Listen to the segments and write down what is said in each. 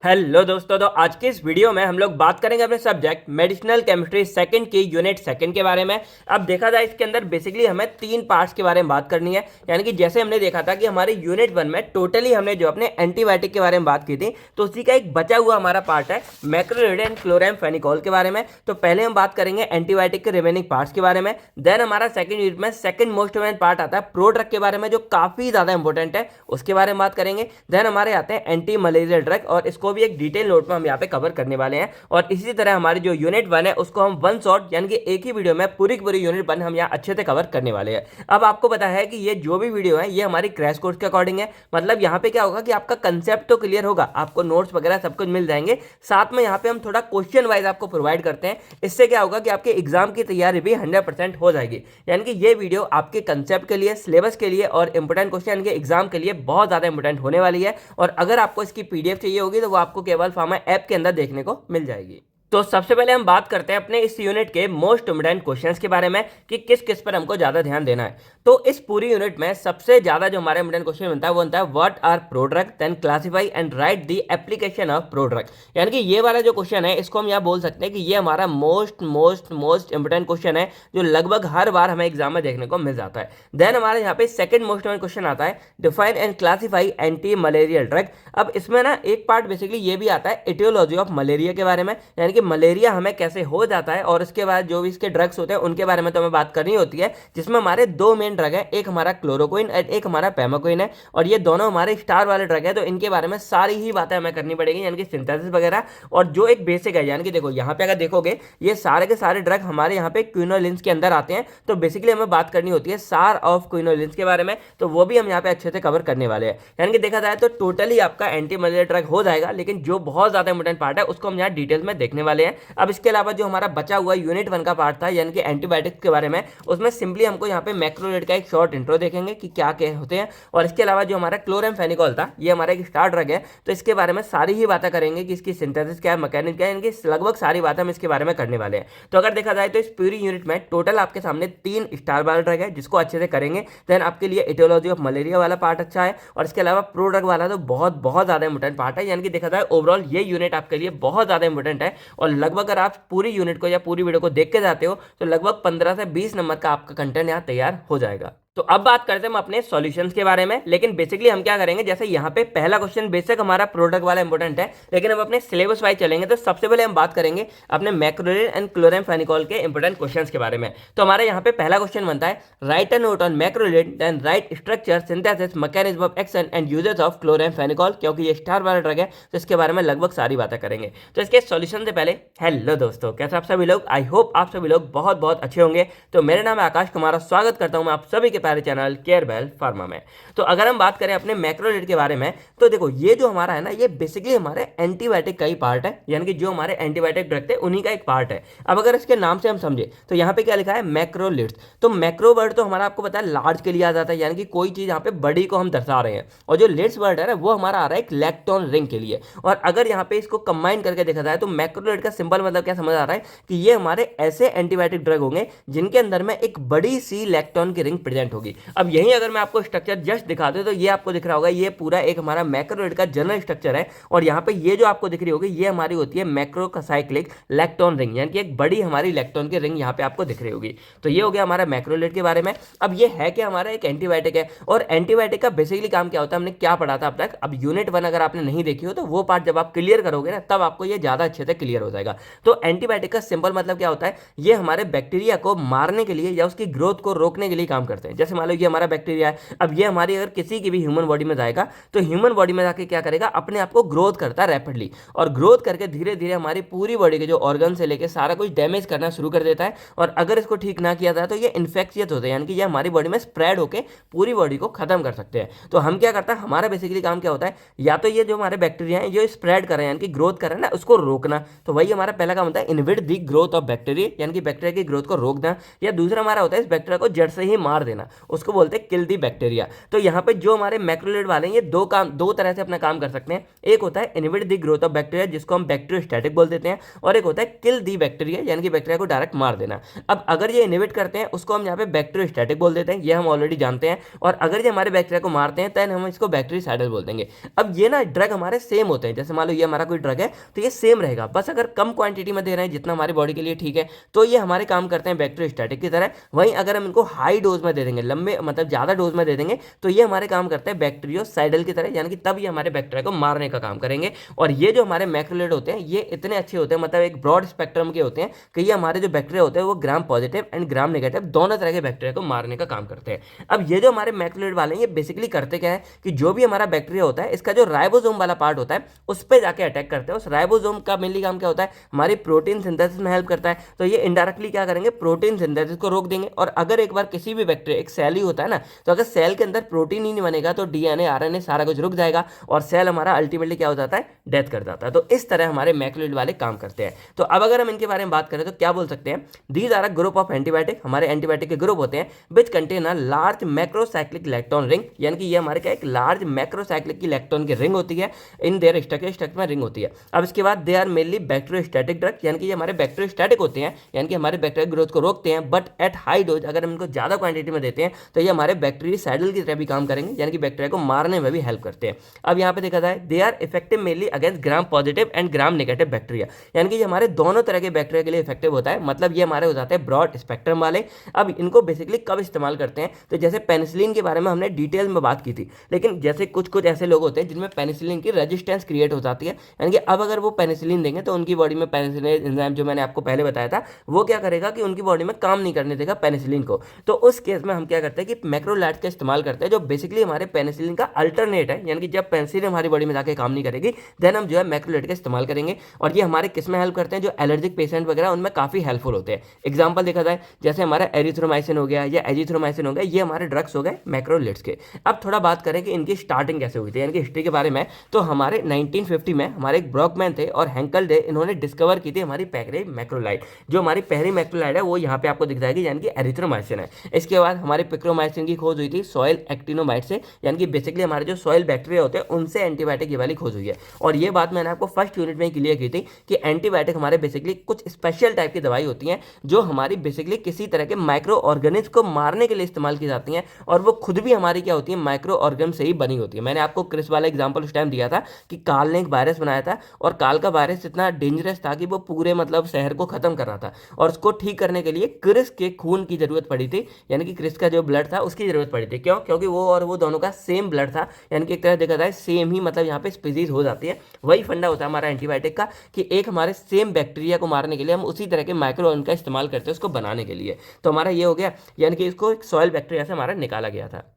Hello दोस्तों, तो आज की इस वीडियो में हम लोग बात करेंगे अपने सब्जेक्ट मेडिसिनल केमिस्ट्री सेकंड की यूनिट सेकंड के बारे में। अब देखा जाए इसके अंदर बेसिकली हमें तीन पार्ट्स के बारे में बात करनी है। यानी कि जैसे हमने देखा था कि हमारे यूनिट वन में टोटली हमने जो अपने एंटीबायोटिक के बारे में बात की थी, तो उसी का एक बचा हुआ हमारा पार्ट है मैक्रोलिड एंड क्लोरामफेनिकोल के बारे में। तो पहले हम बात करेंगे एंटीबायोटिक के रिमेनिंग पार्ट्स के बारे में। देन हमारा सेकंड यूनिट में सेकंड मोस्ट इम्पोर्टेंट पार्ट आता है प्रोड्रग के बारे में, जो काफी ज्यादा इंपॉर्टेंट है, उसके बारे में बात करेंगे। देन हमारे आते हैं एंटी मलेरियल ड्रग, और इसको भी एक डिटेल नोट में हम यहाँ पे कवर करने वाले हैं। और इसी तरह हमारी जो यूनिट वन है उसको हम वन शॉट यानी कि एक ही वीडियो में पूरी की पूरी यूनिट वन हम यहाँ अच्छे से कवर करने वाले हैं। अब आपको पता है कि ये जो भी वीडियो है ये हमारी क्रैश कोर्स के अकॉर्डिंग है। मतलब यहाँ पे क्या होगा कि आपका कंसेप्ट तो क्लियर होगा, आपको नोट्स वगैरह सब कुछ मिल जाएंगे, साथ में यहाँ पे हम थोड़ा क्वेश्चन वाइज आपको प्रोवाइड करते हैं। इससे क्या होगा कि आपके एग्जाम की तैयारी भी 100% हो जाएगी। यानी कि ये वीडियो आपके कंसेप्ट के लिए, सिलेबस के लिए और इंपोर्टेंट क्वेश्चन के एग्जाम के लिए बहुत ज्यादा इंपोर्टेंट होने वाली है। और अगर आपको इसकी पीडीएफ चाहिए होगी तो वो आपको केवल फार्मा ऐप के अंदर देखने को मिल जाएगी। तो सबसे पहले हम बात करते हैं अपने इस यूनिट के मोस्ट इम्पोर्टेंट क्वेश्चंस के बारे में कि किस किस पर हमको ज्यादा ध्यान देना है। तो इस पूरी यूनिट में सबसे ज्यादा जो हमारा इंपोर्टेंट क्वेश्चन बनता है वो बनता है what are prodrug, then classify and write the application of prodrug. यानी कि ये वाला जो क्वेश्चन है इसको हम यहाँ बोल सकते हैं कि ये हमारा most most most important question है, जो लगभग हर बार हमें एग्जाम में देखने को मिल जाता है। देन हमारे यहाँ पे सेकंड मोस्ट इंपोर्टेंट क्वेश्चन आता है define and classify anti malarial drug. अब इसमें ना एक पार्ट बेसिकली ये भी आता है एटियोलॉजी ऑफ मलेरिया के बारे में, यानी कि मलेरिया हमें कैसे हो जाता है और उसके बाद जो भी इसके ड्रग्स होते हैं उनके बारे में तो हमें बात करनी होती है। जिसमें हमारे दो मेन ड्रग है, एक हमारा क्लोरोक्विन और एक हमारा पेमाक्विन है, और ये दोनों हमारे स्टार वाले ड्रग है। तो इनके बारे में सारी ही बातें हमें करनी पड़ेगी, यानी कि सिंथेसिस वगैरह। और जो एक बेसिक है, यानी कि देखो यहाँ पे अगर देखोगे ये सारे के सारे ड्रग हमारे यहाँ पे क्विनोलिन्स के अंदर आते हैं। तो बेसिकली हमें बात करनी होती है सार ऑफ क्विनोलिन्स के बारे में, तो वो भी हम यहाँ पे अच्छे से कवर करने वाले हैं। यानी कि देखा जाए तो टोटली आपका एंटी मलेरिया ड्रग हो जाएगा, लेकिन जो बहुत ज्यादा इंपोर्टेंट पार्ट है उसको हम यहाँ डिटेल्स में देखने वाले हैं। अब इसके अलावा जो हमारा बचा हुआ यूनिट वन का पार्ट था यानी कि एंटीबायोटिक्स के बारे में, उसमें सिंपली हमको यहाँ पे मैक्रोलिड का एक शॉर्ट इंट्रो देखेंगे कि क्या क्या होते हैं। और इसके अलावा जो हमारा क्लोरामफेनिकोल था ये हमारा एक स्टार ड्रग है, तो इसके बारे में सारी ही बातें करेंगे कि इसकी सिंथेसिस क्या है, मैकेनिज्म क्या है, इनकी लगभग सारी बातें हम इसके बारे में करने वाले हैं। तो अगर देखा जाए तो इस पूरी यूनिट में टोटल आपके सामने 3 स्टार वाला ड्रग है जिसको अच्छे से करेंगे। देन आपके लिए एटियोलॉजी ऑफ मलेरिया वाला पार्ट अच्छा है, और इसके अलावा प्रो ड्रग वाला तो बहुत बहुत ज्यादा इंपोर्टेंट पार्ट है। यानी कि देखा जाए ओवरऑल ये यूनिट आपके लिए बहुत ज्यादा इंपोर्टेंट है। और लगभग अगर आप पूरी यूनिट को या पूरी वीडियो को देख के जाते हो तो लगभग 15 से 20 नंबर का आपका कंटेंट यहाँ तैयार हो जाएगा। तो अब बात करते हैं हम अपने सॉल्यूशंस के बारे में। लेकिन बेसिकली हम क्या करेंगे, जैसे यहाँ पे पहला क्वेश्चन बेसिक हमारा प्रोडक्ट वाला इंपॉर्टेंट है, लेकिन हम अपने सिलेबस वाइज चलेंगे। तो सबसे पहले हम बात करेंगे अपने मैक्रोलिड एंड क्लोरामफेनिकोल के इंपॉर्टेंट क्वेश्चंस के बारे में। तो हमारे यहाँ पे पहला क्वेश्चन बनता है write a note on macrolide then write structure, synthesis, mechanism of action and uses of chloramphenicol. क्योंकि ये स्टार वाला ड्रग है तो इसके बारे में लगभग सारी बातें करेंगे। तो इसके सॉल्यूशन से पहले हेलो दोस्तों, कैसे आप सभी लोग? आई होप आप सभी लोग बहुत बहुत अच्छे होंगे। तो मेरा नाम है आकाश कुमार, स्वागत करता हूँ मैं आप सभी के प्यारे चैनल केयरबेल फार्मा में। तो अगर हम बात करें अपने मैक्रोलिड के बारे में, तो देखो ये जो हमारा है ना, ये बेसिकली हमारे एंटीबायोटिक का ही पार्ट है, यानी कि जो हमारे एंटीबायोटिक ड्रग थे उन्हीं का एक पार्ट है। अब अगर इसके नाम से हम समझे तो यहाँ पे क्या लिखा है मैक्रोलिड्स। तो मैक्रो वर्ड तो हमारा आपको पता है लार्ज के लिए आ जाता है, यानी कि कोई चीज यहाँ पे बड़ी को हम दर्शा रहे हैं। और जो लिड्स वर्ड है ना वो हमारा आ रहा है एक लैक्टोन रिंग के लिए। और अगर यहाँ पे इसको कंबाइन करके देखा जाए तो मैक्रोलिड का सिंपल मतलब क्या समझ आ रहा है कि ये हमारे ऐसे एंटीबायोटिक ड्रग होंगे जिनके अंदर में एक बड़ी सी लैक्टोन की रिंग प्रेजेंट होगी। अब यही अगर मैं आपको स्ट्रक्चर जस्ट दिखा दूं तो ये आपको दिख रहा होगा, ये पूरा एक हमारा मैक्रोलिड का जनरल स्ट्रक्चर है। और यहाँ पे ये जो आपको दिख रही होगी ये हमारी होती है मैक्रोसाइक्लिक लैक्टोन रिंग, यानी कि एक बड़ी हमारी लैक्टोन की रिंग यहाँ पे आपको दिख रही होगी। तो ये हो गया हमारा मैक्रोलिड के बारे में। अब ये है कि हमारा एक एंटीबायोटिक है, और एंटीबायोटिक का बेसिकली काम क्या होता है हमने क्या पढ़ा था अब तक। अब यूनिट वन अगर आपने नहीं देखी हो तो वो पार्ट जब आप क्लियर करोगे ना तब आपको ये ज्यादा अच्छे से क्लियर हो जाएगा। तो एंटीबायोटिक का सिंपल मतलब क्या होता है, ये हमारे बैक्टीरिया को मारने के लिए या उसकी ग्रोथ को रोकने के लिए काम करते हैं। जैसे मान लो ये हमारा बैक्टीरिया है, अब ये हमारी अगर किसी की भी ह्यूमन बॉडी में जाएगा तो ह्यूमन बॉडी में जाके क्या करेगा, अपने आप को ग्रोथ करता है रैपिडली, और ग्रोथ करके धीरे धीरे हमारी पूरी बॉडी के जो ऑर्गन से लेके सारा कुछ डैमेज करना शुरू कर देता है। और अगर इसको ठीक ना किया जाए तो ये इन्फेक्शियस होता है, यानी कि ये हमारी बॉडी में स्प्रेड होकर पूरी बॉडी को खत्म कर सकते हैं। तो हम क्या करता है, हमारा बेसिकली काम क्या होता है, या तो ये जो हमारे बैक्टीरिया है जो स्प्रेड कर रहे हैं यानी कि ग्रोथ कर रहे हैं ना उसको रोकना, तो वही हमारा पहला काम होता है inhibit the growth of bacteria, यानी कि बैक्टीरिया की ग्रोथ को रोकना। या दूसरा हमारा होता है इस बैक्टीरिया को जड़ से ही मार देना। उसको बोलते हैं किल दी बैक्टीरिया। तो यहाँ पे जो हमारे मैक्रोलाइड वाले हैं ये दो तरह से अपना काम कर सकते हैं। एक होता है inhibit the growth of bacteria जिसको हम बैक्टीरियोस्टैटिक बोल देते हैं, और एक होता है किल दी बैक्टीरिया यानी कि बैक्टीरिया को डायरेक्ट मार देना। अब अगर ये इनहिबिट करते हैं उसको हम यहाँ पे बैक्टीरियोस्टैटिक बोल देते हैं, ये हम ऑलरेडी जानते हैं, और अगर ये हमारे बैक्टीरिया को मारते हैं तो हम इसको बैक्टीरिसाइडल बोल देंगे। अब ये ना ड्रग हमारे सेम होते हैं, जैसे मान लो ये हमारा कोई ड्रग है तो ये सेम रहेगा, बस अगर कम क्वांटिटी में दे रहे हैं जितना हमारी बॉडी के लिए ठीक है तो ये हमारे काम करते हैं बैक्टीरियोस्टैटिक की तरह। वहीं अगर हम इनको हाई डोज में दे देंगे, लंबे मतलब ज़्यादा डोज में दे देंगे तो ये हमारे काम करते हैं बैक्टीरियोसाइडल की तरह, यानी कि तब ये हमारे बैक्टीरिया को मारने का काम करेंगे। और ये जो हमारे मैक्रोलाइड होते हैं ये इतने अच्छे होते हैं, मतलब एक ब्रॉड स्पेक्ट्रम के होते हैं कि ये हमारे जो बैक्टीरिया होते हैं वो ग्राम पॉजिटिव एंड ग्राम नेगेटिव दोनों तरह के बैक्टीरिया को मारने का काम करते हैं। अब ये जो हमारे मैक्रोलाइड वाले हैं ये बेसिकली करते क्या है कि जो भी हमारा बैक्टीरिया होता है इसका जो राइबोसोम वाला पार्ट होता है उस पर जाके अटैक करते हैं। उस राइबोसोम का मेनली काम क्या होता है, हमारी प्रोटीन सिंथेसिस में हेल्प करता है। तो ये इनडायरेक्टली क्या करेंगे, प्रोटीन सिंथेसिस को रोक देंगे। और अगर एक बार किसी भी बैक्टीरिया, एक सेल ही होता है ना, तो अगर सेल के अंदर प्रोटीन ही नहीं बनेगा तो डीएनए आरएनए सारा कुछ रुक जाएगा और सेल हमारा अल्टीमेटली क्या हो जाता है, डेथ कर जाता है। तो इस तरह हमारे मैक्रोलाइड वाले काम करते हैं। तो अब अगर हम इनके बारे में बात करें तो क्या बोल सकते हैं, these are a group of antibiotic, हमारे एंटीबायोटिक के ग्रुप होते हैं which contain a large macrocyclic electron ring, यानी कि ये हमारे क्या एक लार्ज मैक्रोसाइक्लिक की इलेक्ट्रॉन की रिंग होती है, इन देयर स्ट्रक्चर में रिंग होती है। अब इसके बाद they are mainly bacteriostatic drug, यानी कि ये हमारे बैक्टीरियोस्टैटिक होते हैं, यानी कि हमारे बैक्टीरिया ग्रोथ को रोकते हैं, बट एट हाई डोज, अगर हम इनको ज्यादा क्वांटिटी में देते हैं तो ये हमारे बैक्टीरियोसाइडल की तरह भी काम करेंगे, यानी कि बैक्टीरिया को मारने में भी हेल्प करते हैं। अब यहाँ पे देखा जाए they are effective mainly against gram positive and gram negative bacteria, यानी कि ये हमारे दोनों तरह के बैक्टीरिया के लिए इफेक्टिव होता है, मतलब ये हमारे हो जाते हैं ब्रॉड स्पेक्ट्रम वाले। अब इनको बेसिकली कब इस्तेमाल करते हैं, तो जैसे पेनिसिलिन के बारे में हमने डिटेल में बात की थी, लेकिन जैसे कुछ कुछ ऐसे लोग होते हैं जिनमें पेनिसिलिन की रेजिस्टेंस क्रिएट हो जाती है, यानी कि अब अगर वो पेनिसिलिन देंगे तो उनकी बॉडी में पेनिसिलिन एंजाइम जो मैंने आपको पहले बताया था वो क्या करेगा कि उनकी बॉडी में काम नहीं करने देगा पेनिसिलिन को। तो उस केस में हम क्या करते हैं कि मैक्रोलाइड का इस्तेमाल करते हैं जो बेसिकली हमारे पेनिसिलिन का अल्टरनेट है, यानी कि जब पेनिसिलिन हमारी बॉडी में जाके काम नहीं करेगी देन हम जो है मैक्रोलाइड का इस्तेमाल करेंगे। और ये हमारे किस में हेल्प करते हैं, जो एलर्जिक पेशेंट वगैरह उनमें काफी हेल्पफुल होते हैं। एग्जाम्पल देखा जाए जैसे हमारा एरिथ्रोमाइसिन हो गया या एजिथ्रोमाइसिन हो गया, ये हमारे ड्रग्स हो गए मैक्रोलाइड्स के। अब थोड़ा बात करें कि इनकी स्टार्टिंग कैसे हुई थी, यानी कि हिस्ट्री के बारे में, तो हमारे 1950 में हमारे एक ब्रॉकमैन थे और हेंकल डे, इन्होंने डिस्कवर की थी हमारी पहली मैक्रोलाइड। जो हमारी पहली मैक्रोलाइड है वो यहाँ पे आपको दिख जाएगी, यानी कि एरिथ्रोमाइसिन है। इसके बाद हमारे पिक्रोमाइसिन की खोज हुई थी सॉइल एक्टिनोमाइट से, यानी कि बेसिकली हमारे जो सॉइल बैक्टीरिया होते हैं उनसे एंटीबायोटिक ये वाली खोज हुई है। और ये बात मैंने आपको फर्स्ट यूनिट में क्लियर की थी कि एंटीबायोटिक हमारे बेसिकली कुछ स्पेशल टाइप की दवाई होती हैं जो हमारी बेसिकली किसी तरह के माइक्रो ऑर्गेनिज्म को मारने के लिए इस्तेमाल की जाती हैं, और वो खुद भी हमारी क्या होती है, माइक्रो ऑर्गेनिज्म से ही बनी होती है। मैंने आपको क्रिस वाला एग्जांपल उस टाइम दिया था कि काल ने एक वायरस बनाया था और काल का वायरस इतना डेंजरस था कि वो पूरे मतलब शहर को खत्म कर रहा था, और उसको ठीक करने के लिए क्रिस के खून की जरूरत पड़ी थी, यानी कि क्रिस का जो ब्लड था उसकी जरूरत पड़ी थी। क्यों? क्योंकि वो और वो दोनों का सेम ब्लड था, यानी कि एक तरह देखा जाए सेम ही मतलब यहाँ पे स्पीसीज हो जाती है। वही फंडा होता है हमारा एंटीबायोटिक का कि एक हमारे सेम बैक्टीरिया को मारने के लिए हम उसी तरह के माइक्रो ऑर्गेनिज्म का इस्तेमाल करते हैं उसको बनाने के लिए। तो हमारा ये हो गया, यानी कि इसको एक सॉइल बैक्टीरिया से हमारा निकाला गया था।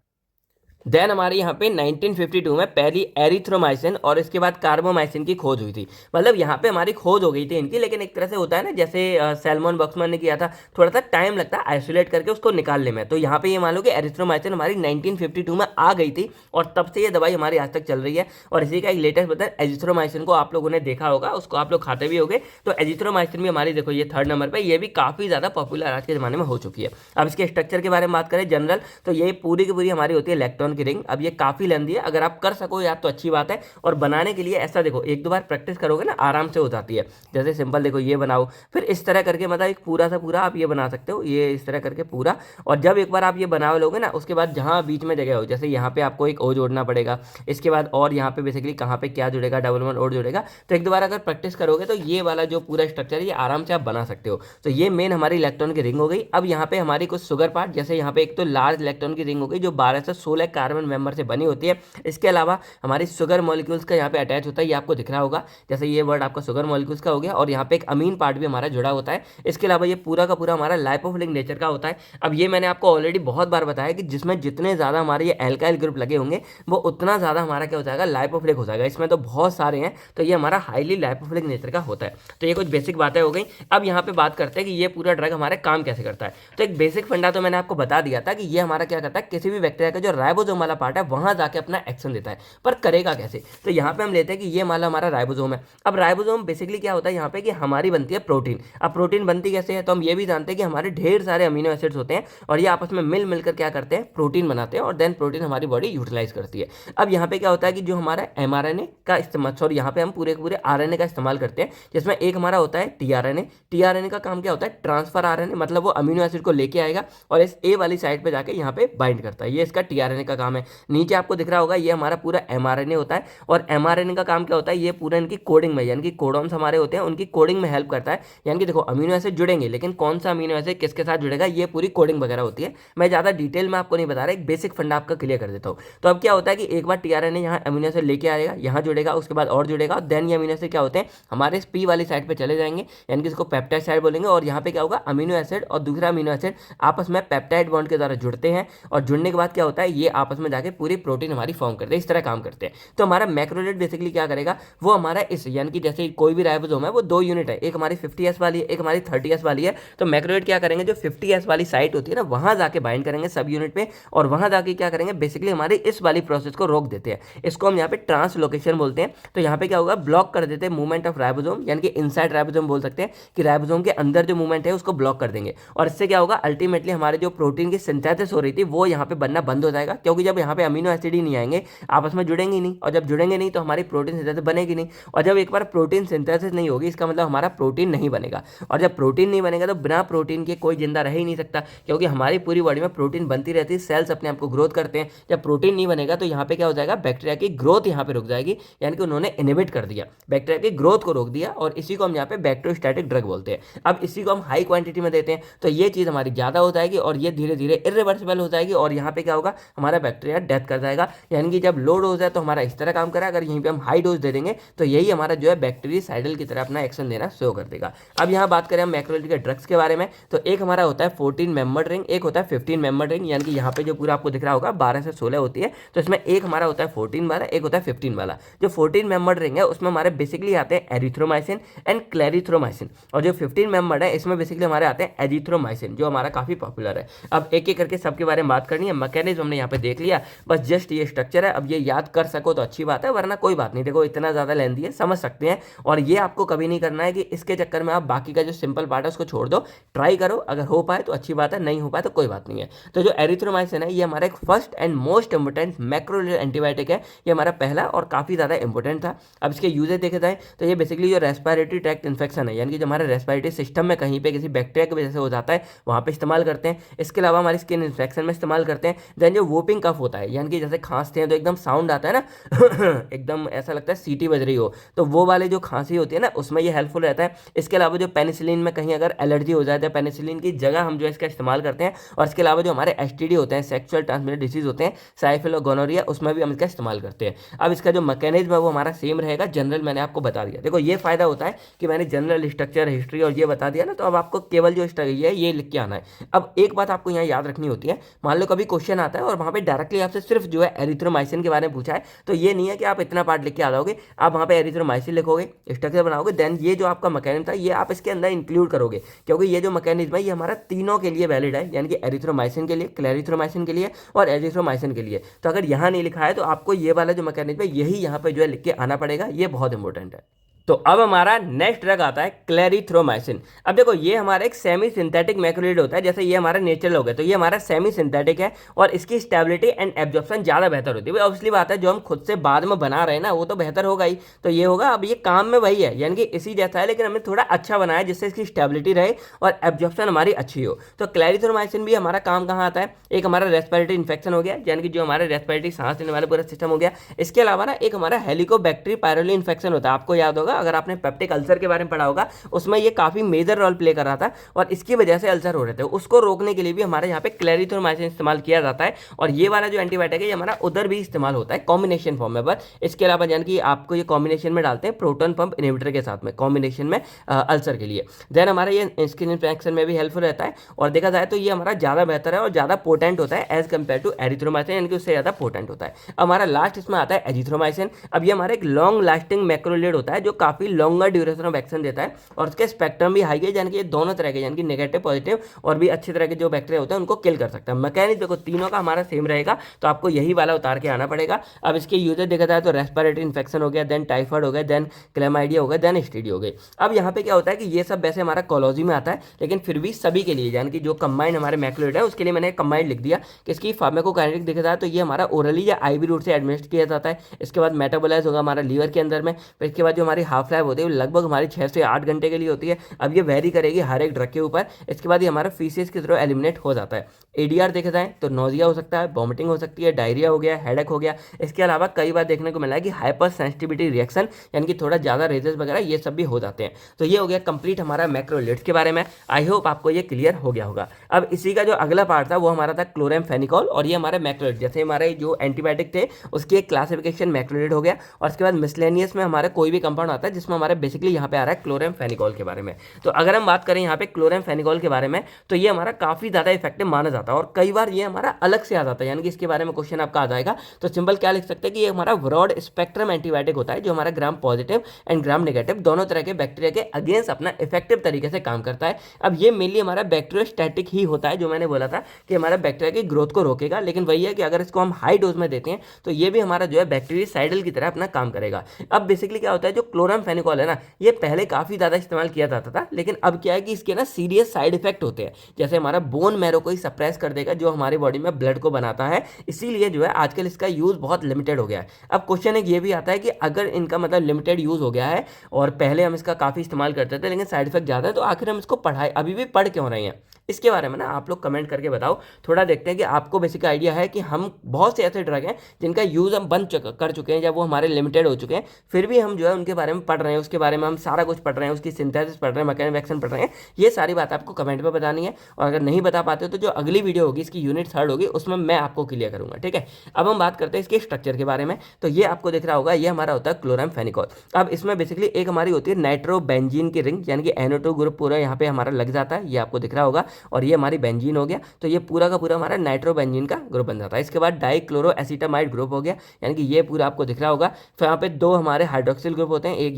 देन हमारे यहाँ पे 1952 में पहली एरिथ्रोमाइसिन और इसके बाद कार्बोमाइसिन की खोज हुई थी। मतलब यहाँ पे हमारी खोज हो गई थी इनकी, लेकिन एक तरह से होता है ना जैसे सैल्मन बॉक्समैन ने किया था, थोड़ा सा टाइम लगता है आइसोलेट करके उसको निकालने में। तो यहाँ पे ये मान लो कि एरिथ्रोमाइसिन हमारी 1952 में आ गई थी और तब से ये दवाई हमारी आज तक चल रही है। और इसी का एक लेटेस्ट बता, एजिथ्रोमाइसिन को आप लोगों ने देखा होगा, उसको आप लोग खाते भी होंगे। तो एजिथ्रोमाइसिन भी हमारी देखो ये 3rd नंबर पर, ये भी काफ़ी ज़्यादा पॉपुलर आज के ज़माने में हो चुकी है। अब इसके स्ट्रक्चर के बारे में बात करें जनरल, तो ये पूरी की पूरी हमारी होती है इलेक्ट्रॉन की रिंग। अब ये काफ़ी लेंदी है, अगर आप कर सको यार तो अच्छी बात है। और बनाने के लिए ऐसा देखो, एक दो बार प्रैक्टिस करोगे ना आराम से हो जाती है। जैसे सिंपल देखो ये बनाओ, फिर इस तरह करके मतलब एक पूरा सा पूरा आप ये बना सकते हो, ये इस तरह करके पूरा। और जब एक बार आप ये बना लोगे ना, उसके बाद जहाँ बीच में जगह हो, जैसे यहाँ पे आपको एक ओ जोड़ना पड़ेगा, इसके बाद और यहाँ पे बेसिकली कहाँ पे क्या जुड़ेगा, डबल वन और जुड़ेगा। तो एक दो बार अगर प्रैक्टिस करोगे तो ये वाला जो पूरा स्ट्रक्चर है ये आराम से आप बना सकते हो। तो ये मेन हमारी इलेक्ट्रॉन की रिंग हो गई। अब यहाँ पे हमारी कुछ शुगर पार्ट, जैसे यहाँ पे एक तो लार्ज इलेक्ट्रॉन की रिंग हो गई जो 12 से 16 कार्बन मेंबर से बनी होती है। इसके अलावा हमारी शुगर मॉलिक्यूल्स का यहाँ पे अटैच होता है, ये आपको दिख रहा होगा, जैसे ये वर्ड आपका शुगर मॉलिक्यूल्स का हो गया। और यहाँ पे एक अमीन पार्ट भी हमारा जुड़ा होता है। इसके अलावा ये पूरा का पूरा हमारा लाइपोफिलिक नेचर का होता है। अब ये मैंने आपको ऑलरेडी बहुत बार बताया कि जिसमें जितने ज़्यादा हमारे ये एल्काइल ग्रुप लगे होंगे वो उतना ज़्यादा हमारा क्या हो जाएगा, लाइपोफिलिक हो जाएगा। इसमें तो बहुत सारे हैं, तो ये हमारा हाईली लाइपोफिलिक नेचर का होता है। तो ये कुछ बेसिक बातें हो गई। अब यहाँ पे बात करते हैं कि ये पूरा ड्रग हमारे काम कैसे करता है। तो एक बेसिक फंडा तो मैंने आपको बता दिया था कि ये हमारा क्या करता है, किसी भी बैक्टीरिया का जो राइबोसोम राइबोसोम वाला पार्ट है वहां जाके अपना एक्शन देता है। पर करेगा कैसे? तो यहाँ पे हम लेते हैं कि ये मान लो हमारा राइबोसोम है। अब राइबोसोम बेसिकली क्या होता है यहाँ पे कि हमारी बनती है प्रोटीन। अब प्रोटीन बनती कैसे है? तो हम ये भी जानते हैं कि हमारे ढेर सारे अमीनो एसिड्स होते हैं और ये आपस में मिलकर क्या करते हैं, प्रोटीन बनाते हैं और देन प्रोटीन हमारी बॉडी यूटिलाइज करती है। अब यहाँ पे क्या होता है कि जो हमारा mRNA का इस्तेमाल, सॉरी यहाँ पे हम पूरे के पूरे RNA का इस्तेमाल करते हैं, जिसमें एक हमारा होता है tRNA। tRNA का काम क्या होता है? ट्रांसफर RNA, मतलब वो अमीनो एसिड को लेके आएगा और इस A वाली साइड पे जाके यहाँ पे बाइंड करता है। ये इसका tRNA का काम है। नीचे आपको दिख रहा होगा ये हमारा पूरा mRNA होता है और mRNA का काम क्या होता है? ये पूरा इनकी कोडिंग में, यानी कि कोडॉन्स हमारे होते हैं, उनकी कोडिंग में हेल्प करता है। यानी कि देखो अमीनो एसिड जुड़ेंगे, लेकिन कौन सा अमीनो एसिड किसके साथ जुड़ेगा ये पूरी कोडिंग वगैरह होती है। मैं ज़्यादा डिटेल में आपको नहीं बता रहा, एक बेसिक फंडा आपका क्लियर कर देता हूँ। तो अब क्या होता है कि एक बार tRNA यहाँ अमीनो एसिड लेके आएगा, यहाँ जुड़ेगा, उसके बाद और जुड़ेगा, देन ये अमीनो एसिड क्या होते हैं हमारे P वाली साइड पे चले जाएंगे, यानी कि इसको पेप्टाइड साइड बोलेंगे। और यहाँ पे क्या होगा, अमीनो एसिड और दूसरा अमीनो एसिड आपस में पेप्टाइड बॉन्ड के द्वारा जुड़ते हैं और जुड़ने के बाद क्या होता है, ये आपस में जाके पूरी प्रोटीन हमारी फॉर्म करते हैं। इस तरह काम करते हैं। तो हमारा मैक्रोलेट बेसिकली क्या करेगा, वो हमारा इस, यानी कि जैसे कोई भी राइबोसोम है वो 2 यूनिट है, एक हमारी 50S वाली है, एक हमारी 30S वाली है। तो मैक्रोलेट क्या करेंगे, जो 50S वाली साइट होती है ना, वहां जाके बाइंड करेंगे सब यूनिट पे और वहां जाके क्या करेंगे, बेसिकली हमारी इस वाली प्रोसेस को रोक देते हैं। इसको हम यहाँ पे ट्रांसलोकेशन बोलते हैं। तो यहाँ पे क्या होगा, ब्लॉक कर देते हैं मूवमेंट ऑफ राइबोसोम, यानी कि इनसाइड राइबोसोम बोल सकते हैं कि राइबोसोम के अंदर जो मूवमेंट है उसको ब्लॉक कर देंगे। और इससे क्या होगा, अल्टीमेटली हमारे जो प्रोटीन की सिंथेसिस हो रही थी वो यहाँ पे बनना बंद हो जाएगा, क्योंकि जब यहाँ पे अमीनो एसिड ही नहीं आएंगे, आपस में जुड़ेंगे नहीं, और जब जुड़ेंगे नहीं तो हमारी प्रोटीन सिंथेसिस बनेगी नहीं। और जब एक बार प्रोटीन सिंथेसिस नहीं होगी, इसका मतलब हमारा प्रोटीन नहीं बनेगा। और जब प्रोटीन नहीं बनेगा तो बिना प्रोटीन के कोई जिंदा रह ही नहीं सकता, क्योंकि हमारी पूरी बॉडी में प्रोटीन बनती रहती है, सेल्स अपने आप को ग्रोथ करते हैं। जब प्रोटीन नहीं बनेगा तो यहाँ पे क्या हो जाएगा, बैक्टीरिया की ग्रोथ यहाँ पे रुक जाएगी, यानी कि उन्होंने इनहिबिट कर दिया, बैक्टीरिया की ग्रोथ को रोक दिया। और इसी को हम यहाँ पे बैक्टीरियोस्टैटिक ड्रग बोलते हैं। अब इसी को हम हाई क्वांटिटी में देते हैं तो ये चीज़ हमारी ज़्यादा हो जाएगी और ये धीरे धीरे इरिवर्सिबल हो जाएगी और यहाँ पे क्या होगा, हमारा बैक्टीरिया डेथ कर जाएगा। यानी कि जब लो डोज है तो हमारा इस तरह काम करेगा, अगर यहीं पे हम हाई डोज दे देंगे तो यही हमारा जो है बैक्टीरियासाइडल की तरह अपना एक्शन देना शुरू कर देगा। अब यहाँ बात करें हम मैक्रोलेट के ड्रग्स के बारे में, तो एक हमारा होता है 14 मेंबर्ड रिंग, एक होता है 15 मेंबर्ड रिंग, यानी कि यहाँ पे जो पूरा आपको दिख रहा होगा 12 से 16 होती है। तो इसमें एक हमारा होता है 14 वाला, एक होता है 15 वाला। जो 14 मेंबर्ड रिंग है उसमें हमारे बेसिकली आते हैं एरिथ्रोमाइसिन एंड क्लेरिथ्रोमाइसिन, और जो 15 मेंबर्ड है इसमें बेसिकली हमारे आते हैं एजिथ्रोमाइसिन, जो हमारा काफी पॉपुलर है। अब एक एक करके सबके बारे में बात करनी है। मैकेनिज्म हमने यहाँ पे देख लिया, बस जस्ट ये स्ट्रक्चर है। अब ये याद कर सको तो अच्छी बात है, वरना कोई बात नहीं, देखो इतना ज्यादा लेंथी है, समझ सकते हैं। और ये आपको कभी नहीं करना है कि इसके चक्कर में आप बाकी का जो सिंपल पार्ट है उसको छोड़ दो, ट्राई करो, अगर हो पाए तो अच्छी बात है, नहीं हो पाए तो कोई बात नहीं है। तो जो एरिथ्रोमाइसिन है ये हमारा एक first and most important macrolide antibiotic है, ये हमारा पहला और काफी ज्यादा इंपॉर्टेंट था। अब इसके यूजेज देखे जाए तो ये बेसिकली जो रेस्पिरेटरी ट्रैक्ट इन्फेक्शन है, यानी कि जो हमारे रेस्पिरेटरी सिस्टम में कहीं पे किसी बैक्टीरिया की वजह से हो जाता है वहाँ पे इस्तेमाल करते हैं। इसके अलावा हमारी स्किन इन्फेक्शन में इस्तेमाल करते हैं। देन जो वोपिंग कफ होता है, यानी कि जैसे खांसते हैं तो एकदम साउंड आता है ना एकदम ऐसा लगता है सीटी बज रही हो, तो वो वाले जो खांसी होती है ना उसमें ये हेल्पफुल रहता है। इसके अलावा जो पेनिसिलिन में कहीं अगर एलर्जी हो जाए तो पेनिसिलिन की जगह हम जो इसका इस्तेमाल करते हैं। और इसके अलावा जो हमारे एसटीडी होते हैं, सेक्सुअल ट्रांसमिटेड डिसीज होते हैं, साइफिल और गोनोरिया, उसमें भी हम इसका इस्तेमाल करते हैं। अब इसका जो मैकेनिज्म है वो हमारा सेम रहेगा, जनरल मैंने आपको बता दिया। देखो ये फायदा होता है कि मैंने जनरल स्ट्रक्चर, हिस्ट्री और ये बता दिया ना, तो अब आपको केवल जो स्ट्रक्चर है ये लिख के आना है। अब एक बात आपको यहाँ याद रखनी होती है, मान लो कभी क्वेश्चन आता है और वहाँ पे डायरेक्टली आपसे सिर्फ जो है एरिथ्रोमाइसिन के बारे में पूछा है, तो ये नहीं है कि आप इतना पार्ट लिख के आ जाओगे, आप वहाँ पे एरिथ्रोमाइसिन लिखोगे, स्ट्रक्चर बनाओगे, देन ये जो आपका मैकेनिज्म था ये आप इसके अंदर इंक्लूड करोगे, क्योंकि ये जो मैकेनिज्म है ये हमारा तीनों के लिए वैलिड है, यानी कि एरिथ्रोमाइसिन के लिए, क्लेरिथ्रोमाइसिन के लिए और एजिथ्रोमाइसिन के लिए। तो अगर यहाँ नहीं लिखा है तो आपको ये वाला जो मैकेनिज्म है यही यहाँ पे जो है लिख के आना पड़ेगा, ये बहुत इंपॉर्टेंट है। तो अब हमारा नेक्स्ट ड्रग आता है क्लेरिथ्रोमाइसिन। अब देखो ये हमारा एक सेमी सिंथेटिक मैक्रोलेट होता है, जैसे ये हमारा नेचुरल हो गया तो ये हमारा सेमी सिंथेटिक है और इसकी स्टेबिलिटी एंड एब्जॉर्प्शन ज़्यादा बेहतर होती है। ऑब्वियसली बात है, जो हम खुद से बाद में बना रहे हैं ना वो तो बेहतर होगा ही, तो ये होगा। अब ये काम में वही है, यानी कि इसी जैसा है, लेकिन हमने थोड़ा अच्छा बनाया जिससे इसकी स्टेबिलिटी रहे और एब्जॉर्प्शन हमारी अच्छी हो। तो क्लेरिथ्रोमाइसिन भी हमारा काम कहाँ आता है, एक हमारा रेस्पिरेटरी इन्फेक्शन हो गया, यानी कि जो हमारे रेस्पिरेटरी सांस लेने वाला पूरा सिस्टम हो गया। इसके अलावा ना एक हमारा हेलिकोबैक्टर पायरोली इन्फेक्शन होता है, आपको याद होगा अगर आपने पेप्टिक अल्सर के बारे में पढ़ा होगा, उसमें ये काफी मेजर रोल प्ले कर रहा था और इसकी वजह से अल्सर हो रहे थे, उसको रोकने के लिए भी हमारे यहाँ पे क्लेरिथ्रोमाइसिन इस्तेमाल किया जाता है। और ये वाला जो एंटीबायोटिक है ये हमारा उधर भी इस्तेमाल होता है कॉम्बिनेशन फॉर्म में। पर इसके अलावा यानी कि आपको ये कॉम्बिनेशन में डालते हैं प्रोटॉन पंप इनहिबिटर के साथ में, कॉम्बिनेशन में अल्सर के लिए। देन हमारा ये स्किन इन्फेक्शन में भी हेल्पफुल रहता है और देखा जाए तो ये हमारा ज्यादा बेहतर है और ज्यादा पोटेंट होता है एज कम्पेयर टू एरिथ्रोमाइसिन, यानी कि उससे ज्यादा पोटेंट होता है। हमारा लास्ट इसमें आता है एजिथ्रोमाइसिन। अब ये हमारा एक लॉन्ग लास्टिंग मैक्रोलेट होता है जो काफ़ी लॉन्गर ड्यूरेशन ऑफ एक्शन देता है और उसके स्पेक्ट्रम भी हाई है, यानी कि ये दोनों तरह के, यानी कि नेगेटिव पॉजिटिव और भी अच्छी तरह के जो बैक्टीरिया होते हैं उनको किल कर सकता है। मैकेनिज्म देखो तीनों का हमारा सेम रहेगा, तो आपको यही वाला उतार के आना पड़ेगा। अब इसके यूजेज देखा जाए तो रेस्पिरेटरी इन्फेक्शन हो गया, देन टाइफाइड हो गया, देन क्लेमाइडिया हो गया, देन एसटीडी हो गई। अब यहाँ पे क्या होता है कि ये सब वैसे हमारा कॉलोजी में आता है, लेकिन फिर भी सभी के लिए, यानी कि जो कंबाइंड हमारे मैक्रोलिड है उसके लिए मैंने कंबाइंड लिख दिया कि इसकी फार्माकोकाइनेटिक देखा जाए तो ये हमारा ओरली या आईवी रूट से एडमिनिस्टर किया जाता है। इसके बाद मेटाबोलाइज होगा हमारा लीवर के अंदर में, फिर इसके बाद जो हमारी हाफ लाइफ होती है लगभग हमारी 6 से 8 घंटे के लिए होती है। अब ये वेरी करेगी हर एक ड्रग के ऊपर। इसके बाद ये हमारा फीसेस की तरह एलिमिनेट हो जाता है। एडीआर देखा जाए तो नोजिया हो सकता है, वॉमिटिंग हो सकती है, डायरिया हो गया, हेडेक हो गया। इसके अलावा कई बार देखने को मिला है कि हाइपर सेंसिटिविटी रिएक्शन, यानी कि थोड़ा ज़्यादा रेजेस वगैरह ये सब भी हो जाते हैं। तो ये हो गया कंप्लीट हमारा मैक्रोलिड्स के बारे में। आई होप आपको ये क्लियर हो गया होगा। अब इसी का जो अगला पार्ट था वो हमारा था क्लोरामफेनिकोल, और ये हमारे मैक्रोलिड, जैसे हमारे जो एंटीबायोटिक थे उसकी एक क्लासिफिकेशन मैक्रोलिड हो गया। और उसके बाद मिसलेनियस में हमारा कोई भी कंपाउंड आता है जिसमें हमारे बेसिकली यहाँ पे आ रहा है क्लोरामफेनिकोल के बारे में। तो अगर हम बात करें यहाँ पे क्लोरामफेनिकोल के बारे में तो ये हमारा काफ़ी ज़्यादा इफेक्टिव माना जाता है और कई बार ये हमारा अलग से आ जाता है, यानी कि इसके बारे में क्वेश्चन आपका आ जाएगा। तो सिंपल क्या लिख सकते हैं कि ये हमारा ब्रॉड स्पेक्ट्रम एंटीबायोटिक होता है जो हमारा ग्राम पॉजिटिव एंड ग्राम नेगेटिव दोनों तरह के बैक्टीरिया के अगेंस्ट अपना इफेक्टिव तरीके से काम करता है। अब ये मेनली हमारा बैक्टीरियोस्टैटिक ही होता है, जो मैंने बोला था कि हमारा बैक्टीरिया की ग्रोथ को रोकेगा, लेकिन वही है कि अगर इसको हम हाई डोज में देते हैं तो ये भी हमारा जो है बैक्टीरियासाइडल की तरह अपना काम करेगा। अब बेसिकली क्या होता है, जो क्लोरामफेनिकोल है ना, ये पहले काफ़ी ज़्यादा इस्तेमाल किया जाता था, लेकिन अब क्या है कि इसके ना सीरियस साइड इफेक्ट होते हैं, जैसे हमारा बोन मैरो को ही सप्रेस कर देगा जो हमारी बॉडी में ब्लड को बनाता है। इसीलिए जो है आजकल इसका यूज़ बहुत लिमिटेड हो गया है। अब क्वेश्चन एक ये भी आता है कि अगर इनका मतलब लिमिटेड यूज़ हो गया है और पहले हम इसका काफ़ी इस्तेमाल करते थे लेकिन साइड इफेक्ट ज़्यादा है, तो आखिर हम इसको अभी भी पढ़ क्यों रहे हैं? इसके बारे में ना आप लोग कमेंट करके बताओ। थोड़ा देखते हैं कि आपको बेसिक आइडिया है कि हम बहुत से ऐसे ड्रग हैं जिनका यूज़ हम कर चुके हैं, जब वो हमारे लिमिटेड हो चुके हैं, फिर भी हम जो है उनके बारे में पढ़ रहे हैं, उसके बारे में हम सारा कुछ पढ़ रहे हैं, उसकी सिंथेसिस पढ़ रहे हैं, मैकेनिज्म एक्शन पढ़ रहे हैं। ये सारी बात आपको कमेंट में बतानी है, और अगर नहीं बता पाते हो तो जो अगली वीडियो होगी इसकी यूनिट 3 होगी उसमें मैं आपको क्लियर करूँगा, ठीक है। अब हम बात करते हैं इसके स्ट्रक्चर के बारे में। तो ये आपको दिख रहा होगा, ये हमारा होता है क्लोरामफेनिकोल। अब इसमें बेसिकली एक हमारी होती है नाइट्रोबेंजीन की रिंग, यानी कि NO2 ग्रुप पूरा यहाँ पे हमारा लग जाता है, ये आपको दिख रहा होगा, और ये हमारी बेंजीन हो गया। तो ये पूरा का पूरा हमारा नाइट्रोबेंजीन का ग्रुप बन जाता है। इसके बाद डाइक्लोरोएसिटामाइड ग्रुप हो गया, यानी कि ये पूरा आपको दिख रहा होगा। फिर यहाँ पे 2 हमारे हाइड्रोक्सिल ग्रुप होते हैं, एक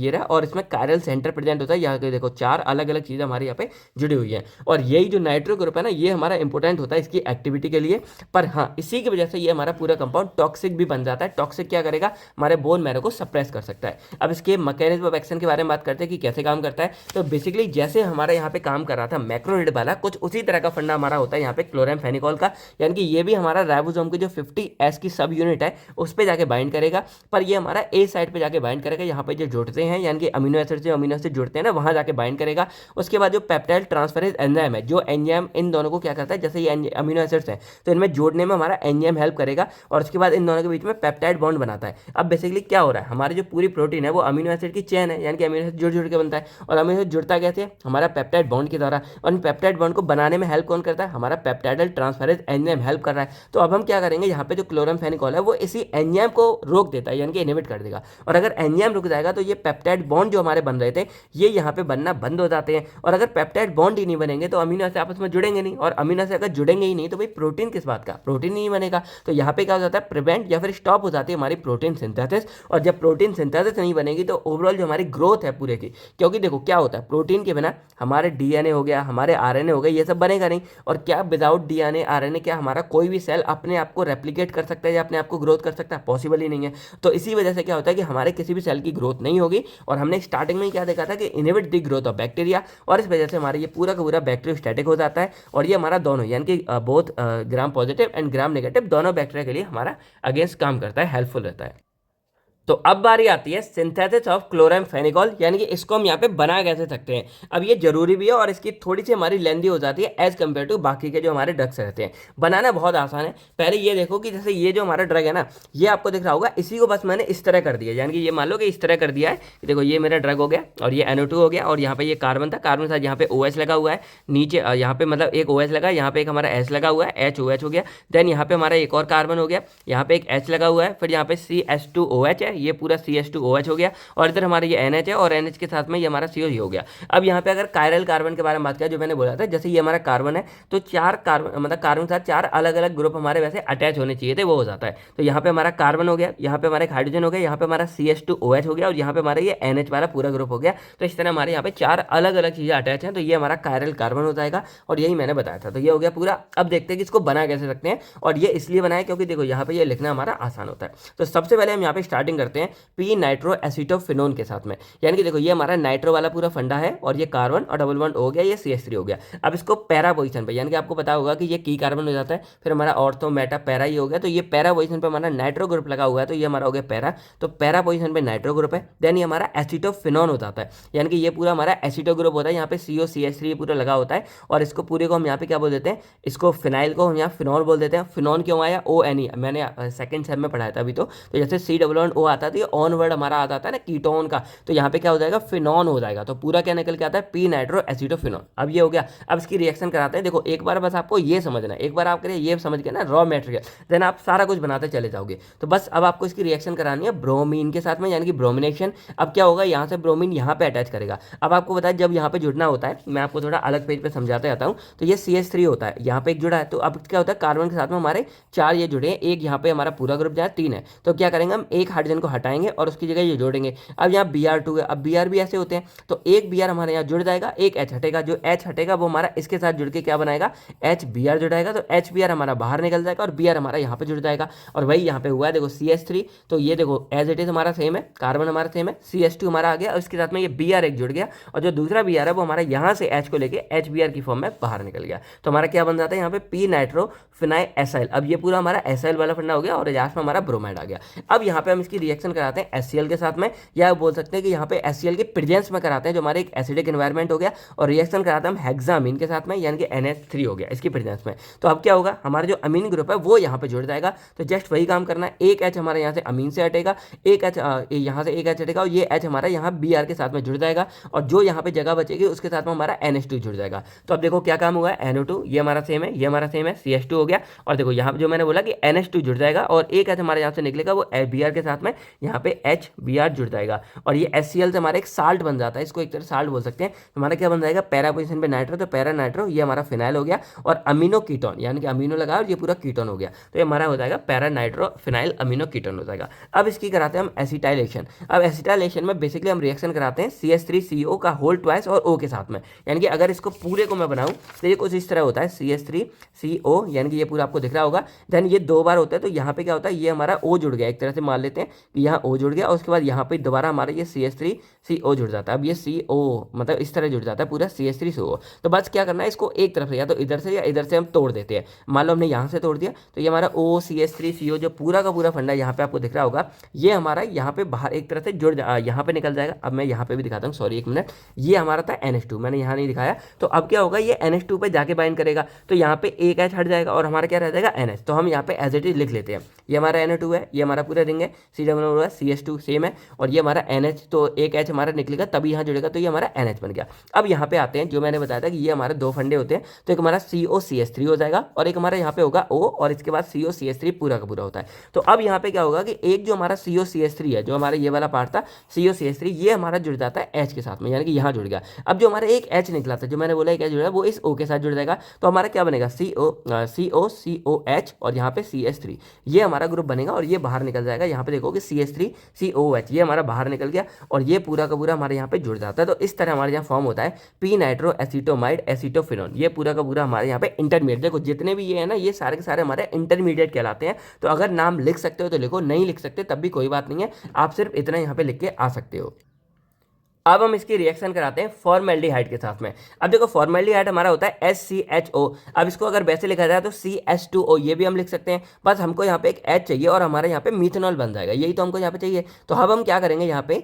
ये रहा, और इसमें कायरल सेंटर प्रेजेंट होता है। यहाँ पे देखो 4 अलग अलग चीज़ें हमारी यहाँ पे जुड़ी हुई है, और यही जो नाइट्रो ग्रुप है ना, ये हमारा इंपॉर्टेंट होता है इसकी एक्टिविटी के लिए। पर हाँ, इसी की वजह से ये हमारा पूरा कंपाउंड टॉक्सिक भी बन जाता है। टॉक्सिक क्या करेगा, हमारे बोन मैरो को सप्रेस कर सकता है। अब इसके मैकेनिज्म ऑफ एक्शन के बारे में बात करते हैं कि कैसे काम करता है। तो बेसिकली जैसे हमारे यहाँ पे काम कर रहा था मैक्रोलिड वाला, कुछ उसी तरह का फंडा हमारा होता है यहाँ पे क्लोरामफेनिकोल का, यानी कि ये भी हमारा राइबोसोम की जो 50S की सब यूनिट है उस पे जाके बाइंड करेगा, पर ये हमारा ए साइड पे जाके बाइंड करेगा, यहाँ पे जो जुड़ते हैं, यानी कि अमीनो एसिड से अमीनो एसिड जुड़ते हैं ना, वहाँ जाके बाइंड करेगा। उसके बाद जो पेप्टाइड ट्रांसफरेज एंजाइम है, जो एंजाइम इन दोनों को क्या करता है, जैसे ये अमीनो एसिड्स हैं तो इनमें जोड़ने में हमारा एंजाइम हेल्प करेगा, और उसके बाद इन दोनों के बीच में पेप्टाइड बॉन्ड बनाता है। अब बेसिकली क्या हो रहा है, हमारी जो पूरी प्रोटीन है वो अमीनो एसिड की चेन है, यानी कि अमीनो एसिड जुड़ जुड़ के बनता है, और अमीनो एसिड जुड़ता कैसे, हमारा पेप्टाइड बॉन्ड के द्वारा, और इन पेप्टाइड बॉन्ड को बनाने में हेल्प कौन करता है, हमारा पेप्टाइडल ट्रांसफरेज एंजाइम हेल्प कर रहा है। तो अब हम क्या करेंगे, यहाँ पे जो क्लोरामफेनिकोल है वो इसी एंजाइम को रोक देता है, यानी कि इनहिबिट कर देगा, और अगर एंजाइम रुक जाएगा तो ये पेप्टाइड बॉन्ड जो हमारे बन रहे थे ये यहाँ पे बनना बंद हो जाते हैं। और अगर पेप्टाइड बॉन्ड ही नहीं बनेंगे तो अमीनो एसिड आपस में जुड़ेंगे नहीं, और अमीनो एसिड अगर जुड़ेंगे ही नहीं तो भाई प्रोटीन किस बात का, प्रोटीन नहीं बनेगा। तो यहाँ पे क्या हो जाता है, प्रिवेंट या फिर स्टॉप हो जाती है हमारी प्रोटीन सिंथेसिस, और जब प्रोटीन सिंथेसिस नहीं बनेगी तो ओवरऑल जो हमारी ग्रोथ है पूरे की, क्योंकि देखो क्या होता है, प्रोटीन के बिना हमारे DNA हो गया, हमारे RNA हो गए, ये सब बनेगा नहीं। और क्या विदाउट DNA RNA क्या हमारा कोई भी सेल अपने आप को रेप्लिकेट कर सकता है या अपने आप को ग्रोथ कर सकता है, पॉसिबल ही नहीं है। तो इसी वजह से क्या होता है कि हमारे किसी भी सेल की ग्रोथ नहीं होगी, और हमने स्टार्टिंग में क्या देखा था कि inhibit the growth of bacteria, और इस वजह से हमारा ये पूरा का पूरा बैक्टीरियोस्टैटिक हो जाता है। और ये हमारा दोनों, यानी कि both gram positive and gram negative दोनों बैक्टीरिया के लिए हमारा अगेंस्ट काम करता है, हेल्पफुल रहता है। तो अब बारी आती है सिंथेसिस ऑफ क्लोरामफेनिकोल, यानी कि इसको हम यहाँ पे बना कैसे सकते हैं। अब ये जरूरी भी है और इसकी थोड़ी सी हमारी लेंदी हो जाती है एज कम्पेयर टू बाकी के जो हमारे ड्रग्स रहते हैं। बनाना बहुत आसान है। पहले ये देखो कि जैसे ये जो हमारा ड्रग है ना, ये आपको दिख रहा होगा, इसी को बस मैंने इस तरह कर दिया, यानी कि ये मान लो कि इस तरह कर दिया है। देखो ये मेरा ड्रग हो गया, और ये NO2 हो गया, और यहाँ पे ये कार्बन था, कार्बन के साथ यहाँ पे OH लगा हुआ है, नीचे यहाँ पे मतलब एक OH लगा, यहाँ पे एक हमारा H लगा हुआ है, HOH हो गया। देन यहाँ पे हमारा एक और कार्बन हो गया, यहाँ पे एक H लगा हुआ है, फिर यहाँ पे CH2OH है, ये पूरा CH2OH हो गया, और इधर हमारा ये NH है, और NH के साथ में ये हमारा CO हो गया। अब यहाँ पे अगर कायरल कार्बन के बारे में बात करें, जो मैंने बोला था, जैसे ये हमारा कार्बन है तो 4 कार्बन, मतलब कार्बन के साथ 4 अलग अलग ग्रुप हमारे वैसे अटैच होने चाहिए थे, वो हो जाता है। तो यहाँ पे हमारा कार्बन हो गया, यहाँ पे हमारा एक हाइड्रोजन हो गया, यहाँ पे हमारा CH2OH हो गया, और यहाँ पे हमारा ये NH वाला पूरा ग्रुप हो गया। तो इस तरह हमारे यहाँ पे 4 अलग अलग चीजें अटैच हैं, तो ये हमारा कायरल कार्बन हो जाएगा, और यही मैंने बताया था। तो ये हो गया पूरा। अब देखते हैं कि इसको बना कैसे सकते हैं, और ये इसलिए बनाया क्योंकि देखो यहाँ पे ये लिखना हमारा आसान होता है। तो सबसे पहले हम यहाँ पे स्टार्टिंग करते हैं पी नाइट्रो एसीटोफिनोन के साथ में, यानी कि देखो ये हमारा नाइट्रो वाला पूरा फंडा है, और ये कार्बन और डबल बॉन्ड हो गया, ये CH3 हो गया। अब इसको पैरा पोजीशन पे, यानी कि आपको पता होगा कि ये की कार्बन हो जाता है, फिर हमारा ऑर्थो मेटा पैरा ही हो गया, तो ये पैरा पोजीशन पे हमारा नाइट्रो ग्रुप लगा हुआ है, तो ये हमारा हो गया पैरा। तो पैरा पोजीशन पे नाइट्रो ग्रुप है, देन ये हमारा एसीटोफिनोन हो जाता है, यानी कि ये पूरा हमारा एसीटो ग्रुप होता है, यहाँ पे CO CH3 पूरा लगा होता है, और इसको पूरे को हम यहाँ पे क्या बोल देते हैं, इसको फिनाइल को हम यहाँ फिनॉल बोल देते हैं। फिनॉल क्यों आया, ONE, मैंने सेकंड सेम में पढ़ाया था अभी। तो जैसे C=O आता है, तो ये ऑन वर्ड हमारा आता है ना कीटोन का, तो यहाँ पे क्या हो जाएगा, फिनॉन हो जाएगा। तो पूरा क्या निकल के आता है, पी नाइट्रो एसीटोफिनॉन। अब ये हो गया। अब इसकी रिएक्शन कराते हैं। देखो एक बार बस आपको ये समझना है, एक बार आप करिए ये समझ के ना रॉ मटेरियल, देन आप सारा कुछ बनाते चले जाओगे। तो बस अब आपको इसकी रिएक्शन करानी है ब्रोमीन के साथ में, यानी कि ब्रोमिनेशन। अब क्या होगा, यहाँ से ब्रोमीन यहाँ पे अटैच करेगा। अब आपको पता है जब यहाँ पे जुड़ना होता है, मैं आपको थोड़ा अलग पेज पे समझाते जाता हूँ। तो ये CH3 होता है, यहाँ पे एक जुड़ा है, तो अब क्या होता है, कार्बन के साथ में हमारे 4 ये जुड़े हैं, एक यहाँ पे हमारा पूरा ग्रुप जहाँ 3 है। तो क्या करेंगे, हम एक हाइड्रोजन को हटाएंगे और उसकी जगह ये जोड़ेंगे। अब यहाँ Br2 है, अब Br भी ऐसे होते हैं, तो एक Br हमारे यहाँ जुड़ जाएगा, एक H हटेगा, जो H हटेगा वो हमारा इसके साथ जुड़ के क्या बनाएगा, HBr जुड़ाएगा। तो HBr हमारा बाहर निकल जाएगा, और Br हमारा यहाँ पे जुड़ जाएगा, और वही यहाँ पे हुआ है देखो CH3। तो ये देखो एज इट इज हमारा सेम है, कार्बन हमारा सेम है, CH2 हमारा आ गया, और इसके साथ में ये Br एक जुड़ गया, और जो दूसरा Br है वो हमारा यहाँ से H को लेके HBr की फॉर्म में बाहर निकल गया। तो हमारा क्या बन जाता है यहाँ पे, पी नाइट्रो फिनाइल एसाइल। अब ये पूरा हमारा एसाइल वाला फंडा हो गया, और लास्ट में हमारा ब्रोमाइड आ गया। अब यहाँ पे हम इसकी रिएक्शन कराते हैं HCl के साथ में, या बोल सकते हैं कि यहाँ पे HCl के प्रेजेंस में कराते हैं, जो हमारे एक एसिडिक एनवायरनमेंट हो गया, और रिएक्शन कराते हैं हम हेक्सामीन के साथ में, यानी कि NH3 हो गया इसकी प्रेजेंस में। तो अब क्या होगा, हमारा जो अमीन ग्रुप है वो यहाँ पे जुड़ जाएगा। तो जस्ट वही काम करना है, एक H हमारे यहाँ से अमीन से हटेगा, एक H यहाँ से एक H हटेगा, और ये H हमारा यहाँ Br के साथ में जुड़ जाएगा, और जो यहाँ पे जगह बचेगी उसके साथ में हमारा NH2 जुड़ जाएगा। तो अब देखो क्या काम हुआ है, NO2 ये हमारा सेम है, ये हमारा सेम है, CH2 हो गया, और देखो यहाँ पे जो मैंने बोला कि NH2 जुड़ जाएगा, और एक H हमारे यहाँ से निकलेगा, वो Br के साथ में यहाँ पे HBr जुड़ जाएगा, और ये HCl से हमारा एक साल्ट बन जाता है, इसको एक तरह साल्ट बोल सकते हैं। तो हमारा क्या बन जाएगा, पैरा पोजीशन पे नाइट्रो, तो पैरा नाइट्रो ये हमारा फिनाइल हो गया, और अमीनो कीटोन, यानी कि अमीनो लगा और ये पूरा कीटोन हो गया, तो ये हमारा हो जाएगा para nitro phenyl amino ketone हो जाएगा। अब इसकी कराते हैं हम एसिटाइलेशन। अब एसिटाइलेशन में बेसिकली हम रिएक्शन कराते हैं CH3CO का होल ट्वाइस और O के साथ में, यानी कि अगर इसको पूरे को मैं बनाऊं तो ये कुछ इस तरह होता है, CH3CO, यानी कि ये पूरा आपको दिख रहा होगा। देन ये 2 बार होता है, तो यहाँ पे क्या होता है, ये हमारा O जुड़ गया, एक तरह से मान लेते हैं कि यहाँ O जुड़ गया, और उसके बाद यहाँ पे दोबारा हमारा ये CH3CO जुड़ जाता है। अब ये CO मतलब इस तरह जुड़ जाता है पूरा CH3CO। तो बस क्या करना है, इसको एक तरफ से या तो इधर से या इधर से हम तोड़ देते हैं। मान लो हमने यहाँ से तोड़ दिया, तो ये हमारा OCH3CO जो पूरा का पूरा फंडा यहाँ पे आपको दिख रहा होगा, ये हमारा यहाँ पे बाहर एक तरह से यहाँ पे निकल जाएगा। अब मैं यहाँ पे भी दिखाता हूँ, सॉरी एक मिनट, ये हमारा था NH2, मैंने यहाँ नहीं दिखाया। तो अब क्या होगा, ये NH2 पे जाके बाइंड करेगा, तो यहाँ पे एक H हट जाएगा, और हमारा क्या रह जाएगा NH। तो हम यहाँ पे एज इट इज लिख लेते हैं, ये हमारा NO2 है, ये हमारा पूरा रिंग है, C CH2 सेम है, और ये हमारा NH, तो एक H हमारा निकलेगा तभी यहाँ जुड़ेगा, तो ये हमारा NH बन गया। अब यहाँ पे आते हैं, जो मैंने बताया था कि ये हमारे 2 फंडे होते हैं, तो एक हमारा COCH3 हो जाएगा, और एक हमारा यहाँ पे होगा O, और इसके बाद COCH3 पूरा का पूरा होता है। तो अब यहाँ पे क्या होगा कि एक जो हमारा COCH3 है, जो हमारा ये वाला पार्ट था COCH3, ये हमारा जुड़ जाता है H के साथ में, यानी कि यहाँ जुड़ गया। अब जो हमारा एक H निकला था, जो मैंने बोला एक H जुड़ा, वो इस O के साथ जुड़ जाएगा, तो हमारा क्या बनेगा, COCOH, और यहाँ पे CH3, ये हमारा ग्रुप बनेगा, और ये बाहर निकल जाएगा। यहाँ पे देखो कि CH3COH ये हमारा बाहर निकल गया, और ये पूरा का पूरा हमारे यहाँ पे जुड़ जाता है। तो इस तरह हमारे यहाँ फॉर्म होता है पी नाइट्रो एसीटोमाइड एसीटोफिनोन, ये पूरा का पूरा हमारे यहाँ पे इंटरमीडिएट। देखो जितने भी ये है ना, ये सारे के सारे हमारे इंटरमीडिएट कहलाते हैं। तो अगर नाम लिख सकते हो तो लिखो, नहीं लिख सकते तब भी कोई बात नहीं है, आप सिर्फ इतना यहाँ पे लिख के आ सकते हो। अब हम इसकी रिएक्शन कराते हैं फॉर्मेल्डिहाइड के साथ में। अब देखो फॉर्मेल्डिहाइड हमारा होता है SCHO। अब इसको अगर वैसे लिखा जाए तो CH2O, ये भी हम लिख सकते हैं। बस हमको यहाँ पे एक H चाहिए, और हमारे यहाँ पे मिथेनॉल बन जाएगा, यही तो हमको यहाँ पे चाहिए। तो अब हम क्या करेंगे, यहाँ पे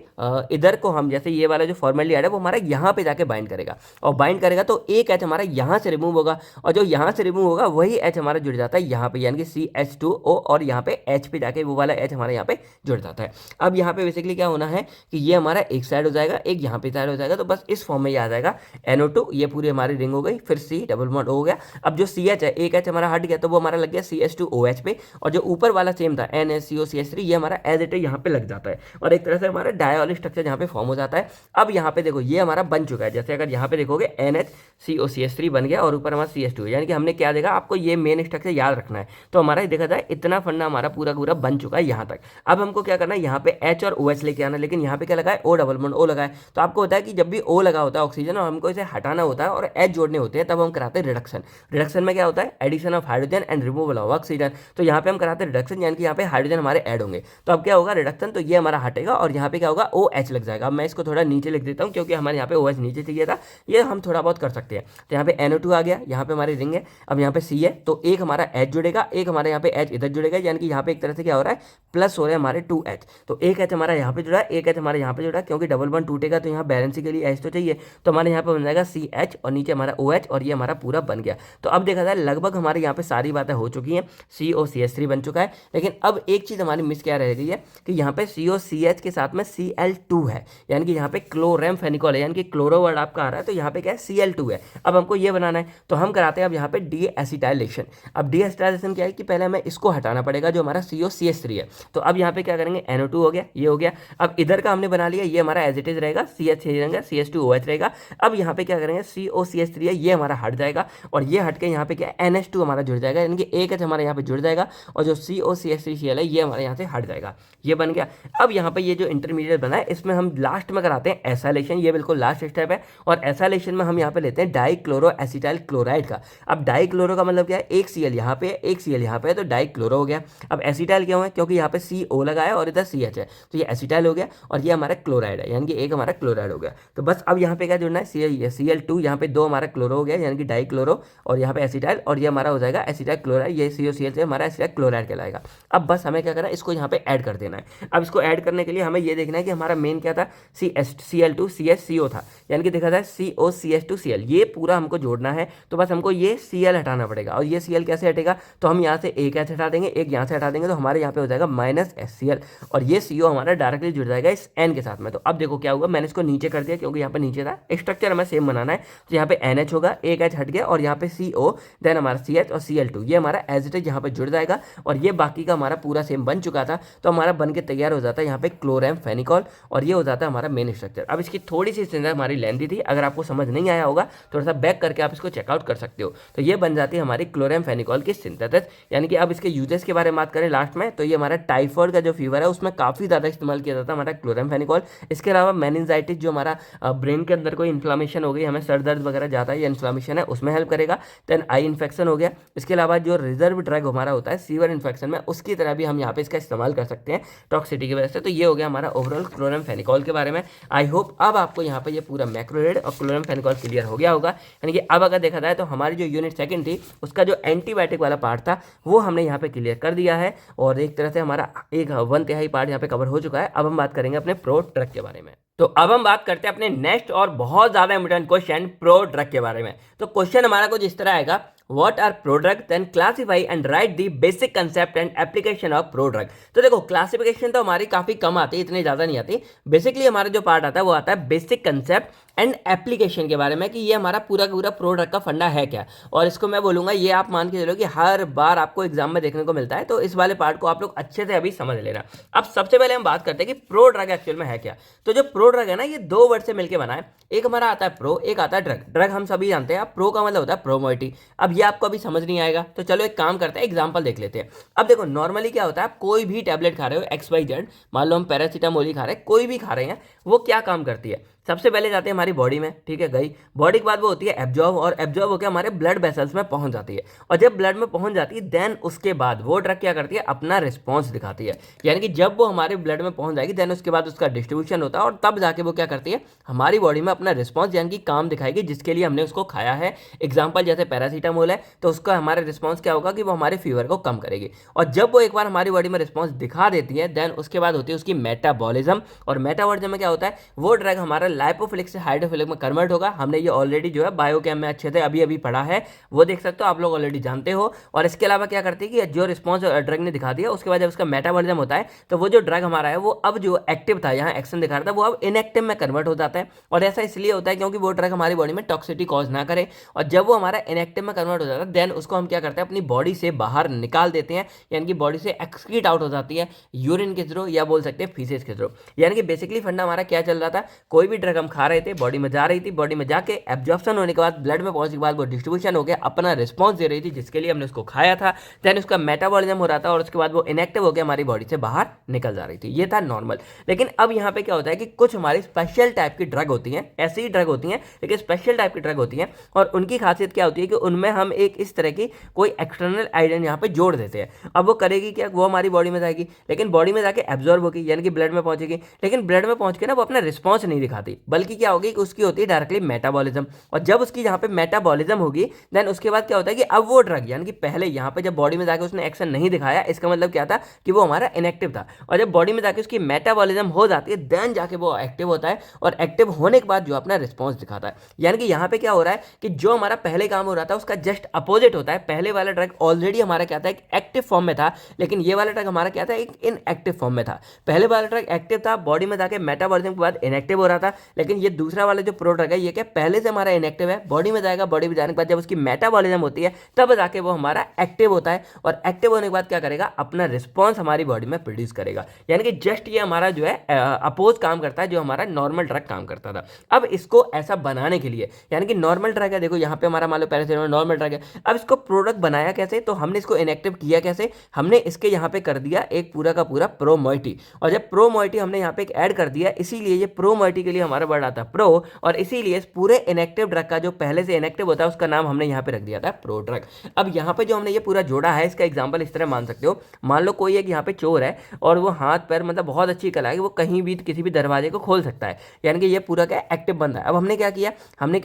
इधर को हम, जैसे ये वाला जो फॉर्मेल्डिहाइड है वो हमारा यहाँ पे जाके बाइंड करेगा, और बाइंड करेगा तो एक H हमारा यहाँ से रिमूव होगा, और जो यहाँ से रिमूव होगा वही H हमारा जुड़ जाता है यहाँ पे, यानी कि CH2O, और यहाँ पे H पे जाके वो वाला H हमारे यहाँ पे जुड़ जाता है। अब यहाँ पे बेसिकली क्या होना है कि ये हमारा एक साइड हो जाएगा, एक यहाँ पे इथाइल हो जाएगा, तो बस इस फॉर्म में ये आ जाएगा NO2, ये पूरी हमारी रिंग हो गई। फिर C डबल बॉन्ड हो गया। अब जो CH है, एक H हमारा हट गया तो वो हमारा लग गया CH2OH पे, और जो ऊपर वाला सेम था NaCO ये हमारा एज इट इज यहाँ पे लग जाता है और एक तरह से हमारा डायोल स्ट्रक्चर यहाँ पे फॉर्म हो जाता है। अब यहाँ पे देखो ये हमारा बन चुका है, जैसे अगर यहाँ पे देखोगे NHCOCH3 बन गया और ऊपर हमारा CH2, यानी कि हमने क्या देखा, आपको ये मेन स्ट्रक्चर याद रखना है। तो हमारा देखा जाए इतना फंडा हमारा पूरा पूरा बन चुका है यहाँ तक। अब हमको क्या करना है, यहाँ पे H और OH लेके आना, लेकिन यहाँ पे क्या लगा है, O डबल बॉन्ड O लगा है। तो आपको होता है कि जब भी O लगा होता है ऑक्सीजन और हमको इसे हटाना होता है और H जोड़ने होते हैं, तब हम कराते हैं रिडक्शन। रिडक्शन में क्या होता है, addition of hydrogen and removal of oxygen. तो यहाँ पे हम कराते हैं रिडक्शन, यानी कि यहाँ पे हाइड्रोजन हमारे ऐड होंगे। तो अब क्या होगा, रिडक्शन, तो ये हमारा हटेगा और यहाँ पे क्या होगा, OH लग जाएगा। अब मैं इसको थोड़ा नीचे लिख देता हूँ क्योंकि हमारे यहाँ पे OH नीचे चाहिए था, ये हम थोड़ा बहुत कर सकते हैं। तो यहाँ पे NO2 आ गया, यहाँ पे हमारी रिंग है। अब यहाँ पे C है, तो एक हमारा H जुड़ेगा, एक हमारे यहाँ पे H इधर जुड़ेगा, यानी कि यहाँ पे एक तरह से क्या हो रहा है, प्लस हो रहा है हमारे 2H। तो एक H हमारा यहाँ पे जुड़ा है, एक H हमारे यहाँ पे जुड़ा है, क्योंकि डबल बॉन्ड टूटेगा तो यहाँ बैलेंसिंग के लिए H तो चाहिए। तो हमारे यहाँ पे बन जाएगा CH और नीचे हमारा OH और ये हमारा पूरा बन गया। तो अब देखा जाए लगभग हमारे यहाँ पे सारी बातें हो चुकी हैं। COCH3 बन चुका है, लेकिन अब एक चीज़ हमारी मिस क्या रह गई है कि यहाँ पे COCH के साथ में Cl2 है, यानी कि यहाँ पे क्लोरेमफेनिकॉल है, यानी कि क्लोरो वर्ड आपका आ रहा है, तो यहाँ पे क्या है, Cl2 है। अब हमको ये बनाना है, तो हम कराते हैं अब यहाँ पे डीएसिटाइलेशन। अब डीएसिटाइलेशन क्या है कि पहले हमें इसको हटाना पड़ेगा जो हमारा COCH3 है। तो अब यहाँ पे क्या करेंगे, NO2 हो गया, ये हो गया। अब इधर का हमने बना लिया, ये हमारा एज इट इज रहेगा, CH रहेगा, CH2OH रहेगा। अब यहाँ पे क्या करेंगे, COCH3 है, ये हमारा हट जाएगा और ये हट के यहाँ पे क्या है, NH2 हमारा जुड़ जाएगा, यानी कि एक H हमारे यहाँ पे जुड़ जाएगा और जो COCH3Cl है ये हमारे यहाँ से हट जाएगा, ये बन गया। अब यहाँ पे ये जो इंटरमीडिएट बना है इसमें हम लास्ट में कराते हैं एसाइलेशन, ये बिल्कुल लास्ट स्टेप है। और एसाइलेशन में हम यहाँ पे लेते हैं डाइक्लोरो एसिटाइल क्लोराइड का। अब डाइक्लोरो का मतलब क्या है, एक Cl यहाँ पे है, एक Cl यहाँ पे है, तो डाइक्लोरो हो गया। अब एसिटाइल क्या हुआ है, क्योंकि यहाँ पे CO लगा है और इधर CH है, तो ये एसिटाइल हो गया और ये हमारा क्लोराइड है, यानी कि एक हमारा क्लोराइड हो गया। तो बस अब यहाँ पे क्या जुड़ना है, Cl2, यहाँ पे दो हमारा क्लोरो हो गया, यानी कि डाइक्लोरो, और यहाँ पे एसिटाइल, और ये हमारा हो जाएगा एसिटाइल क्लोराइड, ये COCl से हमारा एसिटाइल क्लोराइड कहलाएगा। अब बस हमें क्या करना है, इसको यहाँ पे ऐड कर देना है। अब इसको ऐड करने के लिए हमें ये देखना है कि हमारा मेन क्या था, Cl2CHCO था, यानी कि देखा जाए COCH2Cl, ये पूरा हमको जोड़ना है। तो बस हमको ये Cl हटाना पड़ेगा, और ये Cl कैसे हटेगा, तो हम यहाँ से एक H हटा देंगे, एक यहाँ से हटा देंगे, तो हमारे यहाँ पे हो जाएगा -HCl, और ये CO हमारा डायरेक्टली जुड़ जाएगा इस N के साथ में। तो अब देखो क्या होगा, मैंने इसको नीचे कर दिया क्योंकि यहाँ पे नीचे था, स्ट्रक्चर हमें सेम बनाना है। तो यहाँ पे NH होगा, एक H हट गया, और यहाँ पे CO, देन हमारा CH और Cl2, ये हमारा एज इट इज यहाँ पे जुड़ जाएगा, और ये बाकी का हमारा पूरा सेम बन चुका था। तो हमारा बन के तैयार हो जाता है यहाँ पे क्लोरेमफेनिकॉल, और ये हो जाता है हमारा मेन स्ट्रक्चर। अब इसकी थोड़ी सी सिंथेसिस हमारी लेंथी थी, अगर आपको समझ नहीं आया होगा थोड़ा सा बैक करके आप इसको चेकआउट कर सकते हो। तो ये बन जाती है हमारी क्लोरेमफेनिकॉल की सिंथेसिस। यानी कि अब इसके यूजेस के बारे में बात करें लास्ट में, तो ये हमारा टाइफॉइड का जो फीवर है उसमें काफ़ी ज़्यादा इस्तेमाल किया जाता है हमारा क्लोरेमफेनिकॉल। इसके अलावा मेनिंजाइटिस, जो हमारा ब्रेन के अंदर कोई इन्फ्लामेशन हो गई, हमें सर दर्द वगैरह जाता है या इन्फ्लामेशन है, उसमें हेल्प करेगा। देन आई इन्फेक्शन हो गया। इसके अलावा जो रिजर्व ड्रग हमारा होता है सीवर इन्फेक्शन में, उसकी तरह भी हम यहाँ पे इसका इस्तेमाल कर सकते हैं टॉक्सिटी की वजह से। तो ये हो गया हमारा ओवरऑल क्लोरेमफेनिकॉल के बारे में। आई होप अब आपको यहाँ पे ये पूरा मैक्रोलेड और क्लोरेमफेनिकॉल क्लियर हो गया होगा। यानी कि अब अगर देखा जाए तो हमारी जो यूनिट सेकंड थी उसका जो एंटीबायोटिक वाला पार्ट था वो हमने यहाँ पे क्लियर कर दिया है, और एक तरह से हमारा एक 1/3 पार्ट यहाँ पे कवर हो चुका है। अब हम बात करेंगे अपने प्रो ड्रग के बारे में। तो अब हम बात करते हैं अपने नेक्स्ट और बहुत ज्यादा इंपोर्टेंट क्वेश्चन प्रो ड्रग के बारे में। तो क्वेश्चन हमारा कुछ इस तरह आएगा, What are prodrug? Then classify and write the basic concept and application of prodrug. तो देखो क्लासिफिकेशन तो हमारी काफी कम आती है, इतनी ज्यादा नहीं आती। बेसिकली हमारा जो पार्ट आता है वो आता है बेसिक कंसेप्ट एंड एप्लीकेशन के बारे में, कि ये हमारा पूरा पूरा प्रोडक्ट का फंडा है क्या। और इसको मैं बोलूंगा, ये आप मान के चलो कि हर बार आपको एग्जाम में देखने को मिलता है, तो इस वाले पार्ट को आप लोग अच्छे से अभी समझ लेना। अब सबसे पहले हम बात करते हैं कि प्रो ड्रग एक्चुअल में है क्या। तो जो प्रो ड्रग है ना, ये दो वर्ड से मिलकर बना है। एक हमारा आता है प्रो, एक आता है ड्रग। ड्रग हम सभी जानते हैं, अब प्रो का मतलब होता है प्रोमोइटी। अब ये आपको अभी समझ नहीं आएगा, तो चलो एक काम करते हैं, एग्जाम्पल देख लेते हैं। अब देखो नॉर्मली क्या होता है, आप कोई भी टैबलेट खा रहे हो XYZ, मान लो हम पैरासीटामोल ही खा रहे हैं, कोई भी खा रहे हैं, वो क्या काम करती है, सबसे पहले जाते हैं हमारी बॉडी में, ठीक है, गई बॉडी के बाद वो होती है एब्जॉर्ब, और एब्जॉर्ब होकर हमारे ब्लड वेसल्स में पहुंच जाती है। और जब ब्लड में पहुंच जाती है देन उसके बाद वो ड्रग क्या करती है, अपना रिस्पॉन्स दिखाती है। यानी कि जब वो हमारे ब्लड में पहुंच जाएगी देन उसके बाद उसका डिस्ट्रीब्यूशन होता है, और तब जाके वो क्या करती है, हमारी बॉडी में अपना रिस्पॉन्स यानी कि काम दिखाएगी जिसके लिए हमने उसको खाया है। एग्जाम्पल जैसे पैरासीटामोल है, तो उसका हमारा रिस्पॉन्स क्या होगा कि वो हमारे फीवर को कम करेगी। और जब वो एक बार हमारी बॉडी में रिस्पॉन्स दिखा देती है देन उसके बाद होती है उसकी मेटाबॉलिज्म। और मेटाबॉलिज्म में क्या होता है, वो ड्रग हमारा लाइपोफिलिक से हाइड्रोफिलिक में कन्वर्ट होगा। हमने ये ऑलरेडी जो है बायोकेम में अच्छे से अभी अभी पढ़ा है, वो देख सकते हो, आप लोग ऑलरेडी जानते हो। और इसके अलावा क्या करती है कि जो रिस्पॉन्स ड्रग ने दिखा दिया, उसके बाद जब उसका मेटाबॉलिज्म होता है तो वो जो ड्रग हमारा है वो अब जो एक्टिव था, यहाँ एक्शन दिखा रहा था, वो अब इनएक्टिव में कन्वर्ट हो जाता है। और ऐसा इसलिए होता है क्योंकि वो ड्रग हमारी बॉडी में टॉक्सिसिटी कॉज ना करे। और जब वो हमारा इनएक्टिव में कन्वर्ट हो जाता है, देन उसको हम क्या करते हैं, अपनी बॉडी से बाहर निकाल देते हैं, यानी कि बॉडी से एक्सक्रीट आउट हो जाती है यूरिन के थ्रू या बोल सकते हैं फीसेस के थ्रू। यानी कि बेसिकली फंडा हमारा क्या चल रहा था, कोई भी ड्रग हम खा रहे थे, बॉडी में जा रही थी, बॉडी में जाके एब्जॉर्प्शन होने के बाद ब्लड में पहुंचने के बाद वो डिस्ट्रीब्यूशन हो गया, अपना रिस्पॉन्स दे रही थी जिसके लिए हमने उसको खाया था। देन उसका मेटाबॉलिज्म हो रहा था और उसके बाद वो इनएक्टिव हो गया, हमारी बॉडी से बाहर निकल जा रही थी। ये था नॉर्मल। लेकिन अब यहाँ पे क्या होता है कि कुछ हमारी स्पेशल टाइप की ड्रग होती हैं, ऐसी ही ड्रग होती हैं लेकिन स्पेशल टाइप की ड्रग होती हैं, और उनकी खासियत क्या होती है कि उनमें हम एक इस तरह की कोई एक्सटर्नल आइडेंट यहाँ पे जोड़ देते हैं। अब वो करेगी क्या, वो हमारी बॉडी में जाएगी, लेकिन बॉडी में जाके एब्जॉर्ब होगी, यानी कि ब्लड में पहुंचेगी, लेकिन ब्लड में पहुंच के ना वो अपना रिस्पॉन्स नहीं दिखाती, बल्कि क्या होगी कि उसकी होती है डायरेक्टली मेटाबॉलिज्म। और जब उसकी यहाँ पे मेटाबॉलिज्म होगी, देन उसके बाद क्या होता है कि अब वो ड्रग, यानी कि पहले यहाँ पे जब बॉडी में जाके उसने एक्शन नहीं दिखाया, इसका मतलब क्या था कि वो हमारा इनएक्टिव था, और जब बॉडी में जाके उसकी मेटाबॉलिज्म हो जाती है, देन जाके वो एक्टिव होता है, और एक्टिव होने के बाद जो अपना रिस्पॉन्स दिखाता है। यानी कि यहाँ पे क्या हो रहा है कि जो हमारा पहले काम हो रहा था उसका जस्ट अपोजिट होता है। पहले वाला ड्रग ऑलरेडी हमारा क्या था, एक एक्टिव फॉर्म में था, लेकिन ये वाला ड्रग हमारा क्या था, एक इनएक्टिव फॉर्म में था। पहले वाला ड्रग एक्टिव था, बॉडी में जाके मेटाबॉलिज्म के बाद इनएक्टिव हो रहा था, लेकिन ये दूसरा वाला जो प्रो ड्रग है, ये क्या पहले से हमारा इनएक्टिव है, बॉडी में जाएगा, बॉडी में जाने के बाद जब उसकी मेटाबॉलिज्म होती है तब जाके वो हमारा एक्टिव होता है, और एक्टिव होने के बाद क्या करेगा, अपना रिस्पॉन्स हमारी बॉडी में प्रोड्यूस करेगा। यानी कि जस्ट ये हमारा जो है अपोज काम करता है जो हमारा नॉर्मल ड्रग काम करता था। अब इसको ऐसा बनाने के लिए, यानी कि नॉर्मल ड्रग है, देखो यहाँ पे हमारा मान लो पैरासिटामोल नॉर्मल ड्रग है, अब इसको प्रोडक्ट बनाया कैसे, तो हमने इसको इनएक्टिव किया कैसे, हमने इसके यहाँ पे कर दिया एक पूरा का पूरा प्रो मोइटी, और जब प्रो मोइटी हमने यहाँ पे एक ऐड कर दिया, इसीलिए ये प्रो मोइटी के लिए हमारा वर्ड आता है प्रो, और इसीलिए इस पूरे इनएक्टिव ड्रग का जो पहले से इनएक्टिव होता है उसका नाम हमने यहाँ पे रख दिया था प्रो ड्रग। अब यहाँ पे जो हमने ये पूरा जोड़ा है, इसका एग्जांपल इस तरह मान सकते हो, मान लो कोई एक यहाँ पे चोर है और वो हाथ पैर मतलब बहुत अच्छी कला है, वो कहीं भी किसी भी दरवाजे को खोल सकता है, यानी कि ये पूरा क्या एक्टिव बंदा है। अब हमने क्या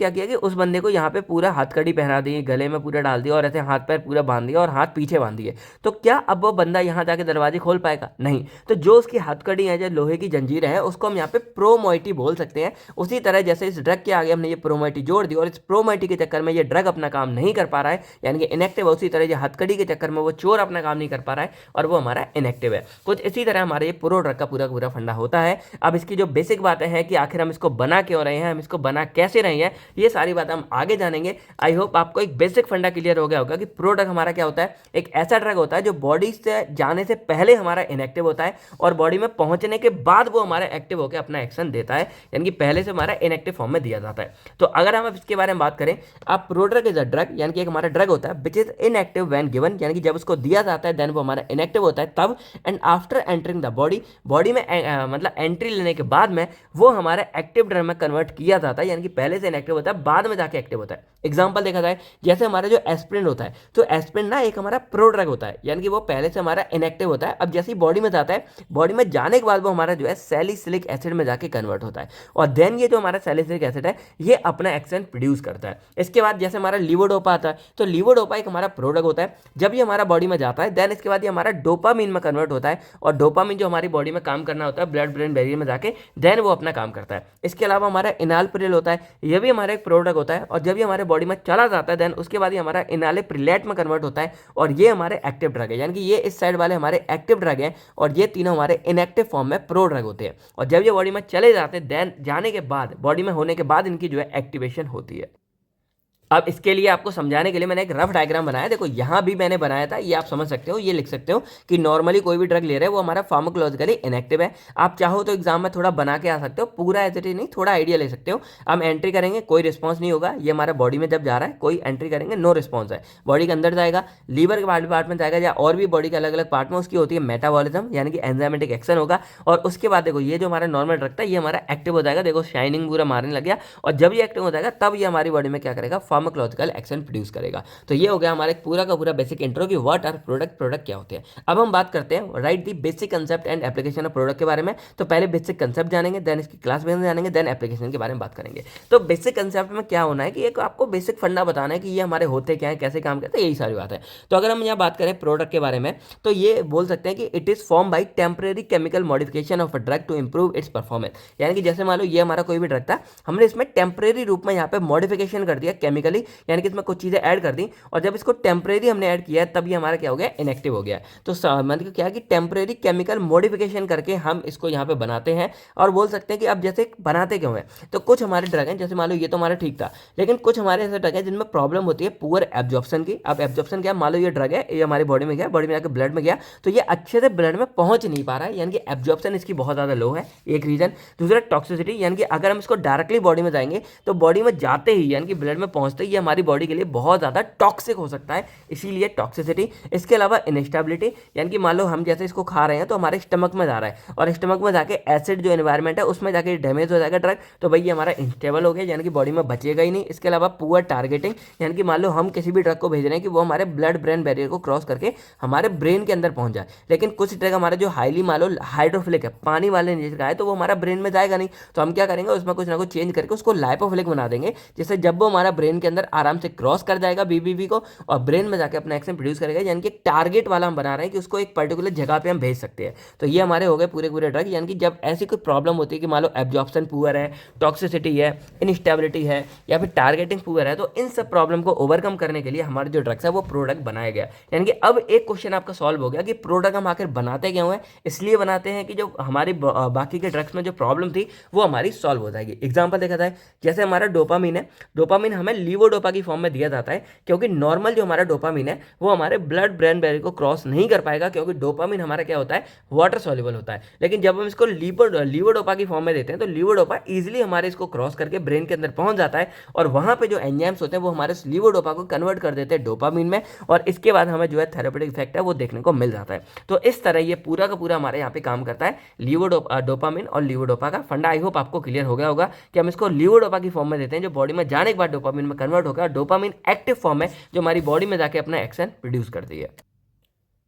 किया कि उस बंदे को यहाँ पे पूरा हथकड़ी पहना दी, गले में पूरा डाल दिया और ऐसे हाथ पैर पूरा बांध दिया और हाथ पीछे बांध दिए, तो क्या अब वो बंदा यहाँ जाके दरवाजे खोल पाएगा? नहीं। तो जो उसकी हथकड़ी है, जो लोहे की जंजीर है, उसको हम यहाँ पे प्रोमोइटी बोल सकते हैं। उसी तरह जैसे इस ड्रग के आगे हमने ये प्रोमोइटी जोड़ दी और इस प्रोमोइटी के चक्कर में ये ड्रग अपना काम नहीं कर पा रहा है, यानी कि इनएक्टिव है, उसी तरह ये हथकड़ी के चक्कर में वो चोर अपना काम नहीं कर पा रहा है और वो हमारा इनएक्टिव है। कुछ इसी तरह हमारे ये प्रो ड्रग का पूरा पूरा फंडा होता है। अब इसकी जो बेसिक बातें हैं कि आखिर हम इसको बना क्यों रहे हैं, हम इसको बना कैसे रहे हैं, ये सारी बातें हम आगे जानेंगे। आई होप आपको एक बेसिक फंडा क्लियर हो गया होगा कि प्रो ड्रग हमारा क्या होता है, एक ऐसा ड्रग होता है जो बॉडी से जाने से पहले हमारा इनएक्टिव होता है और बॉडी में पहुंचने के बाद वो हमारा एक्टिव होकर अपना एक्शन देता है, यानी कि पहले से हमारा इनएक्टिव फॉर्म में दिया जाता है। तो अगर हम इसके बारे में बात करें, आप pro drug is a drug, यानी कि एक हमारा ड्रग होता है which is inactive when given, यानी कि जब उसको दिया जाता है देन वो हमारा इनएक्टिव होता है तब, and after entering the body में मतलब एंट्री लेने के बाद में वो हमारे एक्टिव ड्रग में कन्वर्ट किया जाता है, यानी कि पहले से इनएक्टिव होता है बाद में जाके एक्टिव होता है। एग्जांपल देखा जाए, जैसे हमारा जो एस्पिरिन होता है, तो एस्पिरिन ना एक हमारा प्रो ड्रग होता है, यानी कि वो पहले से हमारा इनएक्टिव होता है। अब जैसे ही बॉडी में जाता है, बॉडी में जाने के बाद वो हमारा जो है सैलिसिलिक एसिड में जाके कन्वर्ट होता है, और देन ये जो हमारा सैलिसिलिक एसिड है ये अपना एक्शन प्रोड्यूस करता है। इसके बाद जैसे हमारा लीवोडोपा आता है, तो लीवोडोपा एक हमारा प्रो ड्रग होता है। जब ये हमारा बॉडी में जाता है देन इसके बाद ये हमारा डोपामीन में कन्वर्ट होता है, और डोपामीन जो हमारी बॉडी में काम करना होता है ब्लड ब्रेन बैरियर में जाके, देन वो अपना काम करता है। इसके अलावा हमारा इनालप्रिल होता है, ये भी हमारा एक प्रो ड्रग होता है, और जब ये हमारे बॉडी में चला जाता है देन उसके बाद ये हमारा इनालेप्रिलेट में कन्वर्ट होता है, और ये हमारे एक्टिव ड्रग है, यानी कि ये इस साइड वाले हमारे एक्टिव ड्रग हैं और ये तीनों हमारे इनएक्टिव फॉर्म में प्रो ड्रग होते हैं। और जब ये बॉडी में चले जाते हैं देन जाने के बाद, बॉडी में होने के बाद इनकी जो है एक्टिवेशन होती है। अब इसके लिए आपको समझाने के लिए मैंने एक रफ डायग्राम बनाया, देखो यहाँ भी मैंने बनाया था, ये आप समझ सकते हो, ये लिख सकते हो कि नॉर्मली कोई भी ड्रग ले रहे हैं वो हमारा फार्माकोलॉजिकली इनएक्टिव है। आप चाहो तो एग्जाम में थोड़ा बना के आ सकते हो, पूरा एज इट इज नहीं, थोड़ा आइडिया ले सकते हो। हम एंट्री करेंगे, कोई रिस्पॉन्स नहीं होगा, ये हमारा बॉडी में जब जा रहा है कोई एंट्री करेंगे नो रिस्पॉन्स है, बॉडी के अंदर जाएगा, लीवर के पार्ट में जाएगा या और भी बॉडी के अलग अलग पार्ट में, उसकी होती है मेटाबॉलिज्म, यानी कि एंजाइमेटिक एक्शन होगा, और उसके बाद देखो ये जो हमारा नॉर्मल ड्रग था ये हमारा एक्टिव हो जाएगा, देखो शाइनिंग पूरा मारने लग गया, और जब ये एक्टिव हो जाएगा तब ये हमारी बॉडी में क्या करेगा, फार्माकोलॉजिकल एक्शन प्रोड्यूस करेगा। तो ये हो गया हमारा एक पूरा का पूरा बेसिक इंट्रो कि व्हाट आर प्रोडक्ट क्या होते हैं। अब हम बात करते हैं right the basic concept and application of product के बारे में। तो पहले बेसिक कंसेप्ट जानेंगे, देन इसकी क्लास में जानेंगे, देन एप्लीकेशन के बारे में बात करेंगे। तो बेसिक कंसेप्ट में क्या होना है कि एक आपको बेसिक फंडा बताना है कि ये हमारे होते क्या है, कैसे काम करते हैं, यही सारी बात है। तो अगर हम यहाँ बात करें प्रोडक्ट के बारे में तो ये बोल सकते हैं कि it is form by temporary chemical modification of a drug to improve its performance. यानी कि जैसे मान लो ये हमारा कोई भी ड्रग था, हमने इसमें टेम्परेरी रूप में यहाँ पे मॉडिफिकेशन कर दिया केमिकली, यानी कि इसमें कुछ चीजें ऐड कर दी, और जब इसको टेम्परेरी हमने ऐड किया तब ये हमारा क्या हो गया, इनएक्टिव हो गया। तो मतलब क्या है कि टेम्परेरी केमिकल मॉडिफिकेशन करके हम इसको यहाँ पे बनाते हैं। और बोल सकते हैं कि अब जैसे बनाते क्यों है, तो कुछ हमारे ड्रग हैं, जैसे मान लो ये तो हमारा ठीक था, लेकिन कुछ हमारे ऐसे ड्रग हैं जिनमें प्रॉब्लम होती है पुअर एब्जॉर्प्शन की। अब एब्जॉर्प्शन क्या, मान लो ये ड्रग है, ये हमारी बॉडी में गया, बॉडी में जाकर ब्लड में गया, तो ये अच्छे से ब्लड में पहुंच नहीं पा रहा है, यानी कि एब्जॉर्प्शन इसकी बहुत ज़्यादा लो है, एक रीजन। दूसरा टॉक्सिसिटी, यानी कि अगर हम इसको डायरेक्टली बॉडी में जाएंगे तो बॉडी में जाते ही यानी कि ब्लड में पहुंचते ही ये हमारी बॉडी के लिए बहुत ज़्यादा टॉक्सिक हो सकता है, इसीलिए टॉक्सिसिटी। इसके अलावा इनस्टेबिलिटी, यानी कि मान लो हम जैसे इसको खा रहे हैं तो हमारे स्टमक में जा रहा है, और स्टमक में जाके एसिड जो एनवायरमेंट है उसमें जाके डैमेज हो जाएगा ड्रग, तो भाई ये हमारा इंस्टेबल हो गया, यानी कि बॉडी में बचेगा ही नहीं। इसके अलावा पुअर टारगेटिंग, यानी कि मान लो हम किसी भी ड्रग को भेज रहे हैं कि वो हमारे ब्लड ब्रेन बैरियर को क्रॉस करके हमारे ब्रेन के अंदर पहुंच जाए, लेकिन कुछ ड्रग हमारे जो हाईली मान लो हाइड्रोफिलिक है, पानी वाले नेचर का है, तो वो हमारा ब्रेन में जाएगा नहीं, तो हम क्या करेंगे उसमें कुछ ना कुछ चेंज करके उसको लाइपोफिलिक बना देंगे, जिससे जब वो हमारा ब्रेन के अंदर आराम से क्रॉस कर जाएगा बीबीबी को और ब्रेन में जाके अपना एक्शन प्रोड्यूस करेगा, यानी कि टारगेट वाला हम बना रहे हैं कि उसको एक पर्टिकुलर जगह पे हम भेज सकते हैं। तो ये हमारे हो गए पूरे पूरे ड्रग, यानी कि जब ऐसी कोई प्रॉब्लम होती है कि मान लो एब्जॉर्प्शन पुअर है, टॉक्सिसिटी है, इनस्टेबिलिटी है, या फिर टारगेटिंग पुअर है, तो इन सब प्रॉब्लम को ओवरकम करने के लिए हमारे जो ड्रग्स है वो प्रोडक्ट बनाया गया। यानी कि अब एक क्वेश्चन आपका सॉल्व हो गया कि प्रोडक्ट हम आखिर बनाते क्यों है। इसलिए बनाते हैं कि जो हमारी बाकी के ड्रग्स में जो प्रॉब्लम थी वो हमारी सॉल्व हो जाएगी। एग्जाम्पल देखा जाए, जैसे हमारा डोपामीन है, डोपामीन हमें लीवोडोपा की फॉर्म में दिया जाता है, क्योंकि नॉर्मल जो हमारा डोपामीन है वो हमारे ब्लड ब्रेन बैरियर को क्रॉस नहीं कर पाएगा, क्योंकि डोपामीन हमारा क्या होता है, वाटर सॉल्युबल होता है। लेकिन जब हम इसको लीवोडोपा की फॉर्म में देते हैं तो लीवोडोपा इजीली हमारे इसको क्रॉस करके ब्रेन के अंदर पहुंच जाता है, और वहां पे जो एंजाइम्स होते हैं वो हमारे लीवोडोपा को कन्वर्ट कर देते हैं डोपामीन में, और इसके बाद हमें जो है थेरेपेटिक इफेक्ट है वो देखने को मिल जाता है। तो इस तरह ये पूरा का पूरा हमारे यहाँ पे काम करता है डोपामिन और लीवोडोपा का फंडा। आई होप आपको क्लियर हो गया होगा कि हम इसको लीवोडोपा की फॉर्म में देते हैं, जो बॉडी में जाने के बाद डोपामिन में कन्वर्ट होकर डोपामिन एक्टिव फॉर्म है जो हमारी बॉडी में जाके अपना एक्शन प्रोड्यूस करती है।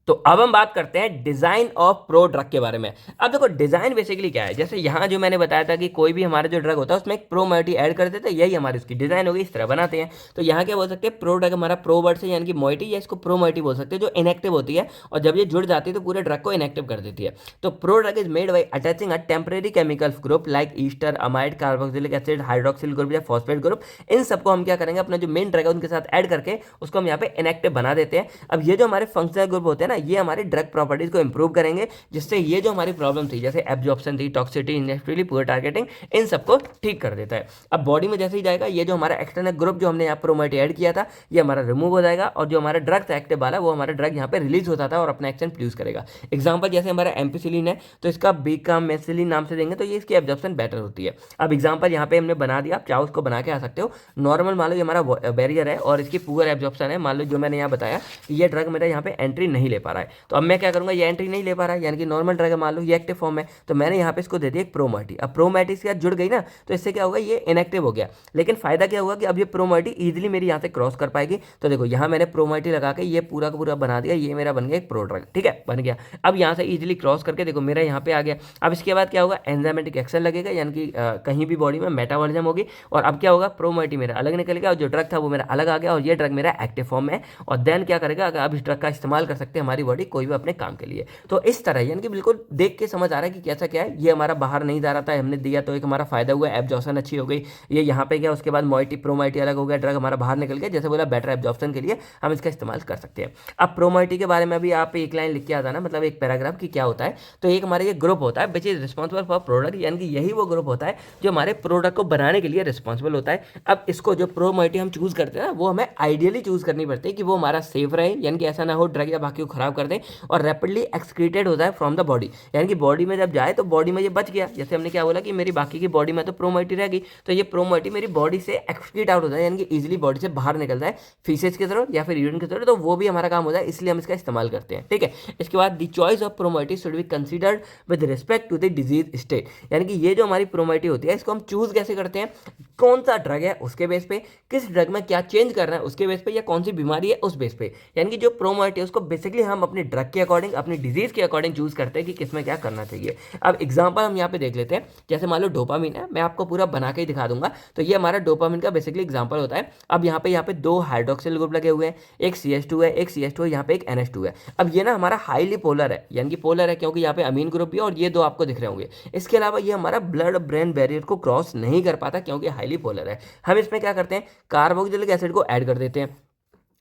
तो अब हम बात करते हैं डिजाइन ऑफ प्रो ड्रग के बारे में। अब देखो डिजाइन बेसिकली क्या है, जैसे यहाँ जो मैंने बताया था कि कोई भी हमारा जो ड्रग होता है उसमें एक प्रो मोइटी ऐड कर देते हैं, यही हमारी उसकी डिजाइन होगी, इस तरह बनाते हैं। तो यहाँ क्या बोल सकते हैं, प्रो ड्रग हमारा प्रो वर्ड से यानी कि मोइटी, या इसको प्रो मोइटी बोल सकते हैं, जो इनएक्टिव होती है और जब ये जुड़ जाती है तो पूरे ड्रग को इनएक्टिव कर देती है। तो pro drug is made by attaching a temporary chemical group like Easter, amide, carboxylic acid, hydroxyl group या फॉस्फेट ग्रुप, इन सबको हम क्या करेंगे, अपना जो मेन ड्रग है उनके साथ ऐड करके उसको हम यहाँ पे इनएक्टिव बना देते हैं। अब ये जो हमारे फंक्शनल ग्रुप होते हैं ना, ये हमारे ड्रग प्रॉपर्टीज को इंप्रूव करेंगे, जिससे ये जो हमारी प्रॉब्लम थी जैसे एब्जॉर्प्शन थी, टॉक्सिसिटी, इनएक्टिविटी, पुअर टारगेटिंग, इन सबको ठीक कर देता है। अब बॉडी में जैसे ही जाएगा ये जो हमारा एक्सटर्नल ग्रुप जो हमने यहाँ प्रोमोट ऐड किया था ये हमारा रिमूव हो जाएगा, और जो हमारा ड्रग था एक्टिव वाला वो हमारा ड्रग यहाँ पे रिलीज होता था और अपना एक्शन प्रोड्यूस करेगा। एग्जाम्पल जैसे हमारा एम्पिसिलिन है तो इसका बीकामेसिलिन नाम से देंगे तो ये इसकी एब्जॉर्प्शन बेटर होती है। अब एग्जाम्पल यहाँ पे हमने बना दिया, आप चाहो उसको बना के आ सकते हो। नॉर्मल मान लो ये हमारा बैरियर है और इसकी पुअर एब्जॉर्प्शन है, मान लो जो मैंने यहाँ बताया कि ये ड्रग मेरा यहाँ पे एंट्री नहीं ले पा रहा है, तो अब मैं क्या करूँगा, ये एंट्री नहीं ले पा रहा है यानी कि नॉर्मल ड्रग है, मान लो ये एक्टिव फॉर्म है, तो मैंने यहाँ पे इसको दे दिया एक प्रोमोटी। अब प्रोमोटी इसके साथ जुड़ गई ना, तो इससे क्या होगा, ये इनएक्टिव हो गया। लेकिन फायदा क्या होगा कि अब ये प्रोमोटी इजीली मेरी यहाँ से क्रॉस कर पाएगी। तो देखो यहाँ मैंने प्रोमोटी लगा के ये पूरा का पूरा बना दिया, ये मेरा बन गया एक प्रो ड्रग, ठीक है, बन गया। अब यहाँ से इजीली क्रॉस करके देखो मेरा यहाँ पे आ गया। अब इसके बाद क्या होगा, एंजाइमेटिक एक्शन लगेगा, यानी कि कहीं भी बॉडी में मेटाबॉलिज्म होगी, और अब क्या होगा, प्रोमोटी मेरा अलग निकल गया और जो ड्रग था वो मेरा अलग आ गया, और ये ड्रग मेरा एक्टिव फॉर्म में है। और देन क्या करेगा, अगर अब इस ड्रग का इस्तेमाल कर सकते हैं हमारी बॉडी कोई भी अपने काम के लिए। तो इस तरह यानी कि बिल्कुल देख के समझ आ रहा है कि कैसा क्या है। ये हमारा बाहर नहीं जा रहा था, हमने दिया तो एक हमारा फायदा हुआ, एब्जॉर्प्शन अच्छी हो गई। ये यहाँ पे गया, उसके बाद मोइटी प्रोमोटी अलग हो गया, ड्रग हमारा बाहर निकल गया, जैसे बोला बेटर एब्जॉर्प्शन के लिए हम इसका इस्तेमाल कर सकते हैं। अब प्रोमोटी के बारे में भी आप एक लाइन लिख के आता ना, मतलब एक पैराग्राफ की क्या होता है। तो एक हमारे ये ग्रुप होता है which is responsible for product, यानी कि यही वो ग्रुप होता है जो हमारे प्रोडक्ट को बनाने के लिए रिस्पॉन्सिबल होता है। अब इसको जो प्रोमोटी हम चूज करते हैं ना, वो हमें आइडियली चूज करनी पड़ती है कि वो हमारा सेफ रहे, यानी कि ऐसा ना हो ड्रग या बाकी को खराब खराब कर दें और रैपिडली एक्सक्रीटेड होता है फ्रॉम द बॉडी, यानी कि बॉडी में जब जाए तो बॉडी में ये बच गया। जैसे हमने क्या बोला कि मेरी बाकी की बॉडी में तो प्रोमोइटी रहेगी, तो ये प्रोमोइटी मेरी बॉडी से एक्सक्रीट आउट होता है, यानी कि इजीली बॉडी से बाहर निकलता है फीसेस की तरफ या फिर यूरिन की तरफ, तो वो भी हमारा काम होता है, इसलिए हम इसका इस्तेमाल करते हैं। ठीक है, इसके बाद the choice of promoiety should be considered with respect to the disease state, यानी कि ये जो हमारी प्रोमोइटी होती है इसको हम चूज कैसे करते हैं, कौन सा ड्रग है उसके बेस पे, किस ड्रग में क्या चेंज करना है उसके बेस पे, या कौन सी बीमारी है उस बेस पे, यानी कि जो प्रोमोइटी है उसको बेसिकली हम अपने ड्रग के अकॉर्डिंग, अपनी डिजीज के अकॉर्डिंग चूज करते हैं कि किसमें क्या करना चाहिए। अब एग्जांपल हम यहाँ पे देख लेते हैं, जैसे मान लो डोपामिन है, मैं आपको पूरा बना के ही दिखा दूंगा। तो ये हमारा डोपामिन का बेसिकली एग्जांपल होता है। अब यहाँ पे दो हाइड्रोक्सिल ग्रुप लगे हुए हैं, एक CH2 है, एक CH2 है, यहाँ पे एक NH2 है। अब ये ना हमारा हाईली पोलर है, यानी कि पोलर है क्योंकि यहाँ पे अमीन ग्रुप भी है और ये दो आपको दिख रहे होंगे। इसके अलावा ये हमारा ब्लड ब्रेन बैरियर को क्रॉस नहीं कर पाता क्योंकि हाईली पोलर है। हम इसमें क्या करते हैं, कार्बोक्सिलिक एसिड को ऐड कर देते हैं।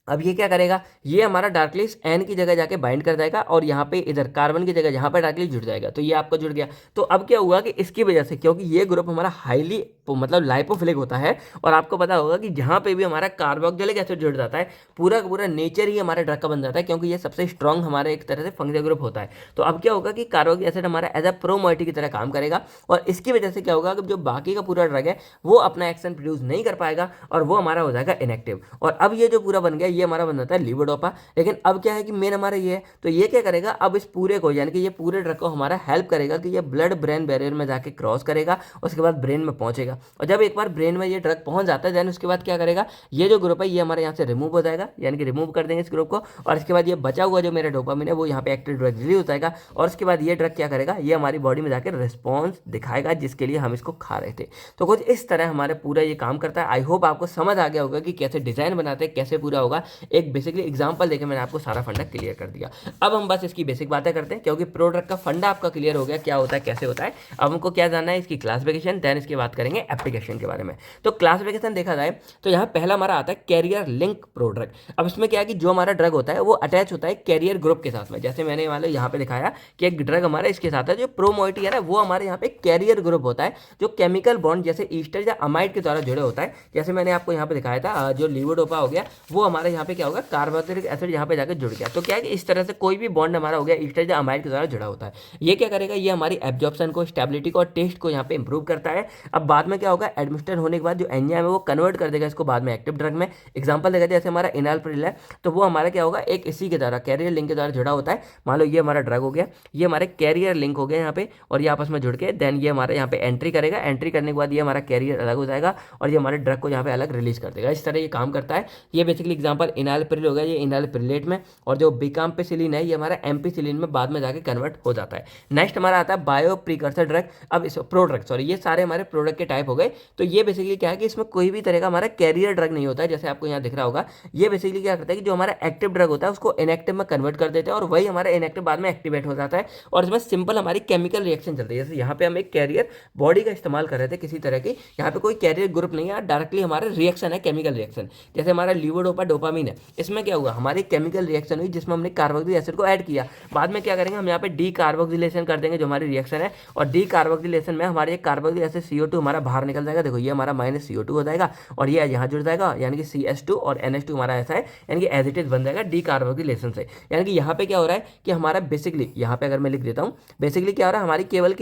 अब ये क्या करेगा, ये हमारा डार्कलिस्ट N की जगह जाके बाइंड कर जाएगा और यहाँ पे इधर कार्बन की जगह यहाँ पे डार्कलिस्ट जुड़ जाएगा, तो ये आपका जुड़ गया। तो अब क्या हुआ कि इसकी वजह से, क्योंकि ये ग्रुप हमारा हाईली मतलब लाइपोफिलिक होता है और आपको पता होगा कि जहाँ पे भी हमारा कार्बोक्सिलिक एसिड जुड़ जाता है पूरा का पूरा नेचर ही हमारे ड्रग का बन जाता है, क्योंकि ये सबसे स्ट्रॉन्ग हमारे एक तरह से फंक्शनल ग्रुप होता है। तो अब क्या होगा कि कार्बोक्सिलिक एसिड हमारा एज अ प्रोमोइटी की तरह काम करेगा और इसकी वजह से क्या होगा कि जो बाकी का पूरा ड्रग है वो अपना एक्शन प्रोड्यूस नहीं कर पाएगा और वो हमारा हो जाएगा इनएक्टिव। और अब ये जो पूरा बन गया ये हमारा बन जाता है लीवोडोपा। लेकिन अब क्या है कि मेन हमारा ये है, तो ये क्या करेगा, अब इस पूरे को यानी कि ये पूरे ड्रग को हमारा हेल्प करेगा कि ये ब्लड ब्रेन बैरियर में जाके क्रॉस करेगा, उसके बाद ब्रेन में पहुंचेगा। और जब एक बार ब्रेन में ये ड्रग पहुंच जाता है देन उसके बाद क्या करेगा, ये जो ग्रुप है ये हमारे यहाँ से रिमूव हो जाएगा, यानी कि रिमूव कर देंगे इस ग्रुप को। और इसके बाद ये बचा हुआ जो मेरा डोपामिन है वो यहाँ पे एक्टिव ड्रग रिलीज हो जाएगा और उसके बाद ये ड्रग क्या करेगा, ये हमारी बॉडी में जाकर रिस्पॉन्स दिखाएगा जिसके लिए हम इसको खा रहे थे। तो कुछ इस तरह हमारे पूरा ये काम करता है। आई होप आपको समझ आ गया होगा कि कैसे डिजाइन बनाते हैं, कैसे पूरा होगा। एक बेसिकली एग्जाम्पल देके मैंने आपको सारा फंडा क्लियर कर दिया। अब हम बस इसकी बेसिक बातें करते हैं, क्योंकि प्रोडक्ट का फंडा आपका क्लियर हो गया क्या होता है कैसे होता है। अब हमको क्या जानना है, इसकी क्लासिफिकेशन, देन इसकी बात करेंगे एप्लीकेशन के बारे में। तो क्लासिफिकेशन देखा जाए तो यहाँ पहला हमारा आता है कैरियर लिंक प्रोडक्ट। अब इसमें क्या है कि जो हमारा ड्रग होता है वो अटैच होता है कैरियर ग्रुप के साथ में। जैसे मैंने मान लो यहाँ पे दिखाया कि एक ड्रग हमारा इसके साथ है, जो प्रोमोइटी है ना वो हमारे यहाँ पे कैरियर ग्रुप होता है जो केमिकल बॉन्ड जैसे ईस्टर या अमाइड के द्वारा जुड़े होता है। जैसे मैंने आपको यहाँ पे दिखाया था जो लीवोडोपा हो गया वो हमारे यहाँ पे क्या होगा, कार्बोक्सिलिक एसिड यहाँ पे जाकर जुड़ गया। तो क्या है कि इस तरह से कोई भी बॉन्ड हमारा हो गया ईस्टर या अमाइड के द्वारा जुड़ा होता है। ये क्या करेगा, ये हमारी एब्जॉर्प्शन को, स्टेबिलिटी को और टेस्ट को यहाँ पे इंप्रूव करता है। अब बाद में क्या होगा, एडमिनिस्टर होने के बाद जो एंजाइम है वो कन्वर्ट कर देगा इसको बाद में एक्टिव ड्रग में। एग्जांपल देखा जाए जैसे हमारा इनालप्रिल है तो वो हमारा क्या होगा, एक इसी के द्वारा कैरियर लिंक के द्वारा जुड़ा होता है। मान लो ये हमारा ड्रग हो गया, ये हमारे कैरियर लिंक हो गया यहाँ पे और ये आपस में जुड़ के देन ये हमारे यहाँ पे एंट्री करेगा। एंट्री करने के बाद ये हमारा कैरियर अलग हो जाएगा और ये हमारे ड्रग को यहाँ पे अलग रिलीज कर देगा। इस तरह ये काम करता है। ये बेसिकली एग्जाम्पल इनालप्रिल हो गया, ये इनालप्रिलेट में, और जो बिकाम्पेसिलिन है ये हमारा एम्पिसिलिन में बाद में जाके कन्वर्ट हो जाता है। नेक्स्ट हमारा आता है बायो प्रीकर्सर ड्रग। अब इस प्रोडक्ट ये सारे हमारे प्रोडक्ट के टाइप हो गए। तो ये बेसिकली क्या है कि इसमें कोई भी तरह का हमारा कैरियर ड्रग नहीं होता है, जैसे आपको यहाँ दिख रहा होगा। ये बेसिकली क्या करता है कि जो हमारा एक्टिव ड्रग होता है उसको इनएक्टिव में कन्वर्ट कर देते हैं और वही हमारा इनएक्टिव बाद में एक्टिवेट हो जाता है और इसमें सिंपल हमारी केमिकल रिएक्शन चलती है। जैसे यहाँ पे हम एक कैरियर बॉडी का इस्तेमाल कर रहे थे किसी तरह की, यहाँ पे कोई कैरियर ग्रुप नहीं है, डायरेक्टली हमारा रिएक्शन है केमिकल रिएक्शन। जैसे हमारा लीवोडोपा डोपामिन है, इसमें क्या हुआ, हमारी केमिकल रिएक्शन हुई जिसमें हमने कार्बोक्सिलिक एसिड को ऐड किया। बाद में क्या करेंगे, हम यहाँ पे डी कार्बोक्सिलेशन कर देंगे जो हमारी रिएक्शन है, और डी कार्बोक्सिलेशन में हमारे कार्बोक्सिलिक एसिड CO2 हमारा बाहर निकल जाएगा। देखो ये हमारा -CO2 हो जाएगा और ये यहाँ जुड़ जाएगा, यानी कि CH2 और NH2 हमारा ऐसा है, यानी कि एज इट इज बन जाएगा डी कार्बोक्सिलेशन से। यानी कि यहाँ पे क्या हो रहा है कि हमारा बेसिकली यहाँ पे अगर मैं लिख देता हूँ, बेसिकली क्या हो रहा है, हमारी केवल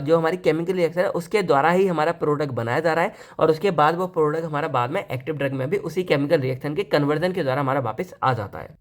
जो हमारी केमिकल रिएक्शन है उसके द्वारा ही हमारा प्रोडक्ट बनाया जा रहा है और उसके बाद वो प्रोडक्ट हमारा बाद में एक्टिव ड्रग में भी उसी केमिकल रिएक्शन के कन्वर्जन के द्वारा हमारा वापस आ जाता है।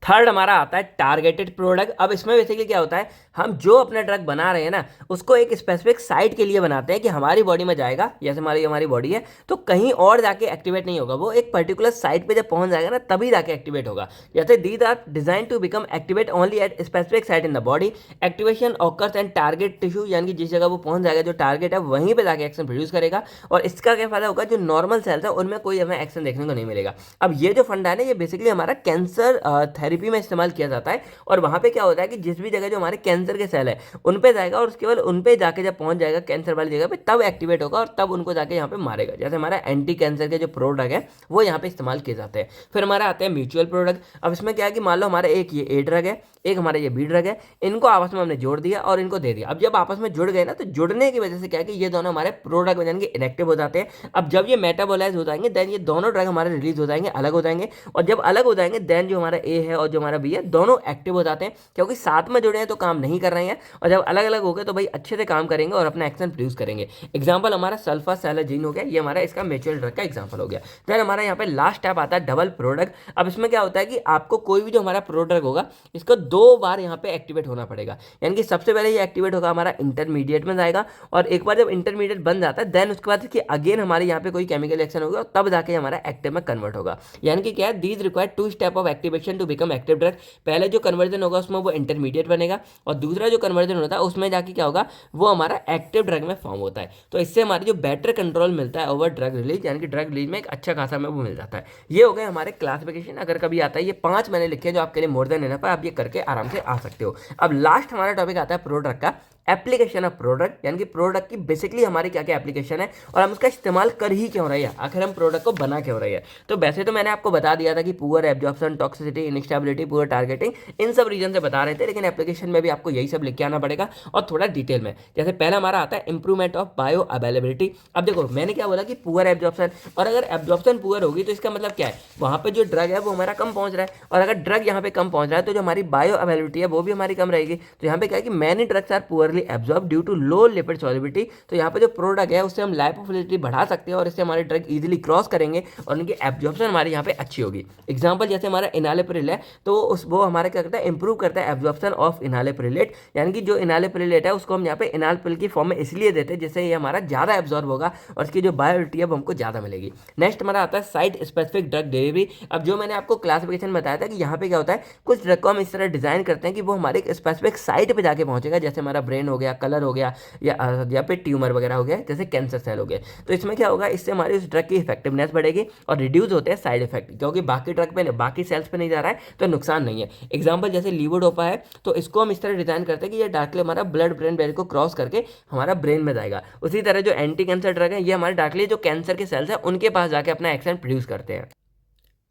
थर्ड हमारा आता है टारगेटेड प्रोडक्ट। अब इसमें बेसिकली क्या होता है, हम जो अपना ड्रग बना रहे हैं ना उसको एक स्पेसिफिक साइट के लिए बनाते हैं कि हमारी बॉडी में जाएगा, जैसे हमारी बॉडी है तो कहीं और जाके एक्टिवेट नहीं होगा, वो एक पर्टिकुलर साइट पे जब पहुंच जाएगा ना तभी जाके एक्टिवेट होगा। जैसे these are design to become activate only at specific site in the body. Activation occurs and target tissue, यानी कि जिस जगह वो पहुंच जाएगा जो टारगेट है वहीं पर जाके एक्शन प्रोड्यूस करेगा। और इसका क्या फायदा होगा, जो नॉर्मल सेल्स है उनमें कोई हमें एक्शन देखने को नहीं मिलेगा। अब ये जो फंडा है ना ये बेसिकली हमारा कैंसर थेरेपी में इस्तेमाल किया जाता है और वहां पे क्या होता है कि जिस भी जगह जो हमारे कैंसर के सेल है उन पे जाएगा और उसके बाद उन पे जाके जब पहुंच जाएगा कैंसर वाली जगह पे तब एक्टिवेट होगा और तब उनको जाके यहाँ पे मारेगा। जैसे हमारा एंटी कैंसर के जो प्रोडक्ट है वो यहाँ पे इस्तेमाल किए जाते हैं। फिर हमारा आते हैं म्यूचुअल प्रोडक्ट। अब इसमें क्या है कि मान लो हमारा एक ये ए ड्रग है, एक हमारा ये बी ड्रग है, इनको आपस में हमने जोड़ दिया और इनको दे दिया। अब जब आपस में जुड़ गए ना तो जुड़ने की वजह से क्या है कि ये दोनों हमारे प्रोडक्ट बन जाएंगे, इनएक्टिव हो जाते हैं। अब जब ये मेटाबोलाइज हो जाएंगे देन ये दोनों ड्रग हमारे रिलीज हो जाएंगे, अलग हो जाएंगे, और जब अलग हो जाएंगे देन जो हमारा ए है और जो हमारा बी है दोनों एक्टिव हो जाते हैं, क्योंकि साथ में जुड़े हैं तो काम नहीं कर रहे हैं, और जब अलग अलग हो गए तो भाई अच्छे से काम करेंगे और अपना एक्शन प्रोड्यूस करेंगे। एग्जाम्पल हमारा सल्फासेलेजीन हो गया, ये हमारा इसका म्यूचुअल ड्रग का एग्जाम्पल हो गया। देन हमारा यहाँ पे लास्ट स्टेप आता है डबल प्रोडक्ट। अब इसमें क्या होता है कि आपको कोई भी जो हमारा प्रोडक्ट होगा इसको 2 बार यहाँ पे एक्टिवेट होना पड़ेगा, यानी कि सबसे पहले ये एक्टिवेट होगा हमारा इंटरमीडिएट में जाएगा, और एक बार जब इंटरमीडिएट बन जाता है देन उसके बाद कि अगेन हमारे यहाँ पे कोई केमिकल एक्शन होगा तब जाके हमारा एक्टिव में कन्वर्ट होगा। यानी कि क्या है, these require 2 step of activation to become active drug. पहले जो कन्वर्जन होगा उसमें वो इंटरमीडिएट बनेगा, और दूसरा जो कन्वर्जन होता है उसमें जाके क्या होगा, वो हमारा एक्टिव ड्रग में फॉर्म होता है। तो इससे हमारे जो बेटर कंट्रोल मिलता है ओवर ड्रग रिलीज, यानी कि ड्रग रिलीज में एक अच्छा खासा हमें वो मिल जाता है। ये हो गए हमारे क्लासिफिकेशन। अगर कभी आता है, ये 5 मैंने लिखे जो आपके लिए मोर देन इनफ है, आप ये करके आराम से आ सकते हो। अब लास्ट हमारा टॉपिक आता है प्रोडक्ट का, एप्लीकेशन ऑफ प्रोडक्ट, यानी कि प्रोडक्ट की बेसिकली हमारी क्या क्या एप्लीकेशन है और हम उसका इस्तेमाल कर ही क्यों रहे हैं, आखिर हम प्रोडक्ट को बना क्यों रहे हैं। तो वैसे तो मैंने आपको बता दिया था कि poor absorption, toxicity, instability, poor targeting, इन सब रीजन से बता रहे थे, लेकिन एप्लीकेशन में भी आपको यही सब लिख के आना पड़ेगा और थोड़ा डिटेल में। जैसे पहला हमारा आता है इंप्रूवमेंट ऑफ बायो अवेलेबिलिटी। अब देखो मैंने क्या बोला कि पुअर एब्जॉर्प्शन, और अगर एब्जॉर्प्शन पुअर होगी तो इसका मतलब क्या है, वहाँ पे जो ड्रग है वो हमारा कम पहुँच रहा है, और अगर ड्रग यहाँ पे कम पहुँच रहा है तो जो हमारी बायो अवेलेबिलिटी है वो भी हमारी कम रहेगी। तो यहाँ पे क्या है कि many drugs are poorly absorb due to low lipid solubility. तो यहाँ पे जो प्रोडक्ट है उससे हम लाइपोफिलिटी बढ़ा सकते हैं और इससे हमारे ड्रग इजीली क्रॉस करेंगे और उनकी एब्जॉर्प्शन हमारी यहाँ पे अच्छी होगी। एग्जांपल जैसे हमारा इनालेप्रिल है, तो वो हमारा क्या करता है, इंप्रूव करता है एब्जॉर्प्शन ऑफ इनालेप्रिलेट, यानी कि जो इनालेप्रिलेट है उसको हम यहाँ पे इनालपिल की फॉर्म में इसलिए देते हैं जिससे ये हमारा ज़्यादा एब्जॉर्ब होगा और इसकी जो बायोलिटी है वो हमको ज़्यादा मिलेगी। नेक्स्ट हमारा आता है साइट स्पेसिफिक ड्रग डिलीवरी। अब जो मैंने आपको क्लासिफिकेशन बताया था कि यहाँ पे क्या होता है, कुछ ड्रग को हम इस तरह डिजाइन करते हैं कि वो हमारे एक स्पेसिफिक साइट पे जाके पहुंचेगा, जैसे हमारा ब्रेन हो गया, कलर हो गया, या पे ट्यूमर वगैरह हो गया, जैसे कैंसर सेल हो गए। तो इसमें क्या होगा, इससे हमारी उस ड्रग की इफेक्टिवनेस बढ़ेगी और रिड्यूस होते हैं साइड इफेक्ट, क्योंकि बाकी ड्रग पे बाकी सेल्स पे नहीं जा रहा है तो नुकसान नहीं है। एग्जांपल जैसे लीवोडोपा है, तो इसको हम इस तरह डिजाइन करते हैं कि ये डायरेक्टली हमारा ब्लड ब्रेन बैरियर को क्रॉस करके हमारा ब्रेन में जाएगा। उसी तरह जो एंटी कैंसर ड्रग है ये हमारे डायरेक्टली जो कैंसर के सेल्स है उनके पास जाके अपना एक्शन प्रोड्यूस करते हैं।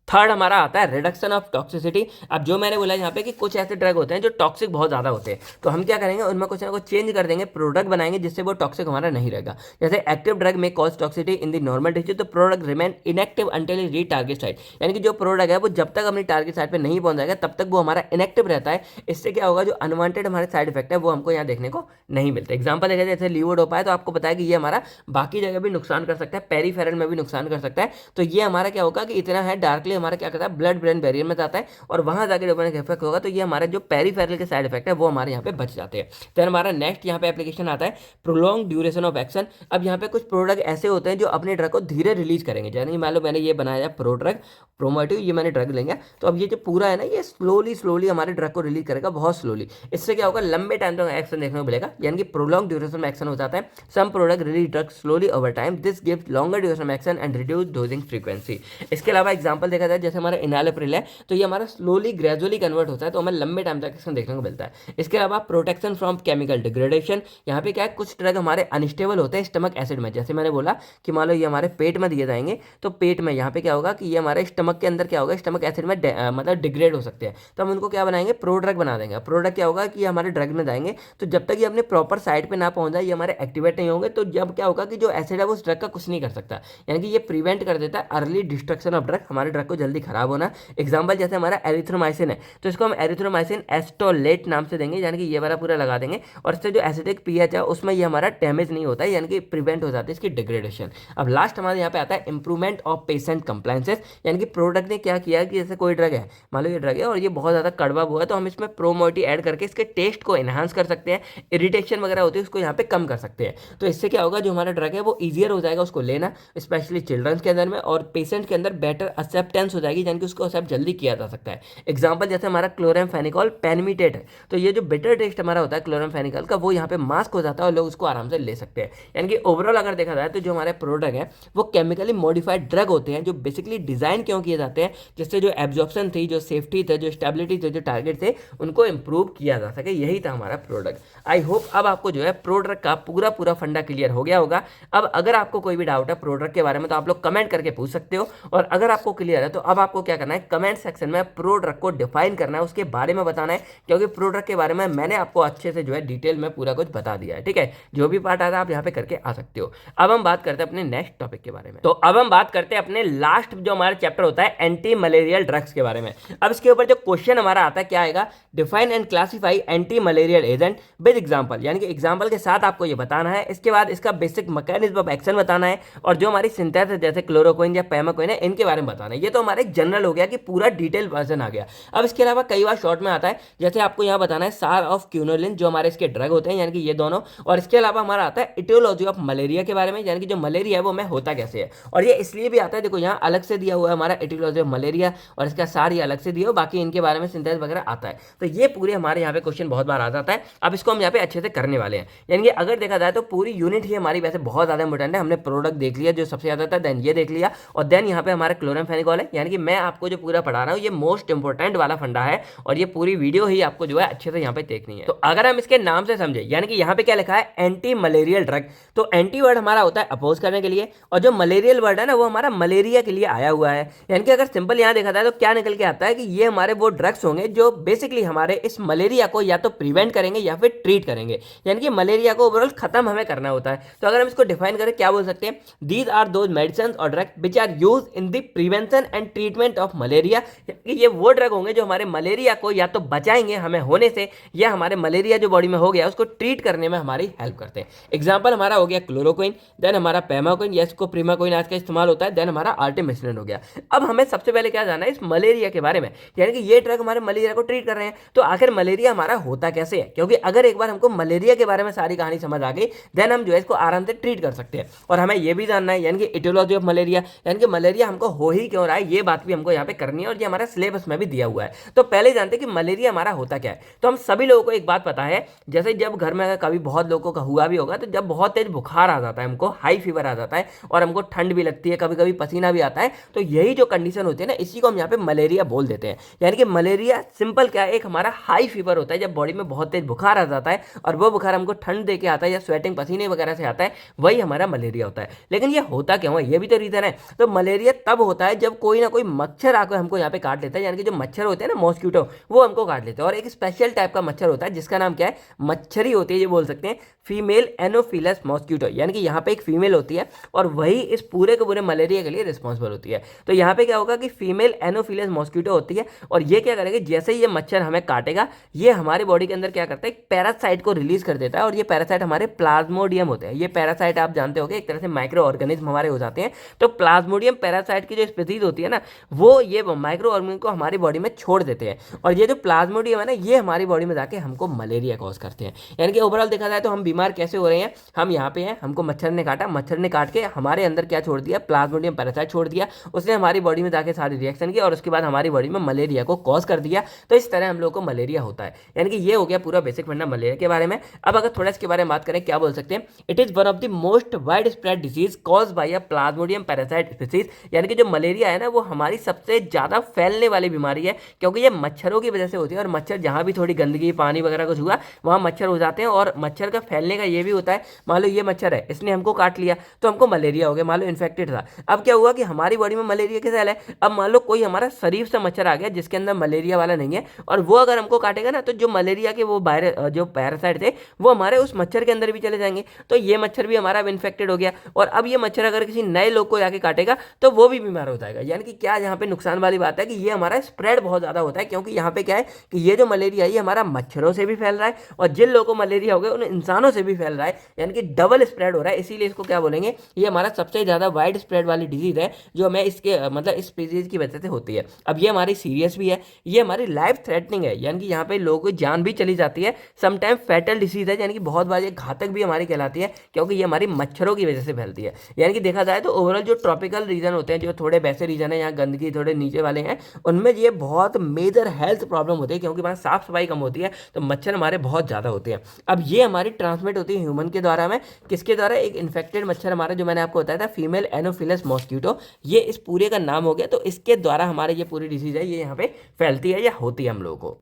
थर्ड हमारा आता है रिडक्शन ऑफ टॉक्सिसिटी। अब जो मैंने बोला यहाँ पे कि कुछ ऐसे ड्रग होते हैं जो टॉक्सिक बहुत ज़्यादा होते हैं, तो हम क्या करेंगे, उनमें कुछ ना कुछ चेंज कर देंगे, प्रोडक्ट बनाएंगे जिससे वो टॉक्सिक हमारा नहीं रहेगा। जैसे एक्टिव ड्रग में cause toxicity in the normal tissue, तो product remain inactive until it reach target site, यानी कि जो प्रोडक्ट है वो जब तक अपनी टारगेट साइट पर नहीं पहुंच जाएगा तब तक वो हमारा इनएक्टिव रहता है। इससे क्या होगा, जो अनवांटेड हमारे साइड इफेक्ट है वो हमको यहाँ देखने को नहीं मिलते। एग्जाम्पल देखा जैसे लीवोडोपा है, तो आपको पता है कि ये हमारा बाकी जगह भी नुकसान कर सकता है, पेरिफेरल में भी नुकसान कर सकता है। तो ये हमारा क्या होगा कि इतना है डायरेक्टली हमारा क्या करता है, ब्लड ब्रेन बैरियर में जाता है और वहां जाकर जब इफेक्ट होगा तो ये हमारे जो पेरिफेरल के साइड इफेक्ट है वो हमारे यहाँ पे बच जाते हैं। तो हमारा नेक्स्ट यहाँ पे एप्लीकेशन आता है प्रोलॉन्ग ड्यूरेशन ऑफ एक्शन। अब यहाँ पे कुछ प्रोडक्ट ऐसे होते हैं जो अपने ड्रग को धीरे रिलीज करेंगे, यानी मान लो मैंने ये बनाया प्रोड्रग प्रोमोटिव, ये मैंने ड्रग लेंगे, तो अब ये जो पूरा है ना ये स्लोली हमारे ड्रग को रिलीज करेगा बहुत स्लोली। इससे क्या होगा, लंबे टाइम तक एक्शन देखने को मिलेगा, यानी कि प्रोलॉन्ग ड्यूरेशन में एक्शन हो जाता है। Some product release drug slowly over time, this gives longer duration action and reduce dosing frequency. इसके अलावा एग्जांपल देखा जाए जैसे हमारा इनालेप्रिल है, तो ये हमारा स्लोली ग्रेजुअली कन्वर्ट होता है, तो हमें लंबे टाइम तक एक्शन देखने को मिलता है। इसके अलावा प्रोटेक्शन फ्रॉम केमिकल डिग्रेडेशन, यहाँ पे क्या है, कुछ ड्रग हमारे अनस्टेबल होते हैं स्टमक एसिड में, जैसे मैंने बोला कि मान लो ये हमारे पेट में दिए जाएंगे, तो पेट में यहाँ पे क्या होगा कि ये हमारे स्टमक के अंदर क्या होगा, स्टमक एसिड में मतलब डिग्रेड हो सकते हैं, तो हम उनको क्या बनाएंगे, प्रोड्रग बना देंगे। प्रोडक्ट क्या होगा कि ये हमारे ड्रग में जाएंगे, तो जब तक ये अपने प्रॉपर साइड पे ना पहुंच जाए, ये हमारे एक्टिवेट नहीं होंगे, तो जब क्या होगा कि जो एसिड है वो उस ड्रग का कुछ नहीं कर सकता, यानी कि ये प्रिवेंट कर देता है अर्ली डिस्ट्रक्शन ऑफ ड्रग, हमारे ड्रग को जल्दी खराब होना। एग्जाम्पल जैसे हमारा एरिथ्रोमाइसिन है, तो इसको हम एरिथ्रोमाइसिन एस्टोलेट नाम से देंगे, यानी कि ये वाला पूरा लगा देंगे, और इससे जो एसिडिक पीएच है उसमें ये हमारा डैमेज नहीं होता है, यानी कि प्रिवेंट हो जाती है इसकी डिग्रेडेशन। अब लास्ट हमारे यहाँ पे आता है इंप्रूवमेंट ऑफ पेशेंट कंप्लायंसेस, यानी कि प्रोडक्ट ने क्या किया कि जैसे कोई ड्रग है, मान लो ये ड्रग है और ये बहुत ज़्यादा कड़वा हुआ है, तो हम इसमें प्रोमोटी ऐड करके इसके टेस्ट को एनहांस कर सकते हैं, इरिटेशन वगैरह होती है उसको यहाँ पे कम कर सकते हैं। तो इससे क्या होगा, जो हमारा ड्रग है वो ईजियर हो जाएगा उसको लेना, स्पेशली चिल्ड्रंस के अंदर में, और पेशेंट के अंदर बेटर एक्सेप्टेंस हो जाएगी, यानी कि उसको एक्सेप्ट जल्दी किया जा सकता है। एग्जाम्पल जैसे हमारा क्लोरामफेनिकोल पेनिमिटेट है, तो ये जो बिटर टेस्ट हमारा होता है क्लोरामफेनिकोल का, वो यहाँ पे मास्क हो जाता है और लोग उसको आराम से ले सकते हैं। यानी कि ओवरऑल अगर देखा जाए तो जो हमारे प्रोडक्ट है वो केमिकली मॉडिफाइड ड्रग होते हैं, जो बेसिकली डिजाइन क्यों किए जाते हैं, जिससे जो एब्जॉर्प्शन थी, जो सेफ्टी थे, जो स्टेबिलिटी थे, जो टारगेट थे, उनको इंप्रूव किया जा सके, यही था हमारा प्रोडक्ट। आई होप अब आपको जो है प्रोडक्ट का पूरा फंडा क्लियर हो गया होगा। अब अगर आपको कोई भी डाउट है प्रोडक्ट के बारे में तो आप लोग कमेंट करके पूछ सकते हो, और अगर आपको क्लियर है तो अब आपको क्या करना है, कमेंट सेक्शन में प्रो ड्रग को डिफाइन करना है, उसके बारे में बताना है, क्योंकि प्रो ड्रग के बारे में मैंने आपको अच्छे से जो है डिटेल में पूरा कुछ बता दिया है। ठीक है, जो भी पार्ट आता है आप यहाँ पे करके आ सकते हो। अब हम बात करते हैं अपने नेक्स्ट टॉपिक के बारे में। तो अब हम बात करते हैं अपने लास्ट जो हमारा चैप्टर होता है एंटी मलेरियल ड्रग्स के बारे में। अब इसके ऊपर जो क्वेश्चन हमारा आता है क्या आएगा, define and classify anti malarial agent with example, यानी कि एग्जांपल के साथ आपको ये बताना है। इसके बाद इसका बेसिक मैकेनिज्म ऑफ एक्शन बताना है, और जो हमारी सिंथेसिस जैसे क्लोरोक्विन या पैमाक्विन है इनके बारे में बताना है। ये तो हमारा एक जनरल हो गया कि पूरा डिटेल वर्जन आ गया। अब इसके अलावा कई बार शॉर्ट में आता है, जैसे आपको यहाँ बताना है सार ऑफ क्यूनोलिन, जो हमारे इसके ड्रग होते हैं, यानी कि ये दोनों। और इसके अलावा हमारा आता है इटियोलॉजी ऑफ मलेरिया के बारे में, यानी कि जो मलेरिया है वो हमें होता कैसे है। और ये इसलिए भी आता है, देखो यहाँ अलग से दिया हुआ है हमारा इटियोलॉजी ऑफ मलेरिया, और इसका सार ये अलग से दिया हो, बाकी इनके बारे में सिंथेसिस वगैरह आता है। तो ये पूरे हमारे यहाँ पे क्वेश्चन बहुत बार आ जाता है। अब इसको हम यहाँ पे अच्छे से करने वाले हैं, यानी कि अगर देखा जाए तो पूरी यूनिट ही हमारी वैसे बहुत ज्यादा इंपॉर्टेंट है। हमने प्रोडक्ट देख लिया जो सबसे ज्यादा था, देन ये देख लिया, और देन यहाँ पे हमारा क्लोरामफेनिकोल है। यानी कि मैं आपको जो पूरा पढ़ा रहा हूँ ये मोस्ट इंपॉर्टेंट वाला फंडा है, और ये पूरी वीडियो ही आपको जो है अच्छे से यहाँ पे देखनी है। तो अगर हम इसके नाम से समझे, यानी कि यहाँ पे क्या लिखा है, एंटी मलेरियल ड्रग, तो एंटी वर्ड हमारा होता है अपोज करने के लिए, और जो मलेरियल वर्ड है ना वो हमारा मलेरिया के लिए आया हुआ है। यानी कि अगर सिंपल यहाँ देखा जाए तो क्या निकल के आता है कि ये हमारे वो ड्रग्स होंगे जो बेसिकली हमारे इस मलेरिया को या तो प्रिवेंट करेंगे या फिर ट्रीट करेंगे, यानी कि मलेरिया को ओवरऑल खत्म हमें करना होता है। तो अगर हम इसको डिफाइन करें क्या बोल सकते हैं, दीज आर दोज मेडिसिन और drug which are use in the prevention and treatment of malaria, ये वो ड्रग होंगे जो हमारे मलेरिया को या तो बचाएंगे हमें होने से, या हमारे मलेरिया जो बॉडी में हो गया उसको ट्रीट करने में हमारी हेल्प करते हैं। एग्जाम्पल हमारा हो गया क्लोरोक्विन, देन हमारा पैमाक्विन, या इसको प्रीमाक्विन आज का इस्तेमाल होता है, देन हमारा आर्टेमिसिलिन हो गया। अब हमें सबसे पहले क्या जानना है इस मलेरिया के बारे में, यानी कि ये ड्रग हमारे मलेरिया को ट्रीट कर रहे हैं, तो आखिर मलेरिया हमारा होता कैसे है, क्योंकि अगर एक बार हमको मलेरिया के बारे में सारी कहानी समझ आ गई, देन हम जो है इसको आराम से ट्रीट कर सकते हैं। और हमें ये भी जानना है, यानी कि इटियोलॉजी ऑफ मलेरिया, यानी कि मलेरिया हमको हो ही क्यों रहा है, ये बात भी हमको यहाँ पे करनी है, और ये हमारा सिलेबस में भी दिया हुआ है। तो पहले जानते हैं कि मलेरिया हमारा होता क्या है। तो हम सभी लोगों को एक बात पता है, जैसे जब घर में कभी बहुत लोगों का हुआ भी होगा, तो जब बहुत तेज बुखार आ जाता है, हमको हाई फीवर आ जाता है, और हमको ठंड भी लगती है, कभी कभी पसीना भी आता है, तो यही जो कंडीशन होती है ना, इसी को हम यहाँ पे मलेरिया बोल देते हैं। यानी कि मलेरिया सिंपल क्या है, एक हमारा हाई फीवर होता है, जब बॉडी में बहुत तेज बुखार आ जाता है, और वो बुखार हमको ठंड दे के आता है या स्वेटिंग पसीने वगैरह से आता है, वही हमारा मलेरिया होता है। लेकिन ये होता क्यों है, ये भी तो रीजन है। तो मलेरिया तब होता है जब कोई ना कोई मच्छर आकर हमको यहाँ पे काट लेता है, यानी कि जो मच्छर होते हैं ना मॉस्किटो, वो हमको काट लेते हैं। और एक स्पेशल टाइप का मच्छर होता है जिसका नाम क्या है, मच्छरी होती है, ये बोल सकते हैं फीमेल एनोफिलस मॉस्किटो, यानी कि यहाँ पे एक फीमेल होती है, और वही इस पूरे के पूरे मलेरिया के लिए रिस्पॉन्सिबल होती है। तो यहाँ पे क्या होगा कि फीमेल एनोफिलस मॉस्किटो होती है, और ये क्या करेगी, जैसे ही ये मच्छर हमें काटेगा, ये हमारे बॉडी के अंदर क्या करता है, एक पैरासाइट को रिलीज कर देता है, और ये पैरासाइट हमारे प्लाज्मोडियम होते हैं। ये पैरासाइट आप जानते होंगे एक तरह से माइक्रो ऑर्गेनिज्म हमारे हो जाते हैं। तो प्लाज्मोडियम पैरासाइट की जो स्पीसीज होती है ना, वो ये माइक्रो ऑर्गेनिज्म को हमारी बॉडी में छोड़ देते हैं, और ये जो प्लाज्मोडियम है ना, ये हमारी बॉडी में जाके हमको मलेरिया कॉज करते हैं। यानी कि ओवरऑल देखा जाए तो हम बीमार कैसे हो रहे हैं, हम यहाँ पे हैं, हमको मच्छर ने काटा, मच्छर ने काट के हमारे अंदर क्या छोड़ दिया, प्लाज्मोडियम पैरासाइट छोड़ दिया, उसने हमारी बॉडी में जाके सारी रिएक्शन की, और उसके बाद हमारी बॉडी में मलेरिया को कॉज कर दिया। तो इस तरह हम लोग को मलेरिया होता है। यानी कि ये हो गया पूरा बेसिक फंडा मलेरिया के बारे में। अब अगर थोड़ा इसके बारे में बात करें, क्या बोल सकते हैं, it is one of the most wide spread disease cause by a Plasmodium parasite species, यानी कि जो मलेरिया है ना वो हमारी सबसे ज्यादा फैलने वाली बीमारी है, क्योंकि ये मच्छरों की वजह से होती है, और मच्छर जहां भी थोड़ी गंदगी पानी वगैरह कुछ हुआ वहां मच्छर हो जाते हैं। और मच्छर का फैलने का ये भी होता है, मान लो ये मच्छर है, इसने हमको काट लिया तो हमको मलेरिया हो गया, मान लो इन्फेक्टेड था। अब क्या हुआ कि हमारी बॉडी में मलेरिया के सेल है, अब मान लो कोई हमारा शरीफ से मच्छर आ गया जिसके अंदर मलेरिया वाला नहीं है, और वो अगर हमको काटेगा ना, तो जो मलेरिया के वो वायरस जो पैरासाइट थे वो हमारे उस मच्छर के अंदर भी चले जाएंगे, तो ये मच्छर भी हमारा इन्फेक्टेड हो गया। और अब ये मच्छर अगर किसी नए लोग को जाके काटेगा तो वो भी बीमार हो जाएगा। यानी कि क्या यहाँ पे नुकसान वाली बात है कि ये हमारा स्प्रेड बहुत ज्यादा होता है, क्योंकि यहाँ पे क्या है कि ये जो मलेरिया है ये हमारा मच्छरों से भी फैल रहा है, और जिन लोगों को मलेरिया हो गया उन इंसानों से भी फैल रहा है, यानी कि डबल स्प्रेड हो रहा है। इसीलिए इसको क्या बोलेंगे, ये हमारा सबसे ज्यादा वाइड स्प्रेड वाली डिजीज है, जो हमें इसके मतलब इस स्पीसीज की वजह से होती है। अब ये हमारी सीरियस भी है, ये हमारी लाइफ थ्रेटनिंग है, यानी कि यहाँ पे लोगों की जान भी चली जाती है, समटाइम फैटल डिसीज है, यानी कि बहुत बार ये घातक भी हमारी कहलाती है, क्योंकि ये हमारी मच्छरों की वजह से फैलती है। यानी कि देखा जाए तो ओवरऑल जो ट्रॉपिकल रीजन होते हैं, जो थोड़े वैसे रीजन है यहाँ गंदगी थोड़े नीचे वाले हैं, उनमें ये बहुत मेजर हेल्थ प्रॉब्लम होती है, क्योंकि वहाँ साफ सफाई कम होती है, तो मच्छर हमारे बहुत ज़्यादा होते हैं। अब ये हमारी ट्रांसमिट होती है ह्यूमन के द्वारा में, किसके द्वारा, एक इन्फेक्टेड मच्छर हमारा जो मैंने आपको बताया था फीमेल एनोफिलस मॉस्किटो, ये इस पूरे का नाम हो गया। तो इसके द्वारा हमारे ये पूरी डिसीज है ये यहाँ पे फैलती है या होती है हम लोगों को।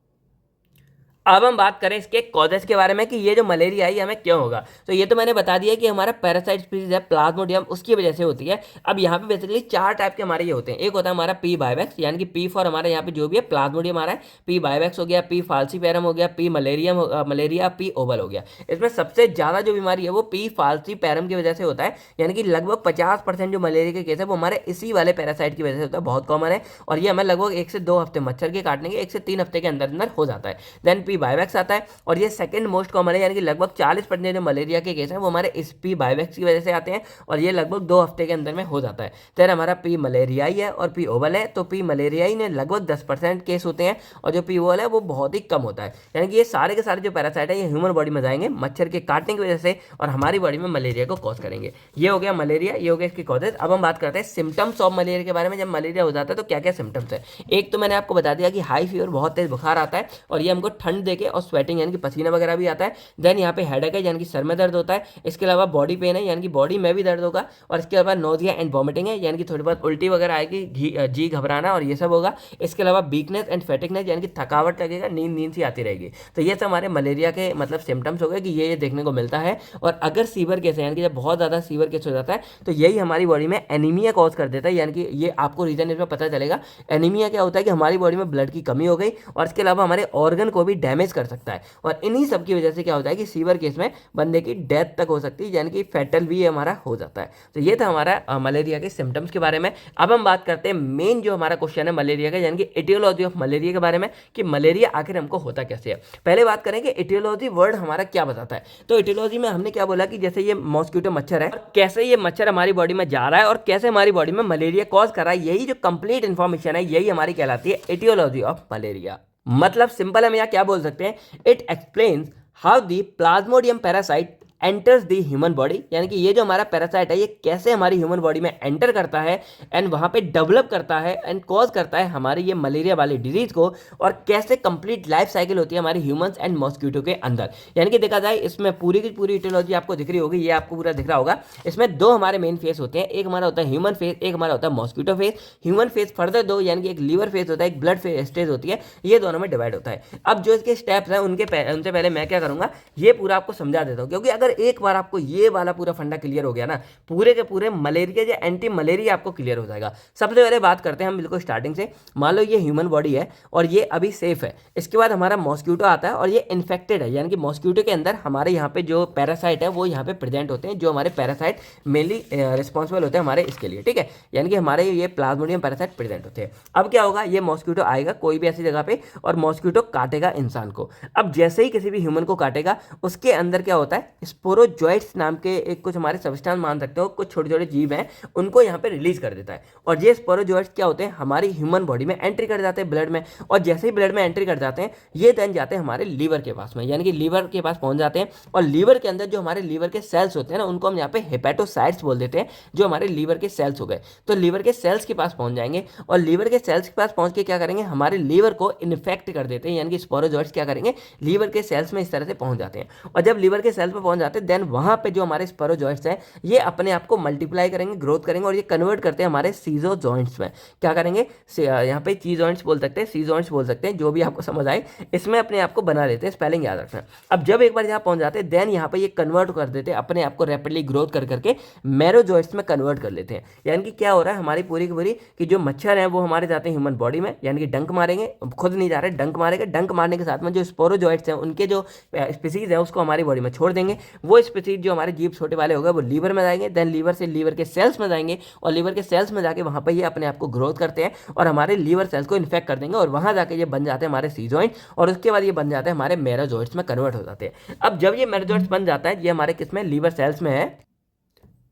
अब हम बात करें इसके कॉजेस के बारे में कि ये जो मलेरिया है ये हमें क्यों होगा। तो ये तो मैंने बता दिया कि हमारा पैरासाइट स्पीसीज है प्लाज्मोडियम, उसकी वजह से होती है। अब यहाँ पे बेसिकली 4 टाइप के हमारे ये होते हैं। एक होता है हमारा पी बाइवैक्स, यानी कि पी फॉर हमारे यहाँ पे जो भी है प्लाज्मोडियम आ रहा है, पी बाइवैक्स हो गया, पी फाल्सीपेरम हो गया, पी मलेरिया, पी ओवल हो गया। इसमें सबसे ज़्यादा जो बीमारी है वो पी फाल्सीपेरम की वजह से होता है, यानी कि लगभग 50% जो मलेरिया के केस है वो हमारे इसी वाले पैरासाइट की वजह से होता है, बहुत कॉमन है। और ये हमें लगभग 1 से 2 हफ्ते मच्छर के काटने के 1 से 3 हफ्ते के अंदर अंदर हो जाता है। देन पी बाइवैक्स आता है और ये सेकंड मोस्ट कॉमन है, यानी कि लगभग 40% जो मलेरिया के केस हैं वो हमारे इस पी बाइवैक्स की वजह से आते हैं और ये लगभग 2 हफ्ते के अंदर में हो जाता है। फिर हमारा पी मलेरियाई है और पी ओवल है। तो पी मलेरियाई में लगभग 10% केस होते हैं और जो पी ओवल है वो बहुत ही कम होता है। यानी कि ये सारे के सारे जो पैरासाइट है ये ह्यूमन बॉडी में जाएंगे मच्छर के काटने की वजह से और हमारी बॉडी में मलेरिया को कॉज करेंगे। ये हो गया मलेरिया, ये हो गया इसके कॉजेज। अब हम बात करते हैं सिम्टम्स ऑफ मलेरिया के बारे में। जब मलेरिया हो जाता है तो क्या क्या सिम्टम्स है। एक तो मैंने आपको बता दिया कि हाई फीवर, बहुत तेज बुखार आता है और ये हमको ठंड देके और स्वेटिंग यानी कि पसीना वगैरह भी आता है। देन यहाँ पे हेडेक है, यानी कि सर में दर्द होता है। इसके अलावा बॉडी पेन है, यानी कि बॉडी में भी दर्द होगा। और इसके अलावा नोजिया एंड वॉमिटिंग है, यानी कि थोड़ी बहुत उल्टी वगैरह आएगी, जी घबराना और ये सब होगा। इसके अलावा वीकनेस एंड फैटिकनेस, यानी कि थकावट लगेगा, नींद सी आती रहेगी। तो ये सब हमारे मलेरिया के मतलब सिम्टम्स हो गए कि ये देखने को मिलता है। और अगर सीवर केस है, यानी कि जब बहुत ज़्यादा सीवर केस हो जाता है तो यही हमारी बॉडी में एनीमिया कॉज कर देता है। यानी कि ये आपको रीजन इसमें पता चलेगा। एनीमिया क्या होता है कि हमारी बॉडी में ब्लड की कमी हो गई और इसके अलावा हमारे ऑर्गन को भी डैमेज कर सकता है। और इन्हीं सब की वजह से क्या होता है कि सीवर केस में बंदे की डेथ तक हो सकती है, यानी कि फैटल भी हमारा हो जाता है। तो ये था हमारा मलेरिया के सिम्टम्स के बारे में। अब हम बात करते हैं मेन जो हमारा क्वेश्चन है मलेरिया का, यानी कि एटियोलॉजी ऑफ मलेरिया के बारे में कि मलेरिया आखिर हमको होता कैसे है। पहले बात करें कि एटियोलॉजी वर्ड हमारा क्या बताता है। तो एटियोलॉजी में हमने क्या बोला कि जैसे ये मॉस्किटो मच्छर है, कैसे ये मच्छर हमारी बॉडी में जा रहा है और कैसे हमारी बॉडी में मलेरिया कॉज कर रहा है, यही जो कंप्लीट इन्फॉर्मेशन है यही हमारी कहलाती है एटियोलॉजी ऑफ मलेरिया। मतलब सिंपल हम यहाँ क्या बोल सकते हैं, it explains how the Plasmodium parasite enters the human body, यानी कि ये जो हमारा पैरासाइट है ये कैसे हमारी ह्यूमन बॉडी में एंटर करता है एंड वहाँ पे डेवलप करता है एंड कॉज करता है हमारी ये मलेरिया वाली डिजीज को, और कैसे कंप्लीट लाइफ साइकिल होती है हमारी ह्यूमंस एंड मॉस्किटो के अंदर। यानी कि देखा जाए इसमें पूरी की पूरी इटियोलॉजी आपको दिख रही होगी, ये आपको पूरा दिख रहा होगा। इसमें 2 हमारे मेन फेस होते हैं, एक हमारा होता है ह्यूमन फेस, एक हमारा होता है mosquito face. Human face further 2, यानी कि एक लीवर फेस होता है, एक ब्लड स्टेज होती है, ये दोनों में डिवाइड होता है। अब जो इसके स्टेप्स हैं उनसे पहले मैं क्या करूँगा, ये पूरा आपको समझा देता हूँ, क्योंकि अगर एक बार आपको ये वाला पूरा फंडा क्लियर हो गया ना, पूरे के पूरे मलेरिया या एंटी मलेरिया आपको क्लियर हो जाएगा। सबसे पहले बात करते हैं हम बिल्कुल स्टार्टिंग से। मान लो ये ह्यूमन बॉडी है और ये अभी सेफ है। इसके बाद हमारा मॉस्किटो आता है और ये इन्फेक्टेड है, यानी कि मॉस्किटो के अंदर हमारे यहाँ पे जो पैरासाइट है वो यहाँ पे प्रेजेंट होते हैं, जो हमारे पैरासाइट मेनली रिस्पॉन्सिबल होते हैं हमारे इसके लिए, ठीक है। यानी कि हमारे ये प्लाज्मोडियम पैरासाइट प्रेजेंट होते हैं। अब क्या होगा, ये मॉस्किटो आएगा कोई भी ऐसी जगह पे और मॉस्किटो काटेगा इंसान को। अब जैसे ही किसी भी ह्यूमन को काटेगा उसके अंदर क्या होता है, स्पोरोजोइट्स नाम के एक कुछ हमारे सब्सटेंस मान सकते हो, कुछ छोटे छोटे जीव हैं, उनको यहाँ पे रिलीज कर देता है। और ये स्पोरोजोइट्स क्या होते हैं, हमारी ह्यूमन बॉडी में एंट्री कर जाते हैं ब्लड में, और जैसे ही ब्लड में एंट्री कर जाते हैं ये देन जाते हैं हमारे लीवर के पास में, यानी कि लीवर के पास पहुंच जाते हैं। और लीवर के अंदर जो हमारे लीवर के सेल्स होते हैं ना, उनको हम यहाँ पे हेपेटोसाइट्स बोल देते हैं, जो हमारे लीवर के सेल्स हो गए। तो लीवर के सेल्स के पास पहुंच जाएंगे और लीवर के सेल्स के पास पहुंच के क्या करेंगे, हमारे लीवर को इन्फेक्ट कर देते हैं, यानी कि स्पोरोजोइट्स क्या करेंगे, लीवर के सेल्स में इस तरह से पहुंच जाते हैं। और जब लीवर के सेल्स पे पहुंच जाते हैं देन वहां पे जो हमारे स्पोरोजोइट्स हैं ये अपने आप को मल्टीप्लाई करेंगे, ग्रोथ करेंगे और ये कन्वर्ट करते हैं हमारे सीजोजॉइंट्स में। क्या करेंगे, यहाँ पे चीजॉइंट्स बोल सकते हैं, सीजॉइंट्स बोल सकते हैं, जो भी आपको समझ आए, इसमें अपने आप को बना लेते हैं, स्पेलिंग याद रखना। अब जब एक बार यहाँ पहुंच जाते हैं देन यहाँ पे ये कन्वर्ट कर देते हैं अपने आप को, रैपिडली ग्रोथ कर करके मैरोजॉइट्स में कन्वर्ट कर लेते हैं। यानी कि क्या हो रहा है, हमारी पूरी की पूरी कि जो मच्छर है वो हमारे जाते हैं ह्यूमन बॉडी में, यानी कि डंक मारेंगे, खुद नहीं जा रहे, डंक मारेंगे, डंक मारने के साथ में जो स्पोरोजोइट्स हैं उनके जो स्पीसीज है उसको हमारी बॉडी में छोड़ देंगे। वो स्पीसीज जो हमारे जीव छोटे वाले हो गए वो लीवर में जाएंगे, देन लीवर से लीवर के सेल्स में जाएंगे और लीवर के सेल्स में जाके वहाँ पर ये अपने आप को ग्रोथ करते हैं और हमारे लीवर सेल्स को इन्फेक्ट कर देंगे और वहाँ जाके ये बन जाते हैं हमारे सीजॉइंट और उसके बाद ये बन जाते हैं हमारे मैरोजॉइट्स में कन्वर्ट हो जाते हैं। अब जब ये मैरोजॉइट्स बन जाता है, ये हमारे किसमें, लीवर सेल्स में है,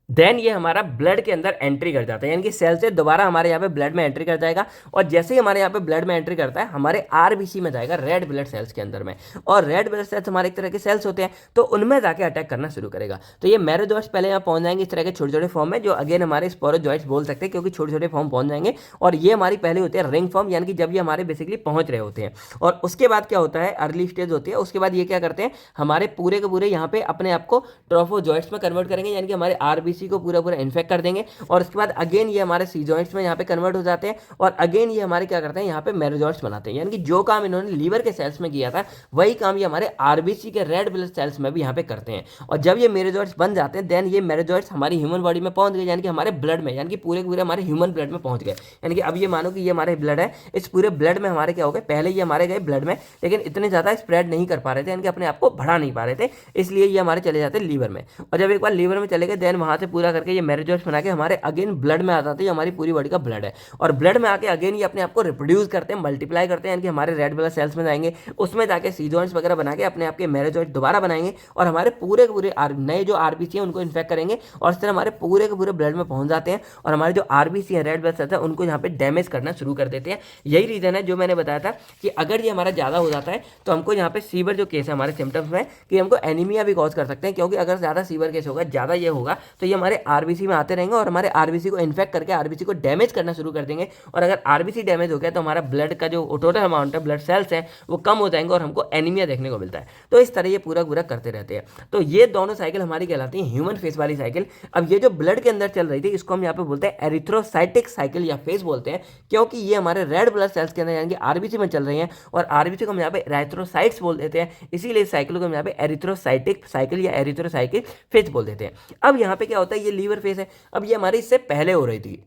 देन ये हमारा ब्लड के अंदर एंट्री कर जाता है, यानी कि सेल से दोबारा हमारे यहाँ पे ब्लड में एंट्री कर जाएगा। और जैसे ही हमारे यहाँ पे ब्लड में एंट्री करता है हमारे आरबीसी में जाएगा, रेड ब्लड सेल्स के अंदर में, और रेड ब्लड सेल्स हमारे एक तरह के सेल्स होते हैं तो उनमें जाके अटैक करना शुरू करेगा। तो ये मैरोजॉइट्स पहले यहाँ पहुंच जाएंगे इस तरह के छोटे छोटे फॉर्म में, जो अगेन हमारे स्पोरोजॉइट्स बोल सकते हैं क्योंकि छोटे छोटे फॉर्म पहुंच जाएंगे। और ये हमारी पहले होती है रिंग फॉर्म, यानी कि जब ये हमारे बेसिकली पहुंच रहे होते हैं। और उसके बाद क्या होता है, अर्ली स्टेज होती है, उसके बाद ये क्या करते हैं, हमारे पूरे के पूरे यहाँ पे अपने आप को ट्रोफोजॉइट्स में कन्वर्ट करेंगे, यानी कि हमारे आरबीसी आरबीसी को पूरा पूरा इन्फेक्ट कर देंगे और उसके बाद अगेन ये हमारे सी जॉइंट्स में यहाँ पे कन्वर्ट हो जाते हैं और अगेन ये हमारे क्या करते हैं, यहाँ पे मेरोजॉइट्स बनाते हैं। यानी कि जो काम इन्होंने लीवर के सेल्स में किया था वही काम ये हमारे आरबीसी के रेड ब्लड सेल्स में भी यहाँ पे करते हैं। और जब ये मेरोजॉइट्स बन जाते हैं देन ये मेरोजॉइट्स हमारी ह्यूमन बॉडी में पहुंच गए, यानी कि हमारे ब्लड में, यानी कि पूरे पूरे हमारे ह्यूमन ब्लड में पहुंच गए। यानी कि अब ये मानो कि ये हमारे ब्लड है, इस पूरे ब्लड में हमारे क्या हो गए, पहले ये हमारे गए ब्लड में लेकिन इतने ज़्यादा स्प्रेड नहीं कर पा रहे थे, यानी कि अपने आप को बढ़ा नहीं पा रहे थे, इसलिए ये हमारे चले जाते हैं लीवर में। और जब एक बार लीवर में चले गए देन वहाँ से पूरा करके ये मेरोजॉइट्स बना के हमारे अगेन ब्लड में आ जाते हैं, हमारी पूरी बॉडी का ब्लड है। और ब्लड में आके अगेन ये अपने आप को रिप्रोड्यूस करते हैं, मल्टीप्लाई करते हैं, यानी कि हमारे रेड ब्लड सेल्स में जाएंगे, उसमें जाके सी जॉइंट्स वगैरह बना के अपने आप के मेरोजॉइट दोबारा बनाएंगे और हमारे पूरे पूरे नए जो आरबीसी हैं उनको इन्फेक्ट करेंगे और इस तरह हमारे पूरे के पूरे ब्लड में पहुंच जाते हैं और हमारे जो आरबीसी है रेड ब्लड सेल्स है उनको यहाँ पे डैमेज करना शुरू कर देते हैं। यही रीजन है जो मैंने बताया था कि अगर ये हमारा ज़्यादा हो जाता है तो हमको यहाँ पे सीवर जो केस है हमारे सिम्टम्स में कि हमको एनीमिया भी कॉज कर सकते हैं, क्योंकि अगर ज़्यादा सीवर केस होगा, ज़्यादा ये होगा तो ये हमारे आरबीसी में आते रहेंगे और हमारे आरबीसी को इन्फेक्ट करके आरबीसी को डैमेज करना शुरू कर देंगे। और अगर आरबीसी डैमेज हो गया तो हमारा ब्लड का जो टोटल अमाउंट है ब्लड सेल्स हैं वो कम हो जाएंगे और हमको एनीमिया देखने को मिलता है। तो इस तरह ये पूरा पूरा करते रहते हैं। तो ये दोनों साइकिल हमारी कहलाती है ह्यूमन फेस वाली साइकिल। अब ये जो ब्लड के अंदर चल रही थी इसको हम यहाँ पे बोलते हैं एरिथ्रोसाइटिक साइकिल या फेस बोलते हैं, क्योंकि ये हमारे रेड ब्लड सेल्स के अंदर यानी कि आरबीसी में चल रही हैं और आरबीसी को हम यहाँ पे एरिथ्रोसाइट्स बोल देते हैं, इसीलिए इस साइकिल को हम यहाँ पे एरिथ्रोसाइटिक साइकिल या एरिथ्रोसाइटिक फेस बोल देते हैं। अब यहाँ पे क्या होता है, ये लीवर फेस है, अब ये हमारी इससे पहले हो रही थी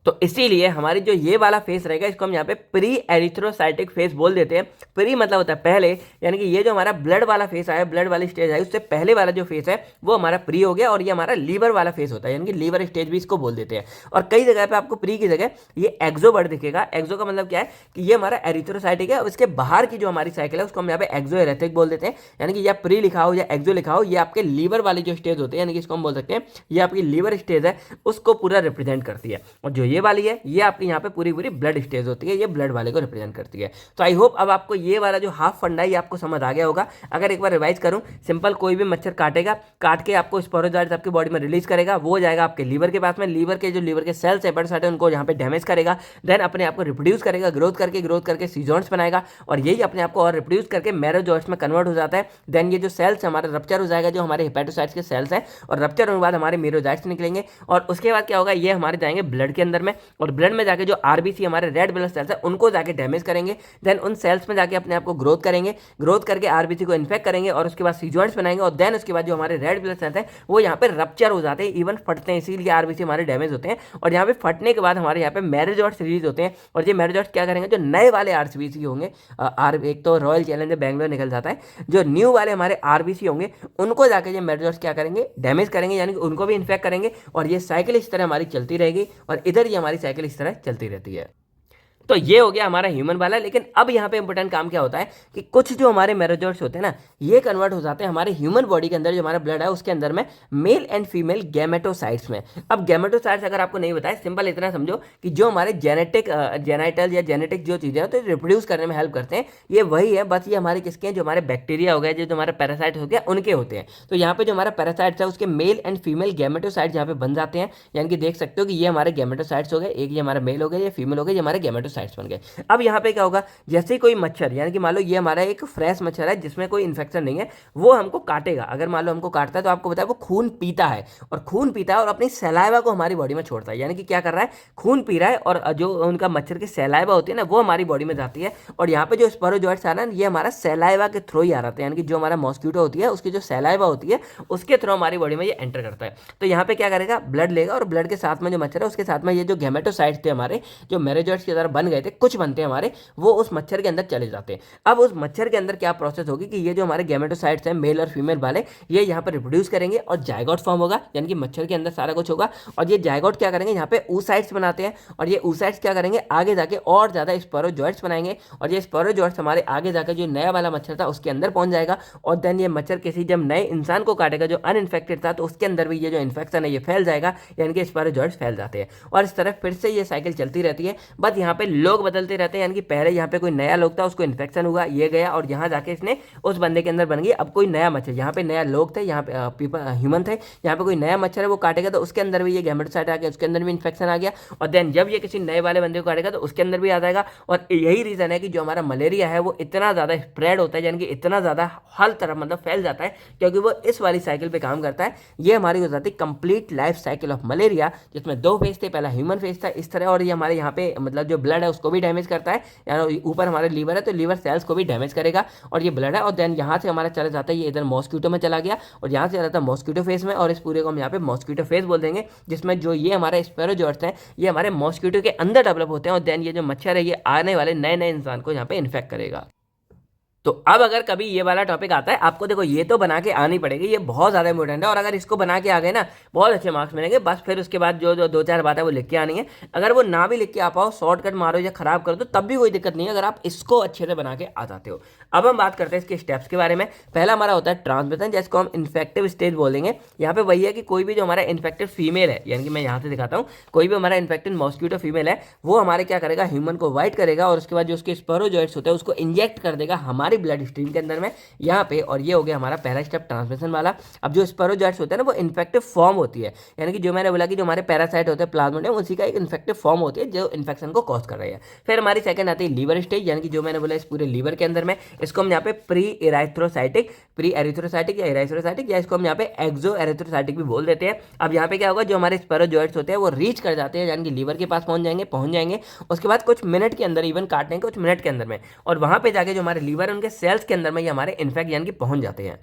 तो इसीलिए हमारी जो ये वाला फेस रहेगा इसको हम यहाँ पे प्री एरिथ्रोसाइटिक फेस बोल देते हैं। प्री मतलब होता है पहले, यानी कि ये जो हमारा ब्लड वाला फेस आया, ब्लड वाली स्टेज आई, उससे पहले वाला जो फेस है वो हमारा प्री हो गया और ये हमारा लीवर वाला फेस होता है, यानी कि लीवर स्टेज भी इसको बोल देते हैं। और कई जगह पे आपको प्री की जगह ये एक्सो वर्ड दिखेगा। एक्सो का मतलब क्या है कि ये हमारा एरिथ्रोसाइटिक है और इसके बाहर की जो हमारी साइकिल है उसको हम यहाँ पे एक्सो एरेथिक बोल देते हैं, यानी कि या प्री लिखा हो या एक्सो लिखा हो, ये आपके लीवर वाली जो स्टेज होती है, यानी कि इसको हम बोल सकते हैं ये आपकी लीवर स्टेज है, उसको पूरा रिप्रेजेंट करती है। और जो ये वाली है ये आपकी यहाँ पे पूरी पूरी ब्लड स्टेज होती है, ये ब्लड वाले को रिप्रेजेंट करती है। तो आई होप अब आपको ये वाला जो हाफ फंडा है ये आपको समझ आ गया होगा। अगर एक बार रिवाइज करूं, सिंपल कोई भी मच्छर काटेगा, काट के आपको स्पोरोजाइट्स आपकी बॉडी में रिलीज करेगा, वो जाएगा आपके लीवर के पास में, लीवर के जो लीवर के सेल्स है बड़े उनको यहाँ पे डैमेज करेगा, देन अपने आप को रिप्रोड्यूस करेगा, ग्रोथ करके सीजॉइंट्स बनाएगा और यही अपने आप को और रिप्रोड्यूस करके मेरोजॉइट्स में कन्वर्ट हो जाता है। देन ये जो सेल्स हमारा रप्चर हो जाएगा, जो हमारे हेपेटोसाइट्स के सेल्स हैं, और रप्चर होने के बाद हमारे मेरोजॉइट्स निकलेंगे और उसके बाद क्या होगा, ये हमारे जाएंगे ब्लड के अंदर में और ब्लड में जाके जो आरबीसी हमारे रेड ब्लड सेल्स है उनको जाके डैमेज करेंगे। देन उन सेल्स में जाके अपने आप को ग्रोथ करेंगे, ग्रोथ करके आरबीसी को इन्फेक्ट करेंगे और उसके बाद सीजॉइंट्स बनाएंगे और देन उसके बाद जो हमारे रेड ब्लड सेल्स हैं वो यहाँ पे रप्चर हो जाते हैं, इवन फटते हैं, इसीलिए आरबीसी हमारे डैमेज होते हैं। और यहाँ पे फटने के बाद हमारे यहाँ पे मेरोजॉइट्स रिलीज होते हैं और ये मेरोजॉइट्स क्या करेंगे, जो नए वाले आरबीसी होंगे, एक तो रॉयल चैलेंजर बैंगलोर निकल जाता है, जो न्यू वाले हमारे आरबीसी होंगे उनको जाके ये मेरोजॉइट्स क्या करेंगे, डैमेज करेंगे, यानी कि उनको भी इन्फेक्ट करेंगे और ये साइकिल इस तरह हमारी चलती रहेगी और इधर ये हमारी साइकिल इस तरह चलती रहती है। तो ये हो गया हमारा ह्यूमन वाला। लेकिन अब यहाँ पे इंपॉर्टेंट काम क्या होता है कि कुछ जो हमारे मेरोजॉइट्स होते हैं ना, ये कन्वर्ट हो जाते हैं हमारे ह्यूमन बॉडी के अंदर, जो हमारा ब्लड है उसके अंदर में मेल एंड फीमेल गैमेटोसाइट्स में। अब गैमेटोसाइट्स अगर आपको नहीं बताया, सिंपल इतना समझो कि जो हमारे जेनाइटल या जेनेटिक जो चीज़ें हैं तो रिप्रोड्यूस करने में हेल्प करते हैं, ये वही है, बस ये हमारे किसके हैं, जो हमारे बैक्टीरिया हो गए, जो हमारे पैरासाइट हो गया उनके होते हैं। तो यहाँ पे जो हमारा पैरासाइट्स है उसके मेल एंड फीमेल गैमेटोसाइट्स यहाँ पे बन जाते हैं, यानी कि देख सकते हो कि ये हमारे गैमेटोसाइट्स हो गए, एक ये हमारा मेल हो गया, ये फीमेल हो गया, ये हमारे गैमेटोसाइट्स बन गए। अब यहाँ पे क्या होगा, जैसे ही कोई मच्छर, यानी कि मान लो ये हमारा एक फ्रेश मच्छर है जिसमें कोई इन्फेक्शन नहीं है, वो हमको काटेगा, अगर मान लो हमको काटता है तो आपको बताया वो खून पीता है और खून पीता है और अपनी सलाइवा को हमारी बॉडी में छोड़ता है, यानी कि क्या कर रहा है, खून पी रहा है और जो उनका मच्छर की सलाइवा होती है ना वो हमारी बॉडी में जाती है और यहाँ पे जो स्पोरोजॉइट्स आ रहा है ये हमारा सलाइवा के थ्रू ही आ रहा है, यानी कि जो हमारा मॉस्किटो होती है उसकी जो सलाइवा होती है उसके थ्रू हमारी बॉडी में ये एंटर करता है। तो यहाँ पे क्या करेगा, ब्लड लेगा और ब्लड के साथ में जो मच्छर है उसके साथ में ये जो गैमेटोसाइट्स थे हमारे, जो मेरोजॉइट्स की तरह बन गए थे, कुछ बनते हैं हमारे, वो उस मच्छर के अंदर चले जाते हैं। अब उस मच्छर के अंदर क्या प्रोसेस होगी कि ये जो हमारे गैमेटोसाइट्स हैं मेल और फीमेल वाले, ये यहाँ पर रिप्रोड्यूस करेंगे और जायगोट फॉर्म होगा, यानी कि मच्छर के अंदर सारा कुछ होगा और ये जायगोट क्या करेंगे, यहाँ पे oocytes बनाते हैं और ये oocytes क्या करेंगे, आगे जाके और ज़्यादा स्पोरोजॉइट्स बनाएंगे और ये स्पोरोजॉइट्स हमारे आगे जाकर जो नया वाला मच्छर था उसके अंदर पहुंच जाएगा और देन ये मच्छर किसी जब नए इंसान को काटेगा जो अनइन्फेक्टेड था तो उसके अंदर भी ये जो इन्फेक्शन है ये फैल जाएगा, यानी कि स्पोरोजॉइट्स फैल जाते हैं और इस तरह फिर से ये साइकिल चलती रहती है। बट यहाँ पे लोग बदलते रहते हैं, यानी कि पहले यहाँ पे कोई नया लोग था, उसको इन्फेक्शन हुआ, ये गया और यहाँ जाके इसने उस बंदे के अंदर बन गई। अब कोई नया मच्छर, यहाँ पे नया लोग थे, यहाँ पे पीपल ह्यूमन थे, यहाँ पे कोई नया मच्छर है वो काटेगा तो उसके अंदर भी ये गैमेटोसाइट आ गया, उसके अंदर भी इन्फेक्शन आ गया, और देन जब ये किसी नए वाले बंदे को काटेगा तो उसके अंदर भी आ जाएगा। और यही रीजन है कि जो हमारा मलेरिया है वो इतना ज़्यादा स्प्रेड होता है, यानी कि इतना ज़्यादा हर तरफ मतलब फैल जाता है, क्योंकि वो इस वाली साइकिल पे काम करता है। ये हमारी हो जाती है complete life cycle of malaria, जिसमें 2 फेज थे, पहला ह्यूमन फेज था इस तरह, और ये हमारे यहाँ पे मतलब जो ब्लड है उसको भी डैमेज करता है, यानी ऊपर हमारे लीवर है तो लीवर सेल्स को भी डैमेज करेगा, और ये ब्लड है। और देन यहाँ से हमारा चला जाता है, ये इधर मॉस्किटो में चला गया और यहाँ से चला जाता है मॉस्किटो फेस में, और इस पूरे को हम यहाँ पे मॉस्किटो फेस बोल देंगे, जिसमें जो ये हमारे स्पैरोजोट्स हैं ये हमारे मॉस्किटो के अंदर डेवलप होते हैं, और देन ये जो मच्छर है ये आने वाले नए नए इंसान को यहाँ पे इन्फेक्ट करेगा। तो अब अगर कभी ये वाला टॉपिक आता है, आपको देखो ये तो बना के आनी पड़ेगी, ये बहुत ज़्यादा इंपॉर्टेंट है, और अगर इसको बना के आ गए ना बहुत अच्छे मार्क्स मिलेंगे। बस फिर उसके बाद जो जो 2-4 बात है वो लिख के आनी है। अगर वो ना भी लिख के आ पाओ, शॉर्टकट मारो या खराब कर दो तब भी कोई दिक्कत नहीं है, अगर आप इसको अच्छे से बना के आ जाते हो। अब हम बात करते हैं इसके स्टेप्स के बारे में। पहला हमारा होता है ट्रांसमिशन, जिसको हम इन्फेक्टिव स्टेज बोलेंगे। यहाँ पे वही है कि कोई भी जो हमारा इन्फेक्टेड फीमेल है, यानी कि मैं यहाँ से दिखाता हूँ, कोई भी हमारा इन्फेक्टेड मॉस्किटो फीमेल है वो हमारे क्या करेगा, ह्यूमन को वाइट करेगा, और उसके बाद जो उसके स्पेरोजोइट्स होते हैं उसको इंजेक्ट कर देगा हमारी ब्लड स्ट्रीम के अंदर में यहाँ पे। और ये हो गया हमारा पहला स्टेप ट्रांसमिशन वाला। अब जो स्पेरोजोइट्स होते हैं ना वो इन्फेक्टिव फॉर्म होती है, यानी कि जो मैंने बोला कि जो हमारे पैरासाइट होते हैं प्लाज्मोडियम, उसी का एक इन्फेक्टिव फॉर्म होती है जो इन्फेक्शन को कॉज कर रही है। फिर हमारी सेकंड आती है लीवर स्टेज, यानी कि जो मैंने बोला इस पूरे लीवर के अंदर में, इसको हम यहाँ पे प्री एरिथ्रोसाइटिक या एरिथ्रोसाइटिक, या इसको हम यहाँ पे एक्सो एरिथ्रोसाइटिक भी बोल देते हैं। अब यहाँ पे क्या होगा, जो हमारे स्पेरोजोइट्स होते हैं वो रीच कर जाते हैं, यानी कि लीवर के पास पहुंच जाएंगे उसके बाद कुछ मिनट के अंदर, इवन काटने के कुछ मिनट के अंदर में, और वहां पे जाके जो हमारे लीवर है उनके सेल्स के अंदर में ये हमारे इन्फेक्ट यानी कि पहुंच जाते हैं।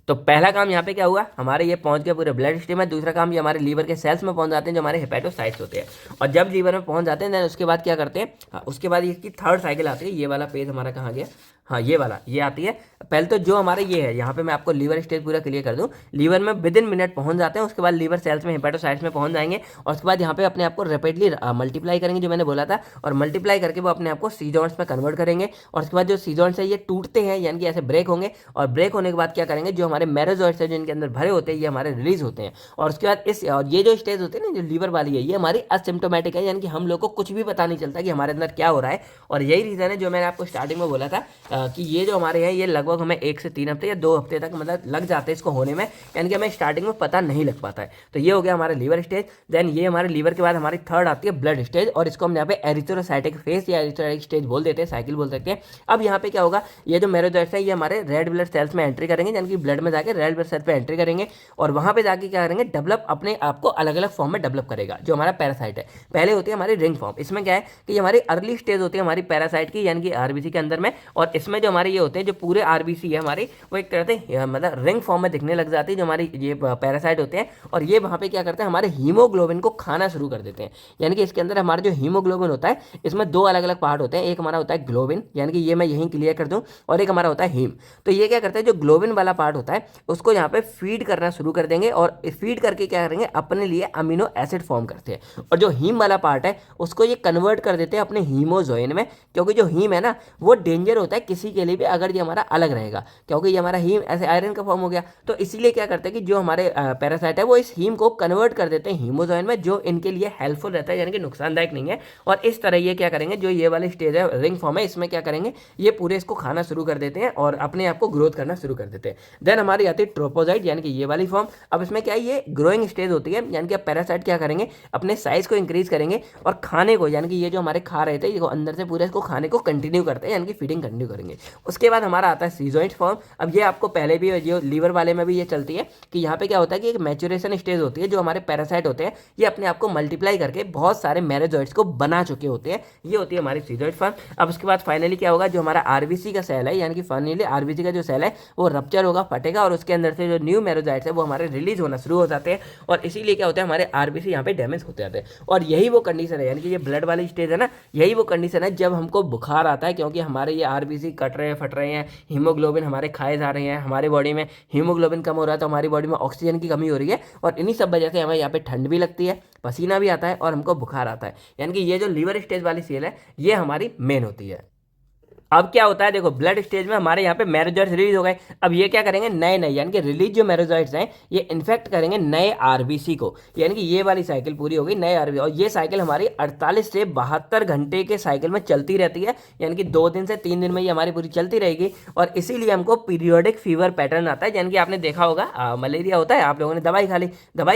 तो पहला काम यहाँ पे क्या हुआ, हमारे ये पहुंच गया पूरे ब्लड स्ट्रीम में। दूसरा काम ये हमारे लीवर के सेल्स में पहुंच जाते हैं जो हमारे हेपेटोसाइट्स होते हैं, और जब लीवर में पहुंच जाते हैं देन उसके बाद क्या करते हैं, उसके बाद इसकी थर्ड साइकिल आती है। ये वाला पेज हमारा कहाँ गया, हाँ ये वाला, ये आती है। पहले तो जो हमारे ये है, यहाँ पे मैं आपको लीवर स्टेज पूरा क्लियर कर दूं, लीवर में विद इन मिनट पहुंच जाते हैं, उसके बाद लीवर सेल्स में हेपेटोसाइट्स में पहुंच जाएंगे, और उसके बाद यहाँ पे अपने आप को रैपिडली मल्टीप्लाई करेंगे जो मैंने बोला था, और मल्टीप्लाई करके वो अपने आप को सीजॉन्स में कन्वर्ट करेंगे, और उसके बाद जो सीजॉन्स है ये टूटते हैं, यानी कि ऐसे ब्रेक होंगे, और ब्रेक होने के बाद क्या करेंगे, जो हमारे मेरोजॉइट्स है जो इनके अंदर भरे होते हैं ये हमारे रिलीज होते हैं, और उसके बाद इस और ये जो स्टेज होती है ना जो लीवर वाली है ये हमारी असिम्टोमेटिक है, यानी कि हम लोग को कुछ भी पता नहीं चलता कि हमारे अंदर क्या हो रहा है। और यही रीजन है जो मैंने आपको स्टार्टिंग में बोला था कि ये जो हमारे हैं ये लगभग हमें 1 से 3 हफ्ते या 2 हफ्ते तक मतलब लग जाते हैं इसको होने में, यानी कि हमें स्टार्टिंग में पता नहीं लग पाता है। तो ये हो गया हमारा लीवर स्टेज। देन ये हमारे लीवर के बाद हमारी थर्ड आती है ब्लड स्टेज, और इसको हम यहाँ पे एरिथ्रोसाइटिक फेज या एरिथ्रोसाइटिक स्टेज बोल देते हैं, साइकिल बोल सकते हैं। अब यहाँ पे क्या होगा, ये जो मेरोजॉइट्स है ये हमारे रेड ब्लड सेल्स में एंट्री करेंगे, यानी कि ब्लड में जाकर रेड ब्लड सेल पे एंट्री करेंगे, और वहां पे जाके क्या करेंगे, डेवलप अपने आप को अलग अलग फॉर्म में डेवलप करेगा। जो हमारा पैरासाइट है पहले होती है हमारी रिंग फॉर्म, इसमें क्या है कि हमारी अर्ली स्टेज होती है हमारी पैरासाइट की, यानी कि आरबीसी के अंदर में, और इसमें जो हमारे ये होते हैं जो पूरे आरबीसी है हमारी वो एक तरह से मतलब रिंग फॉर्म में दिखने लग जाती है जो हमारी ये पैरासाइट होते हैं, और ये वहाँ पे क्या करते हैं हमारे हीमोग्लोबिन को खाना शुरू कर देते हैं। यानी कि इसके अंदर हमारा जो हीमोग्लोबिन होता है इसमें 2 अलग अलग पार्ट होते हैं, एक हमारा होता है ग्लोबिन, यानी कि ये मैं यहीं क्लियर कर दूं, और एक हमारा होता है हीम। तो ये क्या करते हैं, जो ग्लोबिन वाला पार्ट होता है उसको यहाँ पे फीड करना शुरू कर देंगे, और फीड करके क्या करेंगे अपने लिए अमीनो एसिड फॉर्म करते हैं, और जो हीम वाला पार्ट है उसको ये कन्वर्ट कर देते हैं अपने हीमोजोइन में, क्योंकि जो हीम है ना वो डेंजर होता है किसी के लिए भी अगर ये हमारा अलग रहेगा, क्योंकि ये हमारा हीम ऐसे आयरन का फॉर्म हो गया। तो इसीलिए क्या करते हैं कि जो हमारे पैरासाइट है वो इस हीम को कन्वर्ट कर देते हैं हीमोजोइन में, जो इनके लिए हेल्पफुल रहता है, यानी कि नुकसानदायक नहीं है। और इस तरह ये क्या करेंगे, जो ये वाली स्टेज है रिंग फॉर्म है, इसमें क्या करेंगे ये पूरे इसको खाना शुरू कर देते हैं और अपने आप को ग्रोथ करना शुरू कर देते हैं। देन हमारी आती है ट्रोपोजाइट, यानी कि ये वाली फॉर्म। अब इसमें क्या है, ये ग्रोइंग स्टेज होती है, यानी कि अब पैरासाइट क्या करेंगे अपने साइज को इंक्रीज करेंगे और खाने को, यानी कि ये जो हमारे खा रहे थे ये अंदर से पूरे इसको खाने को कंटिन्यू करते हैं, यानी कि फीडिंग कंटिन्यू करेंगे। उसके बाद हमारा आता है सीजोइड फॉर्म। अब ये आपको पहले भी जो लीवर वाले में भी ये चलती है कि यहाँ पे क्या होता है कि एक मैच्योरेशन स्टेज होती है, जो हमारे पैरासाइट होते हैं ये अपने आप को मल्टीप्लाई करके बहुत सारे मेरोजॉइट्स को बना चुके होते हैं, ये होती है हमारी सीजोइड फॉर्म। अब उसके बाद फाइनली क्या होगा, जो हमारा आरबीसी का सेल है, यानी कि फाइनली आरबीसी का जो सेल है वो रप्चर होगा, फटेगा, और उसके अंदर से जो न्यू मेरोजॉइट्स है वो हमारे रिलीज होना शुरू हो जाते हैं, और इसीलिए क्या होता है हमारे आरबीसी यहाँ पे डैमेज होते जाते हैं। और यही वो कंडीशन है, यानी कि ये ब्लड वाली स्टेज है ना, यही वो कंडीशन है जब हमको बुखार आता है, क्योंकि हमारे ये आरबीसी कट रहे हैं, फट रहे हैं, हीमोग्लोबिन हमारे खाए जा रहे हैं, हमारे बॉडी में हीमोग्लोबिन कम हो रहा है, तो हमारी बॉडी में ऑक्सीजन की कमी हो रही है, और इन्हीं सब वजह से हमें यहाँ पे ठंड भी लगती है, पसीना भी आता है, और हमको बुखार आता है। यानी कि ये जो लीवर स्टेज वाली सेल है ये हमारी मेन होती है। अब क्या होता है, देखो ब्लड स्टेज में हमारे यहाँ पे मेरोजॉइट्स रिलीज हो गए। अब ये क्या करेंगे, नए नए यानी कि रिलीज जो मेरोजॉइट्स हैं ये इन्फेक्ट करेंगे नए आरबीसी को, यानी कि ये वाली साइकिल पूरी हो गई नए आरबीसी। और ये साइकिल हमारी 48 से 72 घंटे के साइकिल में चलती रहती है, यानी कि 2 दिन से 3 दिन में ये हमारी पूरी चलती रहेगी। और इसीलिए हमको पीरियोडिक फीवर पैटर्न आता है, यानी कि आपने देखा होगा मलेरिया होता है, आप लोगों ने दवाई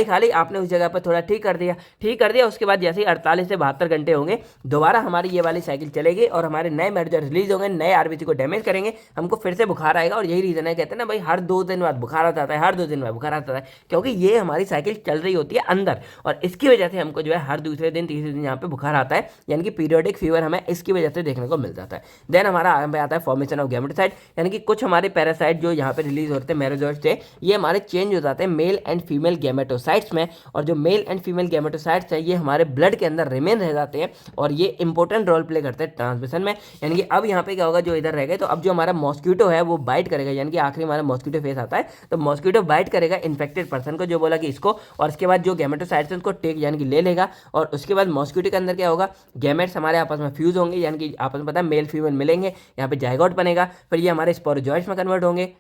खा ली, आपने उस जगह पर थोड़ा ठीक कर दिया, उसके बाद जैसे ही 48 से 72 घंटे होंगे दोबारा हमारी ये वाली साइकिल चलेगी और हमारे नए मेरोजॉइट्स रिलीज होंगे, नए आरबीसी को डैमेज करेंगे, हमको फिर से बुखार आएगा। और यही रीजन है, कहते हैं ना भाई हर 2 दिन बाद बुखार आता है, हर 2 दिन बाद बुखार आता है, क्योंकि ये हमारी साइकिल चल रही होती है अंदर, और इसकी वजह से हमको जो है हर दूसरे दिन तीसरे दिन यहाँ पे बुखार आता है, यानी कि पीरियोडिक फीवर हमें इसकी वजह से देखने को मिल जाता है। देन हमारा आता है फॉर्मेशन ऑफ गैमेटोसाइट, यानी कि कुछ हमारे पैरासाइट जो यहाँ पे रिलीज होते हैं मेरोजॉइट्स से, ये हमारे चेंज हो जाते हैं मेल एंड फीमेल गैमेटोसाइट्स में। और जो मेल एंड फीमेल गैमेटोसाइट्स है ये हमारे ब्लड के अंदर रिमेन रह जाते हैं, और ये इंपॉर्टेंट रोल प्ले करते हैं ट्रांसमिशन में। यानी कि अब यहाँ पे क्या होगा, जो इधर रह गए, तो अब जो हमारा मॉस्किटो है वो बाइट करेगा, यानी कि आखिरी हमारा मॉस्किटो फेस आता है, तो मॉस्किटो बाइट करेगा इन्फेक्टेड पर्सन को, जो बोला कि इसको, और इसके बाद जो गैमेटोसाइट्स है उसको टेक यानी कि ले लेगा। और उसके बाद मॉस्किटो के अंदर क्या होगा, गैमेट्स हमारे आपस में फ्यूज होंगे, यानी कि आपस में पता है मेल फीमेल मिलेंगे, यहाँ पे जाइगोट बनेगा, फिर ये हमारे स्पोरोजॉइट्स में कन्वर्ट होंगे।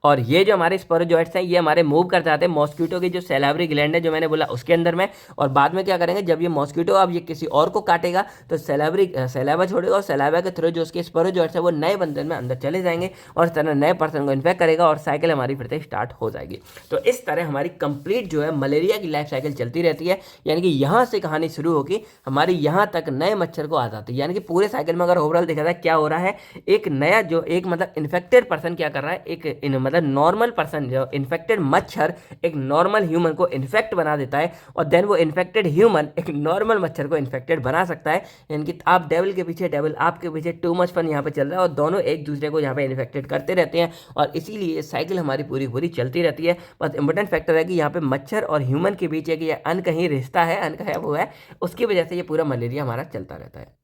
और ये जो हमारे स्पोरोजॉइट्स हैं ये हमारे मूव कर जाते हैं मॉस्किटो की जो सैलावरी ग्लैंड है जो मैंने बोला उसके अंदर में। और बाद में क्या करेंगे, जब ये मॉस्किटो अब ये किसी और को काटेगा तो सैलावा छोड़ेगा, और सैलावा के थ्रू जो उसके स्पोरोजॉइट्स है वो नए बंधन में अंदर चले जाएंगे, और इस तरह नए पर्सन को इन्फेक्ट करेगा, और साइकिल हमारी फिर से स्टार्ट हो जाएगी। तो इस तरह हमारी कंप्लीट जो है मलेरिया की लाइफ साइकिल चलती रहती है, यानी कि यहाँ से कहानी शुरू होगी, हमारी यहाँ तक नए मच्छर को आ जाती है। यानी कि पूरे साइकिल में अगर ओवरऑल देखा जाए क्या हो रहा है, एक नया जो एक मतलब इन्फेक्टेड पर्सन क्या कर रहा है, एक मतलब नॉर्मल पर्सन जो इन्फेक्टेड मच्छर एक नॉर्मल ह्यूमन को इन्फेक्ट बना देता है, और देन वो इन्फेक्टेड ह्यूमन एक नॉर्मल मच्छर को इन्फेक्टेड बना सकता है। यानी कि आप डेविल के पीछे डेविल, आपके पीछे टू मच फन यहाँ पे चल रहा है, और दोनों एक दूसरे को यहाँ पे इन्फेक्टेड करते रहते हैं, और इसीलिए साइकिल हमारी पूरी पूरी चलती रहती है। बस इंपॉर्टेंट फैक्टर है कि यहाँ पे मच्छर और ह्यूमन के बीच एक ये अनकहीं रिश्ता है, अनकहा वो है, उसकी वजह से ये पूरा मलेरिया हमारा चलता रहता है।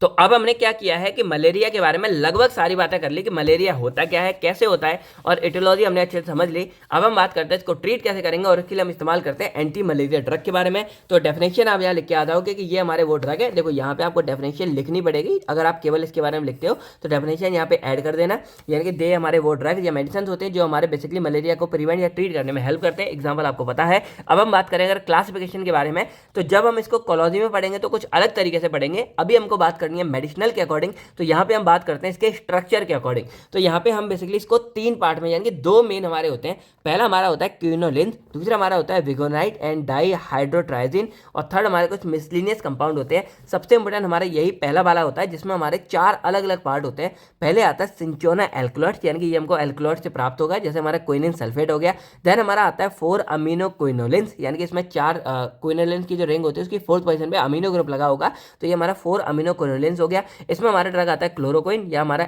तो अब हमने क्या किया है कि मलेरिया के बारे में लगभग सारी बातें कर ली कि मलेरिया होता क्या है, कैसे होता है, और एटियोलॉजी हमने अच्छे से समझ ली। अब हम बात करते हैं इसको ट्रीट कैसे करेंगे, और इसके लिए हम इस्तेमाल करते हैं एंटी मलेरिया ड्रग के बारे में। तो डेफिनेशन आप यहाँ लिख के आ जाओगे कि ये हमारे वो ड्रग है। देखो यहाँ पे आपको डेफिनेशन लिखनी पड़ेगी, अगर आप केवल इसके बारे में लिखते हो तो डेफिनेशन यहाँ पे ऐड कर देना, यानी कि दे हमारे वो ड्रग या मेडिसिन होते हैं जो हमारे बेसिकली मलेरिया को प्रिवेंट या ट्रीट करने में हेल्प करते हैं। एग्जाम्पल आपको पता है। अब हम बात करें अगर क्लासिफिकेशन के बारे में, तो जब हम इसको कॉलोजी में पढ़ेंगे तो कुछ अलग तरीके से पढ़ेंगे। अभी हमको बात करनी है मेडिसिनल के अकॉर्डिंग, तो यहाँ पे हम बात करते हैं इसके स्ट्रक्चर के अकॉर्डिंग। तो यहाँ पे हम बेसिकली इसको 3 पार्ट में, यानी कि 2 मेन हमारे होते हैं। पहला हमारा होता है क्विनोलिन, दूसरा हमारा होता है विगोनाइट एंड डाईहाइड्रोट्राइजिन, और थर्ड हमारे कुछ मिसलिनियस कंपाउंड होते हैं। सबसे इंपॉर्टेंट हमारा यही पहला वाला होता है, जिसमें हमारे 4 अलग अलग पार्ट होते हैं। पहले आता है सिंचोना एल्कलॉइड्स, यानी कि ये हमको एल्कलॉइड से प्राप्त होगा, जैसे हमारा क्विनिन सल्फेट हो गया। देन हमारा आता है 4 अमीनो क्विनोलिन्स, यानी कि इसमें 4 क्विनोलिन की जो रिंग होती है उसकी 4th पोजीशन पे अमीनो ग्रुप लगा होगा, तो ये हमारा 4 अमीनो क्विनोलिन्स हो गया। इसमें हमारा ड्रग आता है क्लोरोक्विन या हमारा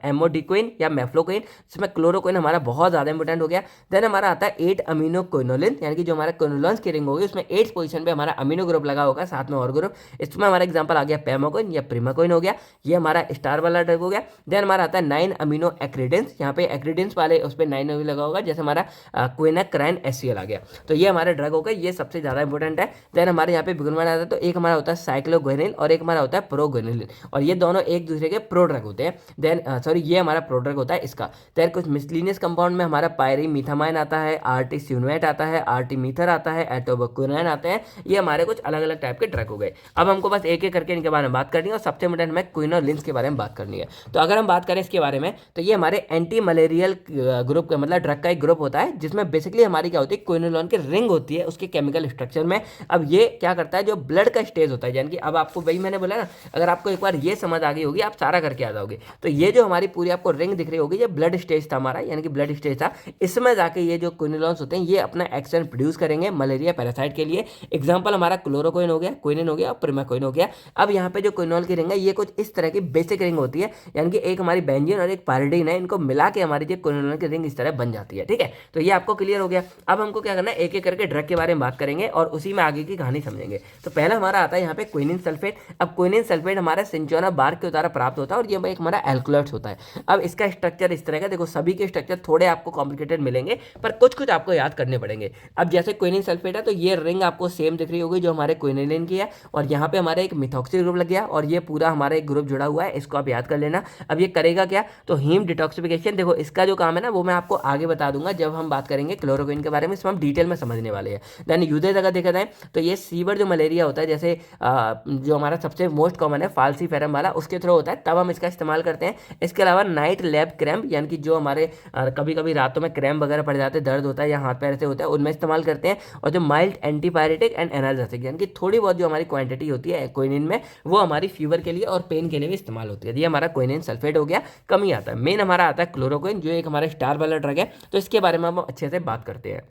एमोडिक्विन या मेफ्लोक्विन, जिसमें क्लोरोक्विन हमारा बहुत ज़्यादा इंपॉर्टेंट हो गया। देन हमारा आता है 8 अमीनो क्विनोलिन, यानी कि जो हमारा क्विनोलिन्स की रिंग होगी उसमें 8th पोजीशन पे हमारा अमीनो ग्रुप लगा होगा, साथ में और ग्रुप। इसमें हमारा एग्जांपल आ गया पेमाक्विन या प्रिमाक्विन हो गया, ये हमारा स्टार वाला ड्रग हो गया। देन हमारा आता है 9 अमीनो एक्रीडेंस, यहाँ पे एक्रीडेंस वाले उस पर 9 लगा होगा, जैसे हमारा क्विनाक्राइन HCl आ गया, तो ये हमारे ड्रग हो गए, ये सबसे ज़्यादा इंपॉर्टेंट है। देन हमारे यहाँ पे बिगुनवान आता है, तो एक हमारा होता है साइक्लोग्वेनिल और एक हमारा होता है प्रोग्वेनिल, और ये दोनों एक दूसरे के प्रो ड्रग होते हैं। देन ये हमारा प्रो ड्रग होता है इसका। देन कुछ मिसलिनियस कंपाउंड में हमारा पायरीमीथामाइन आता है, आर्टिस्यूनेट आता है, आर्टीमीथर आता है, एटोबोक्विनाइन आते हैं। ये हमारे कुछ अलग अलग टाइप के ड्रग हो गए। अब हमको बस एक एक करके इनके बारे में बात करनी है, और सबसे इंपॉर्टेंट हमें क्विनोलिन्स के बारे में बात करनी है। तो अगर हम बात करें इसके बारे में, तो ये हमारे एंटी मलेरियल ग्रुप का मतलब ड्रग का एक ग्रुप होता है, जिसमें बेसिकली हमारी क्या होती है, क्विनोलोन की रिंग होती है उसके केमिकल स्ट्रक्चर में। अब ये क्या करता है, जो ब्लड का स्टेज होता है, यानी कि अब आपको वही मैंने बोला ना, अगर आपको एक बार ये समझ आ गई होगी आप सारा करके आ जाओगे। तो ये जो हमारी पूरी आपको रिंग दिख रही होगी, ये ब्लड स्टेज था हमारा, यानी कि ब्लड स्टेज था। इसमें जाके ये जो क्विनोलॉन्स होते हैं ये अपना एक्शन प्रोड्यूस करेंगे मलेरिया पैरासाइट के लिए। एग्जांपल हमारा क्लोरोक्विन हो गया, क्विनिन हो गया और प्रिमाक्विन हो गया। अब यहाँ पे जो क्विनोल की रिंग है ये कुछ इस तरह की बेसिक रिंग होती है, यानी कि एक हमारी बेंजीन और एक पायरिडीन है, इनको मिला के हमारी जो क्विनोल की रिंग इस तरह बन जाती है। ठीक है, तो ये आपको क्लियर हो गया। अब हमको क्या करना है, एक एक करके ड्रग के बारे में बात करेंगे और उसी में आगे की कहानी समझेंगे। तो पहला हमारा आता है यहाँ पे क्विनिन सल्फेट। अब क्विनिन सल्फेट हमारा सिंचोना बार्क के द्वारा प्राप्त होता है और ये एक हमारा एल्कोलाइट्स होता है। अब इसका स्ट्रक्चर इस तरह का, देखो सभी के स्ट्रक्चर थोड़े आपको कॉम्प्लिकेटेड मिलेंगे पर कुछ कुछ आपको याद करने पड़ेंगे। अब जैसे क्विनिन सल्फेट है तो ये रिंग आपको सेम दिख रही होगी जो हमारे क्विनिलिन की है, और यहाँ पे हमारे एक मिथॉक्सी ग्रुप लग गया और ये पूरा हमारा एक ग्रुप जुड़ा हुआ है, इसको आप याद कर लेना। अब ये करेगा क्या, तो हीम डिटॉक्सिफिकेशन, देखो इसका जो काम है ना वो मैं आपको आगे बता दूंगा जब हम बात करेंगे क्लोरोक्विन के बारे में, इसमें हम डिटेल में समझने वाले हैं। देन यूजेज अगर देखा जाए तो ये सीवर जो मलेरिया होता है, जैसे जो हमारा सबसे मोस्ट कॉमन है फाल्सीफेरम वाला, उसके थ्रू होता है तब हम इसका इस्तेमाल करते हैं। इसके अलावा नाइट लैब क्रैम्प, यानी कि जो हमारे कभी कभी रातों में क्रैम्प वगैरह पड़ जाते हैं, दर्द होता है या हाथ पैर से होता है, उनमें इस्तेमाल करते हैं। और जो माइल्ड एंटीपायरेटिक एंड एनाल्जेसिक, यानी कि थोड़ी बहुत जो हमारी क्वांटिटी होती है क्विनिन में वो हमारी फीवर के लिए और पेन के लिए भी इस्तेमाल होती है। ये हमारा क्विनिन सल्फेट हो गया, कम ही आता है। मेन हमारा आता है क्लोरोक्विन जो एक हमारा स्टार वाला ड्रग है, तो इसके बारे में हम अच्छे से बात करते हैं।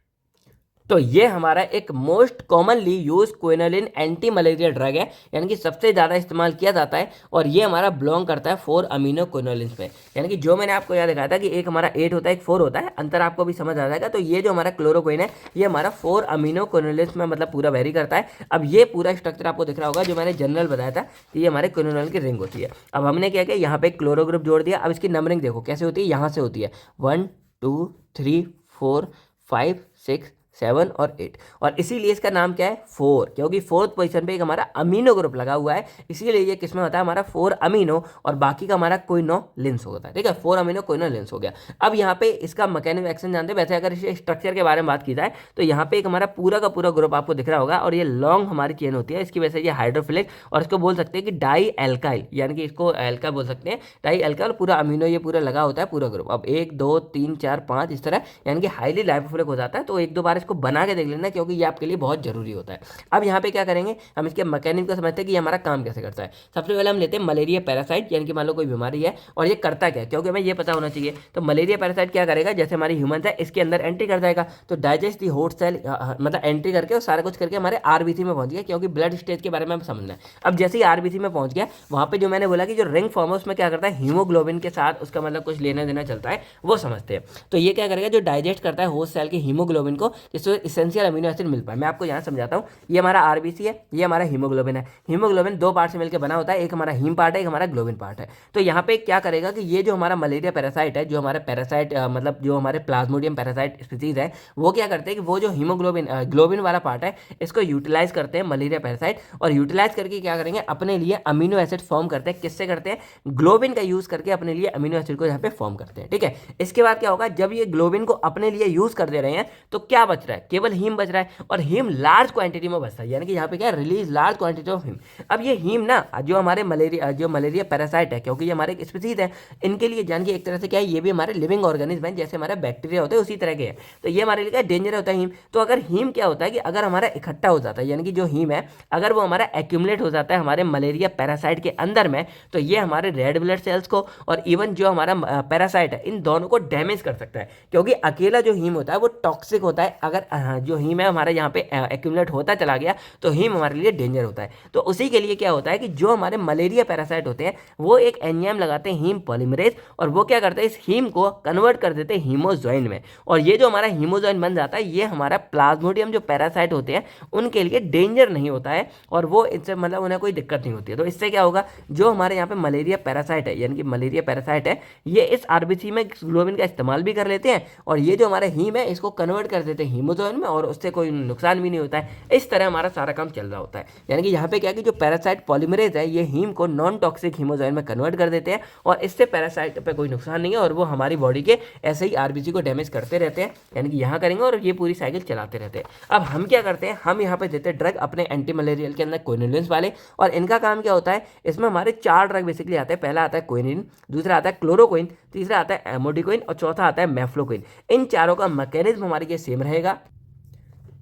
तो ये हमारा एक most commonly use quinoline anti malaria drug है, यानी कि सबसे ज़्यादा इस्तेमाल किया जाता है और ये हमारा बिलोंग करता है 4 अमीनो क्विनोलिन पे। यानी कि जो मैंने आपको याद दिखाया था कि एक हमारा 8 होता है एक 4 होता है, अंतर आपको भी समझ आ जाएगा। तो ये जो हमारा क्लोरोक्विन है ये हमारा 4 अमीनो क्विनोलिन में मतलब पूरा वेरी करता है। अब ये पूरा स्ट्रक्चर आपको दिख रहा होगा जो मैंने जनरल बताया था कि ये हमारे क्विनोलिन की रिंग होती है। अब हमने क्या किया, यहाँ पे क्लोरो ग्रुप जोड़ दिया। अब इसकी नंबरिंग देखो कैसे होती है, यहाँ से होती है 1 2 3 4 5 6 7 और 8, और इसीलिए इसका नाम क्या है 4, क्योंकि फोर्थ पोजीशन पे एक हमारा अमीनो ग्रुप लगा हुआ है, इसीलिए ये किसमें होता है हमारा 4 अमीनो और बाकी का हमारा क्विनोलिन्स होता है। ठीक है, 4 अमीनो क्विनोलिन्स हो गया। अब यहाँ पे इसका मैकेनिज्म एक्शन जानते हैं। वैसे अगर इस स्ट्रक्चर के बारे में बात की जाए तो यहाँ पे एक हमारा पूरा का पूरा ग्रुप आपको दिख रहा होगा और ये लॉन्ग हमारी चेन होती है, इसकी वजह से ये हाइड्रोफिलिक, और इसको बोल सकते हैं कि डाई एल्काइल, यानी कि इसको एल्का बोल सकते हैं, डाई एल्काइल, पूरा अमीनो ये पूरा लगा होता है पूरा ग्रुप। अब 1 2 3 4 5 इस तरह, यानी कि हाईली लाइपोफिलिक हो जाता है। तो एक दो बार इसको बना के देख लेना क्योंकि ये आपके लिए बहुत जरूरी होता है। अब यहाँ पे क्या करेंगे, हम इसके मैकेनिज्म को समझते हैं कि ये हमारा काम कैसे करता है। सबसे पहले हम लेते हैं मलेरिया पैरासाइट, यानी कि मान लो कोई बीमारी है और ये करता क्या है, क्योंकि हमें ये पता होना चाहिए। तो मलेरिया पैरासाइट क्या करेगा, जैसे हमारी ह्यूमन है इसके अंदर एंट्री कर जाएगा, तो डाइजेस्ट दी होस्ट सेल, मतलब एंट्री करके और सारा कुछ करके हमारे आरबीसी में पहुंच गया, क्योंकि ब्लड स्टेज के बारे में हमें समझना है। अब जैसे ही आरबीसी में पहुंच गया, वहां पे जो मैंने बोला कि जो रिंग फॉर्म है उसमें क्या करता है, हीमोग्लोबिन के साथ उसका मतलब कुछ लेना देना चलता है, वो समझते हैं। तो ये क्या करेगा, जो डाइजेस्ट करता है होस्ट सेल के हीमोग्लोबिन को, जिससे इसेंशियल अमीनो एसिड मिल पाए। मैं आपको यहाँ समझाता हूँ, ये हमारा आरबीसी है, ये हमारा हीमोग्लोबिन है। हीमोग्लोबिन दो पार्ट से मिलकर बना होता है, एक हमारा हीम पार्ट है, एक हमारा ग्लोबिन पार्ट है। तो यहाँ पे क्या करेगा कि ये जो हमारा मलेरिया पैरासाइट है, जो हमारे पैरासाइट मतलब जो हमारे प्लाज्मोडियम पैरासाइट स्पीसीज है, वो क्या करते हैं कि वो जो हीमोग्लोबिन ग्लोबिन वाला पार्ट है इसको यूटिलाइज करते हैं मलेरिया पैरासाइट, और यूटिलाइज करके क्या करेंगे, अपने लिए अमीनो एसिड फॉर्म करते हैं। किससे करते हैं, ग्लोबिन का यूज करके अपने लिए अमीनो एसिड को यहाँ पे फॉर्म करते हैं। ठीक है, इसके बाद क्या होगा, जब ये ग्लोबिन को अपने लिए यूज कर दे रहे हैं तो क्या बच रहा है, केवल हीम बच रहा है, और हीम लार्ज क्वांटिटी में बचता है, यानी कि यहाँ पे क्या release large quantity of heme. अब ये हीम ना जो हमारे मलेरिया पैरासाइट है, क्योंकि ये हमारे एक स्पीसीज है, इनके लिए जान के एक तरह से क्या है, ये भी हमारे लिविंग ऑर्गेनिज्म है, जैसे हमारे बैक्टीरिया होते हैं उसी तरह के हैं। तो ये हमारे लिए क्या डेंजर होता है हीम। तो अगर हीम क्या होता है कि अगर हमारा इकट्ठा हो जाता है, यानी कि जो हीम है अगर वो हमारा एक्यूमुलेट हो जाता है हमारे मलेरिया पैरासाइट के अंदर में, तो ये हमारे रेड ब्लड सेल्स को और इवन जो हमारा पैरासाइट है इन दोनों को डैमेज कर सकता है, क्योंकि अकेला जो हीम होता है वो टॉक्सिक होता है। अगर जो हीम है हमारे यहाँ पे एक्यूमुलेट होता चला गया तो हीम हमारे लिए डेंजर होता है। तो उसी के लिए क्या होता है कि जो हमारे मलेरिया पैरासाइट होते हैं वो एक एंजाइम लगाते हैं हीम पॉलीमरेज, और वो क्या करते हैं, इस हीम को कन्वर्ट कर देते हैं हीमोजॉइन में, और ये जो हमारा हीमोजॉइन बन जाता है ये हमारा प्लाज्मोडियम जो पैरासाइट होते हैं उनके लिए डेंजर नहीं होता है, और वो इससे मतलब उन्हें कोई दिक्कत नहीं होती है। तो इससे क्या होगा, जो हमारे यहाँ पे मलेरिया पैरासाइट है, यानी कि मलेरिया पैरासाइट है, ये इस आरबीसी में ग्लोबिन का इस्तेमाल भी कर लेते हैं, और ये जो हमारा हीम है इसको कन्वर्ट कर देते हैं हीमोजॉइन में, और उससे कोई नुकसान भी नहीं होता है। इस तरह हमारा सारा काम चल रहा होता है। यानी कि यहाँ पे क्या है कि जो पैरासाइट पॉलीमरेज है ये हीम को नॉन टॉक्सिक हीमोजॉइन में कन्वर्ट कर देते हैं, और इससे पैरासाइट पे कोई नुकसान नहीं है, और वो हमारी बॉडी के ऐसे ही आरबीसी को डैमेज करते रहते हैं, यानी कि यहाँ करेंगे और ये पूरी साइकिल चलाते रहते हैं। अब हम क्या करते हैं, हम यहाँ पे देते हैं ड्रग अपने एंटी मलेरियल के अंदर क्विनोलिन्स वाले, और इनका काम क्या होता है, इसमें हमारे 4 ड्रग बेसिकली आते हैं। पहला आता है क्विनिन, दूसरा आता है क्लोरोक्विन, तीसरा आता है एमोडिक्विन, और चौथा आता है मेफ्लोक्विन। इन चारों का मैकेनिज्म हमारे ये सेम रहेगा।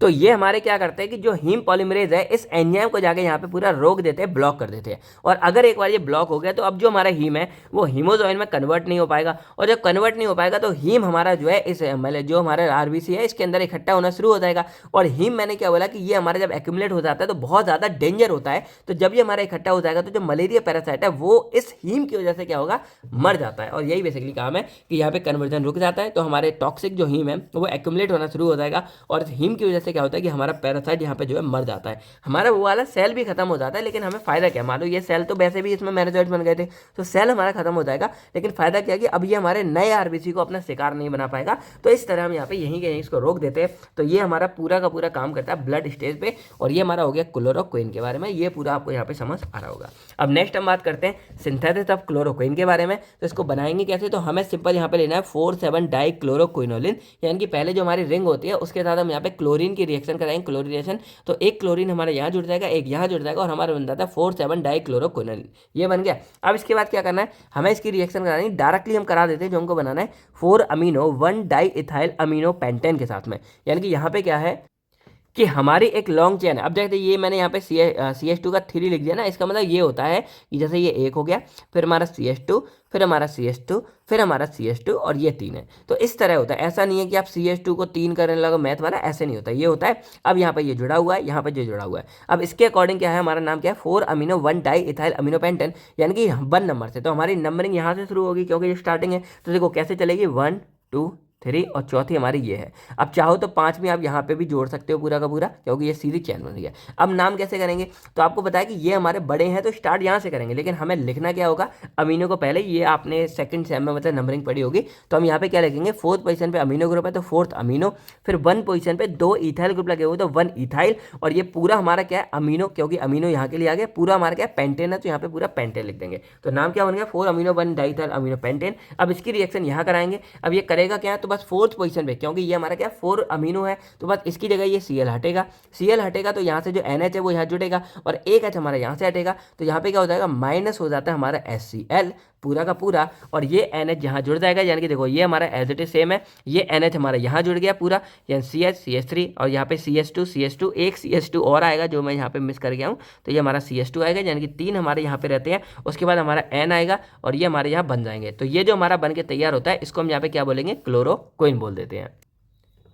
तो ये हमारे क्या करते हैं कि जो हीम पॉलीमरेज है इस एंजाइम को जाके यहाँ पे पूरा रोक देते हैं, ब्लॉक कर देते हैं, और अगर एक बार ये ब्लॉक हो गया तो अब जो हमारा हीम है वो हीमोजॉइन में कन्वर्ट नहीं हो पाएगा, और जब कन्वर्ट नहीं हो पाएगा तो हीम हमारा जो है इस जो हमारे आरबीसी है इसके अंदर इकट्ठा होना शुरू हो जाएगा। और हीम मैंने क्या बोला कि ये हमारा जब एक्यूमुलेट हो जाता है तो बहुत ज़्यादा डेंजर होता है। तो जब ये हमारा इकट्ठा हो जाएगा तो जो मलेरिया पैरासाइट है वो इस हीम की वजह से क्या होगा, मर जाता है, और यही बेसिकली काम है कि यहाँ पे कन्वर्जन रुक जाता है। तो हमारे टॉक्सिक जो हीम है वो एक्यूमुलेट होना शुरू हो जाएगा, और इस हीम की वजह से से क्या होता है कि हमारा पैरासाइट यहाँ पे जो है मर जाता है, हमारा वो वाला सेल भी खत्म हो जाता है। लेकिन हमें फायदा क्या, मान लो ये सेल तो वैसे भी इसमें मेरिजोइट्स बन गए थे, तो सेल हमारा खत्म हो जाएगा, लेकिन फायदा क्या कि अब ये हमारे नए आरबीसी को अपना शिकार नहीं बना पाएगा। तो इस तरह हम यहाँ पे यहीं के यहीं इसको रोक देते हैं। तो ये हमारा पूरा का पूरा काम करता है ब्लड स्टेज पे। और ये हमारा हो गया क्लोरोक्विन के बारे में, ये पूरा आपको यहाँ पे समझ आ रहा होगा। अब नेक्स्ट हम बात करते हैं सिंथेसिस ऑफ क्लोरोक्विन के बारे में। तो इसको बनाएंगे कैसे, तो हमें सिंपल यहाँ पे लेना है 4,7 डाइक्लोरोक्विनोलिन, यानी कि पहले जो हमारी रिंग होती है उसके साथ हम यहाँ पे क्लोरीन की रिएक्शन कराएंगे, क्लोरीनेशन। तो एक क्लोरीन हमारे यहाँ जुड़ जाएगा, एक यहाँ जुड़ जाएगा, और हमारा बन जाता है 4,7 डाइक्लोरोक्विनोलिन, ये बन गया। अब इसके बाद क्या करना है, हमें इसकी रिएक्शन करानी, डायरेक्टली हम करा देते हैं। जो हमको बनाना है 4 amino 1 di ethyl amino pentane के साथ में, यानी कि यहाँ पे क्या है कि हमारी एक लॉन्ग चेन है। अब देखते ये मैंने यहाँ पे CH2 का 3 लिख दिया ना, इसका मतलब ये होता है कि जैसे ये एक हो गया, फिर हमारा CH2, फिर हमारा CH2, फिर हमारा CH2, और ये 3 है। तो इस तरह होता है, ऐसा नहीं है कि आप CH2 को 3 करने लगो मैथ वाला, ऐसे नहीं होता, ये होता है। अब यहाँ पे ये जुड़ा हुआ है, यहाँ पे जो जुड़ा हुआ है। अब इसके अकॉर्डिंग क्या है, हमारा नाम क्या है, 4 amino 1 di ethyl amino pentane, यानी कि 1 नंबर से। तो हमारी नंबरिंग यहाँ से शुरू होगी क्योंकि ये स्टार्टिंग है। तो देखो कैसे चलेगी, 1 2 3, और चौथी हमारी ये है। अब चाहो तो 5वीं आप यहाँ पे भी जोड़ सकते हो पूरा का पूरा, क्योंकि ये सीधी चैन बन गया। अब नाम कैसे करेंगे, तो आपको बताया कि ये हमारे बड़े हैं तो स्टार्ट यहाँ से करेंगे, लेकिन हमें लिखना क्या होगा, अमीनो को पहले, ये आपने सेकंड सेम में मतलब नंबरिंग पढ़ी होगी। तो हम यहाँ पे क्या लिखेंगे, 4th पोजीशन पे अमीनो ग्रुप है तो 4th अमीनो, फिर 1 पोजीशन पे 2 इथाइल ग्रुप लगे हुए तो 1 इथाइल, और ये पूरा हमारा क्या है अमीनो, क्योंकि अमीनो यहाँ के लिए आ गया, पूरा हमारा क्या पेंटेन है, तो यहाँ पे पूरा पेंटेन लिख देंगे। तो नाम क्या बन गया, 4 अमीनो 1 डाइथाइल अमीनो पेंटेन। अब इसकी रिएक्शन यहाँ कराएंगे। अब ये करेगा क्या, तो बस 4th पोजीशन, क्योंकि ये हमारा क्या 4 अमीनो है, तो बस इसकी जगह ये Cl हटेगा, Cl हटेगा तो यहाँ से जो NH है वो यहाँ जुड़ेगा, और एक H हमारा यहाँ से हटेगा, तो यहाँ पे क्या हो जाएगा, माइनस हो जाता है हमारा HCl पूरा का पूरा, और ये NH यहाँ जुड़ जाएगा। यानी कि देखो ये हमारा एज इट इज सेम है, ये NH हमारा यहाँ जुड़ गया पूरा, यानी CH CH3, और यहाँ पे CH2 एक CH2 और आएगा जो मैं यहाँ पे मिस कर गया हूँ, तो ये हमारा CH2 आएगा, यानी कि 3 हमारे यहाँ पे रहते हैं। उसके बाद हमारा N आएगा, और ये हमारे यहाँ बन जाएंगे। तो ये जो हमारा बन के तैयार होता है, इसको हम यहाँ पे क्या बोलेंगे, क्लोरोक्विन बोल देते हैं।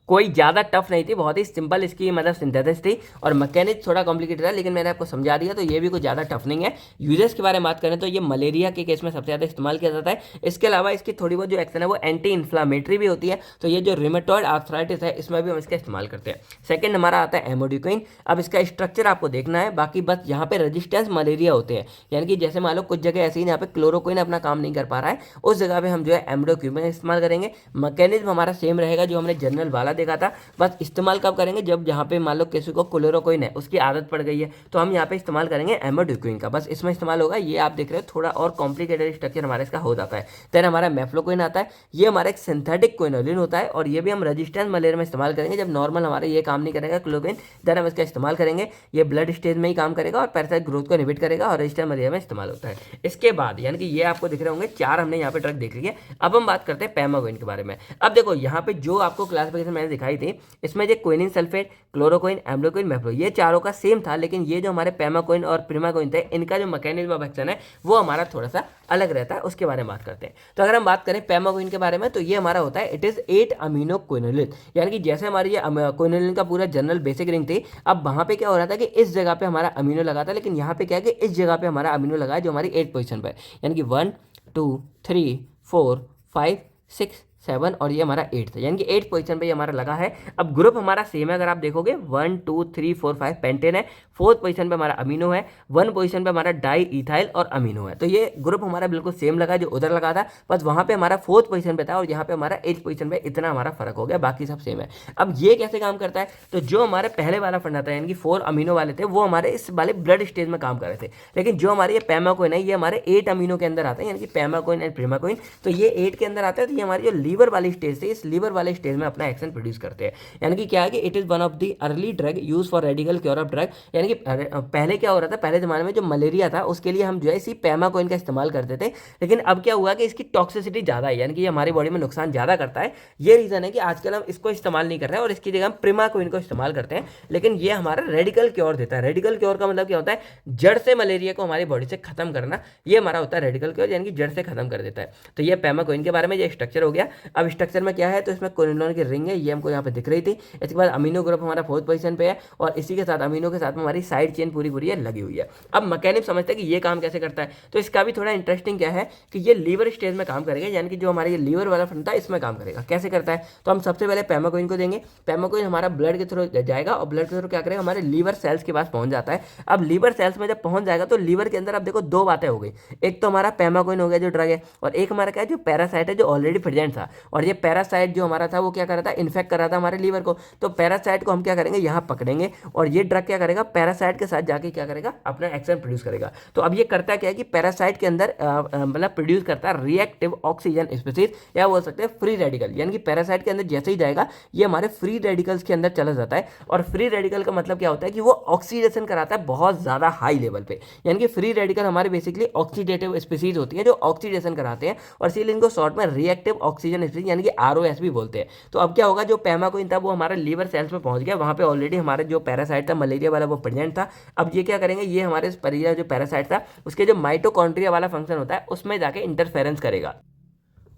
कोई ज़्यादा टफ नहीं थी, बहुत ही सिंपल इसकी मतलब सिंथेसिस थी, और मैकेनिक्स थोड़ा कॉम्प्लिकेटेड है, लेकिन मैंने आपको समझा दिया, तो ये भी कुछ ज़्यादा टफ नहीं है। यूजेस के बारे में बात करें तो ये मलेरिया के केस में सबसे ज़्यादा इस्तेमाल किया जाता है। इसके अलावा इसकी थोड़ी बहुत जो एक्शन है वो एंटी इन्फ्लामेटरी भी होती है, तो ये जो रिमेटॉइड आर्थराइटिस है इसमें भी हम इसका इस्तेमाल करते हैं। सेकेंड हमारा आता है एमोडिक्विन। अब इसका स्ट्रक्चर आपको देखना है, बाकी बस यहाँ पे रेजिस्टेंस मलेरिया होते हैं, यानी कि जैसे मान लो कुछ जगह ऐसी यहाँ पे क्लोरोक्विन अपना काम नहीं कर पा रहा है, उस जगह पे हम जो है एमोडिक्विन इस्तेमाल करेंगे। मैकेनिज्म हमारा सेम रहेगा जो हमने जनरल वाला देखा था, बस इस्तेमाल कब करेंगे, जब जहाँ पे मान लो किसी को क्लोरोक्विन है उसकी आदत पड़ गई है, तो हम यहाँ पे इस्तेमाल करेंगे एमोडिक्विन का, बस इसमें इस्तेमाल होगा। ये आप देख रहे हो थोड़ा और कॉम्प्लिकेटेड स्ट्रक्चर हमारा इसका हो जाता है। देन हमारा मेफ्लोक्विन आता है, ये हमारा एक सिंथेटिक क्विनोलिन होता है, और ये भी हम रेजिस्टेंस मलेरिया में इस्तेमाल करेंगे। जब नॉर्मल हमारे ये काम नहीं करेगा क्लोरोक्विन, देन हम इसका इस्तेमाल करेंगे। ये ब्लड स्टेज में ही काम करेगा और पैरासाइट ग्रोथ को इनहिबिट करेगा, और रेजिस्टेंस मलेरिया में इस्तेमाल होता है। इसके बाद यानी कि ये आपको दिख रहे होंगे 4 हमने यहाँ पे ड्रग देख लिए। अब हम बात करते हैं पेमाक्विन के बारे में। अब देखो यहाँ पे जो आपको क्लासिफिकेशन मैंने दिखाई थी, इसमें जो क्विनिन सल्फेट, क्लोरोक्विन, एम्लोक्विन, मेफ्लो, ये चारों का सेम था, लेकिन ये जो हमारे पेमाक्विन और प्रिमाक्विन थे, इनका जो मैकेनिज्म ऑफ एक्शन है वो हमारा थोड़ा सा अलग रहता है, उसके बारे में बात करते हैं। तो अगर हम बात करें पेमाक्विन के बारे में, तो ये हमारा होता है इट इज 8 अमीनो क्विनोलिन, यानी कि जैसे हमारी ये क्विनोलिन का पूरा जनरल बेसिक रिंग थी, अब वहां पे क्या हो रहा था कि इस जगह पे हमारा अमीनो लगा था, लेकिन यहाँ पे क्या है कि इस जगह पे हमारा अमीनो लगा है जो हमारी 8 पोजीशन पर, यानी कि 1 2 3 4 5 6 7, और ये हमारा 8 था, यानी कि 8 पोजीशन पे ये हमारा लगा है। अब ग्रुप हमारा सेम है, अगर आप देखोगे 1 2 3 4 5 पेंटेन है, 4th पोजीशन पे हमारा अमीनो है, 1 पोजीशन पे हमारा डाई इथाइल और अमीनो है। तो ये ग्रुप हमारा बिल्कुल सेम लगा जो उधर लगा था, बस वहां पे हमारा 4th पोजीशन पे था, और यहाँ पे हमारा 8th पोजीशन पे, इतना हमारा फर्क हो गया, बाकी सब सेम है। अब ये कैसे काम करता है, तो जो हमारे पहले वाला फंडा था, यानी कि 4 अमीनो वाले थे, वो हमारे इस वाले ब्लड स्टेज में काम कर रहे थे, लेकिन जो हमारे ये पेमाक्विन है, ये हमारे 8 अमीनो के अंदर आते हैं, यानी कि पेमाक्विन एंड प्रिमाक्विन, तो ये 8 के अंदर आते हैं। तो ये हमारी जो लीवर वाली स्टेज थी, इस लीवर वाले स्टेज में अपना एक्शन प्रोड्यूस करते हैं, यानी कि क्या है कि it is one of the early drug use for radical cure of drug, यानी कि पहले क्या हो रहा था, पहले जमाने में जो मलेरिया था उसके लिए हम जो है इसी पेमाक्विन का इस्तेमाल करते थे, लेकिन अब क्या हुआ कि इसकी टॉक्सिसिटी ज़्यादा है, यानी कि ये हमारी बॉडी में नुकसान ज़्यादा करता है। ये रीज़न है कि आजकल हम इसको इस्तेमाल नहीं कर रहे हैं, और इसकी जगह हम प्रिमाक्विन को इस्तेमाल करते हैं, लेकिन ये हमारा रेडिकल क्योर देता है। रेडिकल क्योर का मतलब क्या होता है, जड़ से मलेरिया को हमारी बॉडी से खत्म करना, ये हमारा होता है रेडिकल क्योर, यानी कि जड़ से खत्म कर देता है। तो ये पेमाक्विन के बारे में ये स्ट्रक्चर हो गया। अब स्ट्रक्चर में क्या है, तो इसमें क्विनोलिन की रिंग है, ये हमको यहाँ पे दिख रही थी। इसके बाद अमीनो ग्रुप हमारा 4th पोजीशन पे है, और इसी के साथ अमीनो के साथ में हमारी हमारी साइड चेन पूरी पूरी लगी हुई है। अब मैकेनिक समझते हैं कि ये काम कैसे करता है, तो इसका भी थोड़ा इंटरेस्टिंग क्या है कि ये लीवर स्टेज में काम करेगा, यानी कि जो हमारे ये लीवर वाला फंडा इसमें काम करेगा। कैसे करता है, तो हम सबसे पहले पेमाकोइन को देंगे, पेमाकोइन हमारा ब्लड के थ्रू जाएगा और ब्लड के थ्रू क्या करेगा, हमारे लीवर सेल्स के पास पहुंच जाता है। अब लीवर सेल्स में जब पहुंच जाएगा तो लीवर के अंदर अब देखो दो बातें हो गई, एक तो हमारा पेमाकोइन हो गया जो ड्रग है, और एक हमारा क्या है जो पैरासाइट है जो ऑलरेडी प्रेजेंट था। और ये पैरासाइट जो हमारा था वो क्या कर रहा था, इन्फेक्ट कर रहा था हमारे लीवर को। तो पैरासाइट को हम क्या करेंगे, यहाँ पकड़ेंगे और ये ड्रग क्या करेगा, पैरासाइट के साथ जाके क्या करेगा, अपना एक्शन प्रोड्यूस करेगा। तो अब ये करता क्या है कि पैरासाइट के अंदर मतलब प्रोड्यूस करता है रिएक्टिव ऑक्सीजन स्पीसीज, या बोल सकते हैं फ्री रेडिकल, यानी कि पैरासाइट के अंदर जैसे ही जाएगा ये हमारे फ्री रेडिकल्स के अंदर चला जाता है। और फ्री रेडिकल का मतलब क्या होता है कि वो ऑक्सीडेशन कराता है बहुत ज़्यादा हाई लेवल पे, यानी कि फ्री रेडिकल हमारे बेसिकली ऑक्सीडेटिव स्पीसीज होती है जो ऑक्सीडेशन कराते हैं, और इसीलिए इनको शॉर्ट में रिएक्टिव ऑक्सीजन स्पीसीज यानी कि ROS भी बोलते हैं। तो अब क्या होगा, जो पेमाकोइन था वो हमारे लीवर सेल्स में पहुंच गया, वहां पे ऑलरेडी हमारे जो पैरासाइट था मलेरिया वाला वो प्रेजेंट था। अब ये क्या करेंगे, ये हमारे जो पैरासाइट था उसके जो माइटोकॉन्ड्रिया वाला फंक्शन होता है उसमें जाके इंटरफेरेंस करेगा।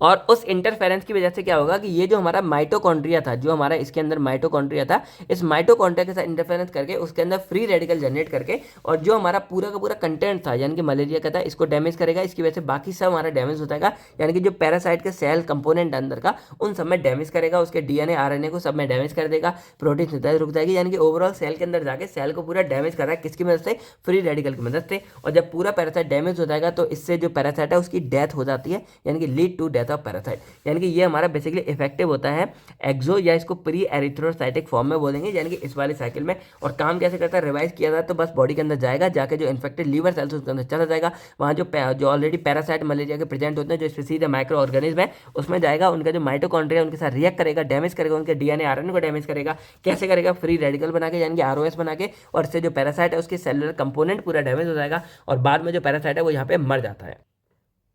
और उस इंटरफेरेंस की वजह से क्या होगा कि ये जो हमारा माइटोकॉन्ड्रिया था, जो हमारा इसके अंदर माइटोकॉन्ड्रिया था, इस माइटोकॉन्ड्रिया के साथ इंटरफेरेंस करके उसके अंदर फ्री रेडिकल जनरेट करके, और जो हमारा पूरा का पूरा कंटेंट था यानी कि मलेरिया का था, इसको डैमेज करेगा। इसकी वजह से बाकी सब हमारा डैमेज हो जाएगा, यानी कि जो पैरासाइट के सेल कंपोनेंट अंदर का उन सब में डैमेज करेगा, उसके DNA RNA को सब में डैमेज कर देगा, प्रोटीन सिंथेसिस रुक जाएगी, यानी कि ओवरऑल सेल के अंदर जाके सेल को पूरा डैमेज कर रहा है, किसकी मदद से, फ्री रेडिकल की मदद से। और जब पूरा पैरासाइट डैमेज हो जाएगा तो इससे जो पैरासाइट है उसकी डेथ हो जाती है, यानी कि lead to death of parasite. यानी कि ये हमारा बेसिकली इफेक्टिव होता है एक्सो, या इसको प्री एरिथ्रोसाइटिक फॉर्म में बोलेंगे, यानी कि इस वाली साइकिल में। और काम कैसे करता है, रिवाइज किया जाए तो बस बॉडी के अंदर जाएगा, जाके जो इन्फेक्टेड लीवर सेल्स उसके अंदर चला जाएगा, वहाँ जो ऑलरेडी पैरासाइट मलेरिया के प्रेजेंट होते हैं जो स्पीसीज है माइक्रो ऑर्गेनिज्म है, उसमें जाएगा, उनका जो माइटोकॉन्ड्रिया उनके साथ रिएक्ट करेगा, डैमेज करेगा, उनके DNA RNA को डैमेज करेगा। कैसे करेगा, फ्री रेडिकल बना के, यानी कि ROS बना के, और इससे जो पैरासाइट है उसके सेलुलर कंपोनेंट पूरा डैमेज हो जाएगा, और बाद में जो पैरासाइट है वो यहाँ पे मर जाता है।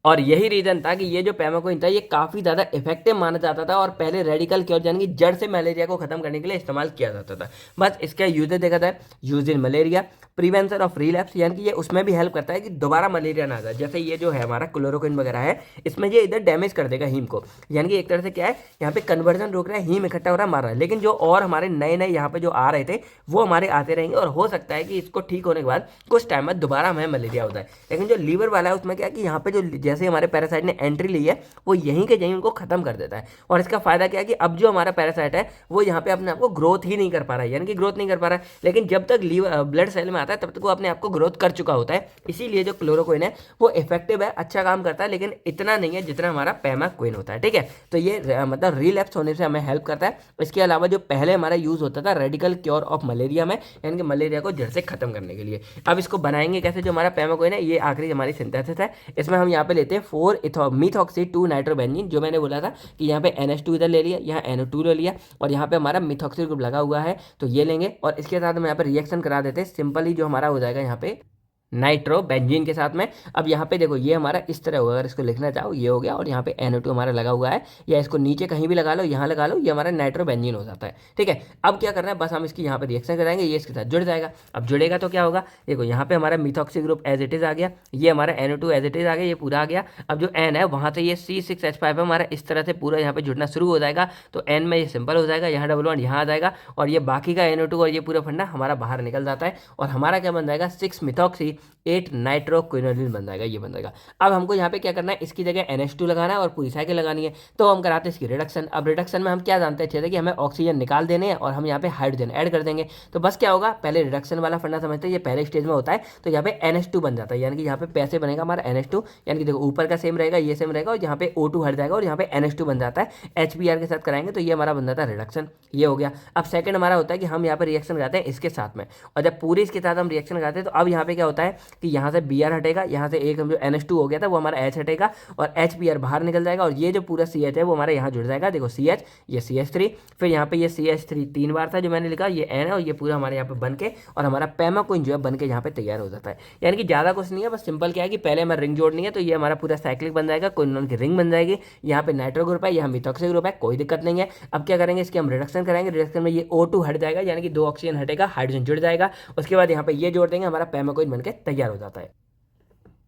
और यही रीजन था कि ये जो पेमाकोइन था ये काफी ज्यादा इफेक्टिव माना जाता था, और पहले रेडिकल क्योर यानी कि जड़ से मलेरिया को खत्म करने के लिए इस्तेमाल किया जाता था। बस इसका यूजेज देखा था, use in malaria, prevention of relapse, यानी कि ये उसमें भी हेल्प करता है कि दोबारा मलेरिया ना आ जाए। जैसे ये जो है हमारा क्लोरोक्विन वगैरह है, इसमें ये इधर डैमेज कर देगा हीम को, यानी कि एक तरह से क्या है, यहाँ पे कन्वर्जन रोक रहा है, हीम इकट्ठा हो रहा है, मार रहा है। लेकिन जो और हमारे नए नए यहाँ पे जो आ रहे थे वो हमारे आते रहेंगे, और हो सकता है कि इसको ठीक होने के बाद कुछ टाइम बाद दोबारा हमें मलेरिया होता है। लेकिन जो लीवर वाला है उसमें क्या है कि यहाँ पे जो जैसे हमारे पैरासाइट ने एंट्री ली है वो यहीं के यहीं उनको खत्म कर देता है। और इसका फायदा क्या है कि अब जो हमारा पैरासाइट है वो यहाँ पे अपने आप को ग्रोथ ही नहीं कर पा रहा है, यानी कि ग्रोथ नहीं कर पा रहा है। लेकिन जब तक लीवर ब्लड सेल में आता है तब तक वो अपने आप को ग्रोथ कर चुका होता है। इसीलिए जो क्लोरोक्विन है वो इफेक्टिव है, अच्छा काम करता है, लेकिन इतना नहीं है जितना हमारा पेमाक्विन होता है। ठीक है, तो ये मतलब रिलैप्स होने से हमें हेल्प करता है। इसके अलावा जो पहले हमारा यूज होता था रेडिकल क्योर ऑफ मलेरिया में, यानी कि मलेरिया को जड़ से खत्म करने के लिए। अब इसको बनाएंगे कैसे, जो हमारा पेमाक्विन है ये आखिरी हमारी सिंथेसिस है। इसमें हम यहाँ पे लेते हैं 4 मिथॉक्सी 2 नाइट्रोबेंजीन, जो मैंने बोला था कि यहाँ पे NH2 इधर ले लिया, यहाँ NO2 ले लिया, और यहाँ पे हमारा मिथॉक्सिल ग्रुप लगा हुआ है, तो ये लेंगे। और इसके साथ हम यहाँ पे रिएक्शन करा देते हैं, सिंपली जो हमारा हो जाएगा यहाँ पे नाइट्रोबेंजीन के साथ में। अब यहाँ पे देखो ये हमारा इस तरह होगा, अगर इसको लिखना चाहो ये हो गया, और यहाँ पे NO2 हमारा लगा हुआ है, या इसको नीचे कहीं भी लगा लो, यहाँ लगा लो, ये हमारा नाइट्रोबेंजीन हो जाता है। ठीक है, अब क्या करना है, बस हम इसकी यहाँ पे रिएक्शन कराएंगे, ये इसके साथ जुड़ जाएगा। अब जुड़ेगा तो क्या होगा, देखो यहाँ पे हमारा methoxy group as it is आ गया, ये हमारा NO2 एज इट इज आ गया, ये पूरा आ गया। अब जो N है वहाँ से ये C6H5 है हमारा इस तरह से पूरा यहाँ पे जुड़ना शुरू हो जाएगा, तो N में ये सिंपल हो जाएगा, यहाँ डबल बॉन्ड यहाँ आ जाएगा, और ये बाकी का NO2 और ये पूरा फंडा हमारा बाहर निकल जाता है, और हमारा क्या बन जाएगा 6 मिथॉक्सी 8 नाइट्रोक्विनोलिन बन जाएगा, ये बन जाएगा। अब हमको यहाँ पे क्या करना है, इसकी जगह NH2 लगाना है और पूरी साइकिल लगानी है, तो हम कराते हैं इसकी रिडक्शन। अब रिडक्शन में हम क्या जानते हैं अच्छे से कि हमें ऑक्सीजन निकाल देने हैं और हम यहाँ पे हाइड्रोजन ऐड कर देंगे। तो बस क्या होगा, पहले रिडक्शन वाला फंडा समझते हैं, ये पहले स्टेज में होता है, तो यहाँ पे NH2 बन जाता है, यानी कि यहाँ पे पैसे बनेगा हमारा NH2, यानी कि देखो ऊपर का सेम रहेगा, ये सेम रहेगा, और यहाँ पे O2 हट जाएगा और यहाँ पे NH2 बन जाता है। HBr के साथ कराएंगे तो ये हमारा बन जाता है रिडक्शन, ये हो गया। अब सेकंड हमारा होता है कि हम यहाँ पे रिएक्शन कराते हैं इसके साथ में, और जब पूरे इसके साथ हम रिएक्शन कराते हैं तो अब यहाँ पे क्या होता है कि यहाँ से Br हटेगा, यहाँ से एक हम जो NH2 हो गया था वो हमारा H हटेगा, और HBr बाहर निकल जाएगा, और ये जो पूरा CH है वो हमारा यहाँ जुड़ जाएगा। देखो CH, ये CH3, फिर यहाँ पे ये CH3 3 बार था जो मैंने लिखा, ये N है, और ये पूरा हमारे यहाँ पे बन के, और हमारा पेमाक्विन जो है बन के यहाँ पे तैयार हो जाता है। यानी कि ज़्यादा कुछ नहीं है, बस सिंपल क्या है कि पहले हमें रिंग जोड़नी है, तो ये हमारा पूरा साइक्लिक बन जाएगा, क्विनोन की रिंग बन जाएगी, यहाँ पे नाइट्रो ग्रुप है, यहाँ मिथॉक्सी ग्रुप है, कोई दिक्कत नहीं है। अब क्या करेंगे, इसके हम रिडक्शन कराएंगे, रिडक्शन में ये O2 हट जाएगा, यानी कि 2 ऑक्सीजन हटेगा, हाइड्रोजन जुड़ जाएगा, उसके बाद यहाँ पे ये जोड़ देंगे, हमारा पेमाक्विन बन के तैयार हो जाता है।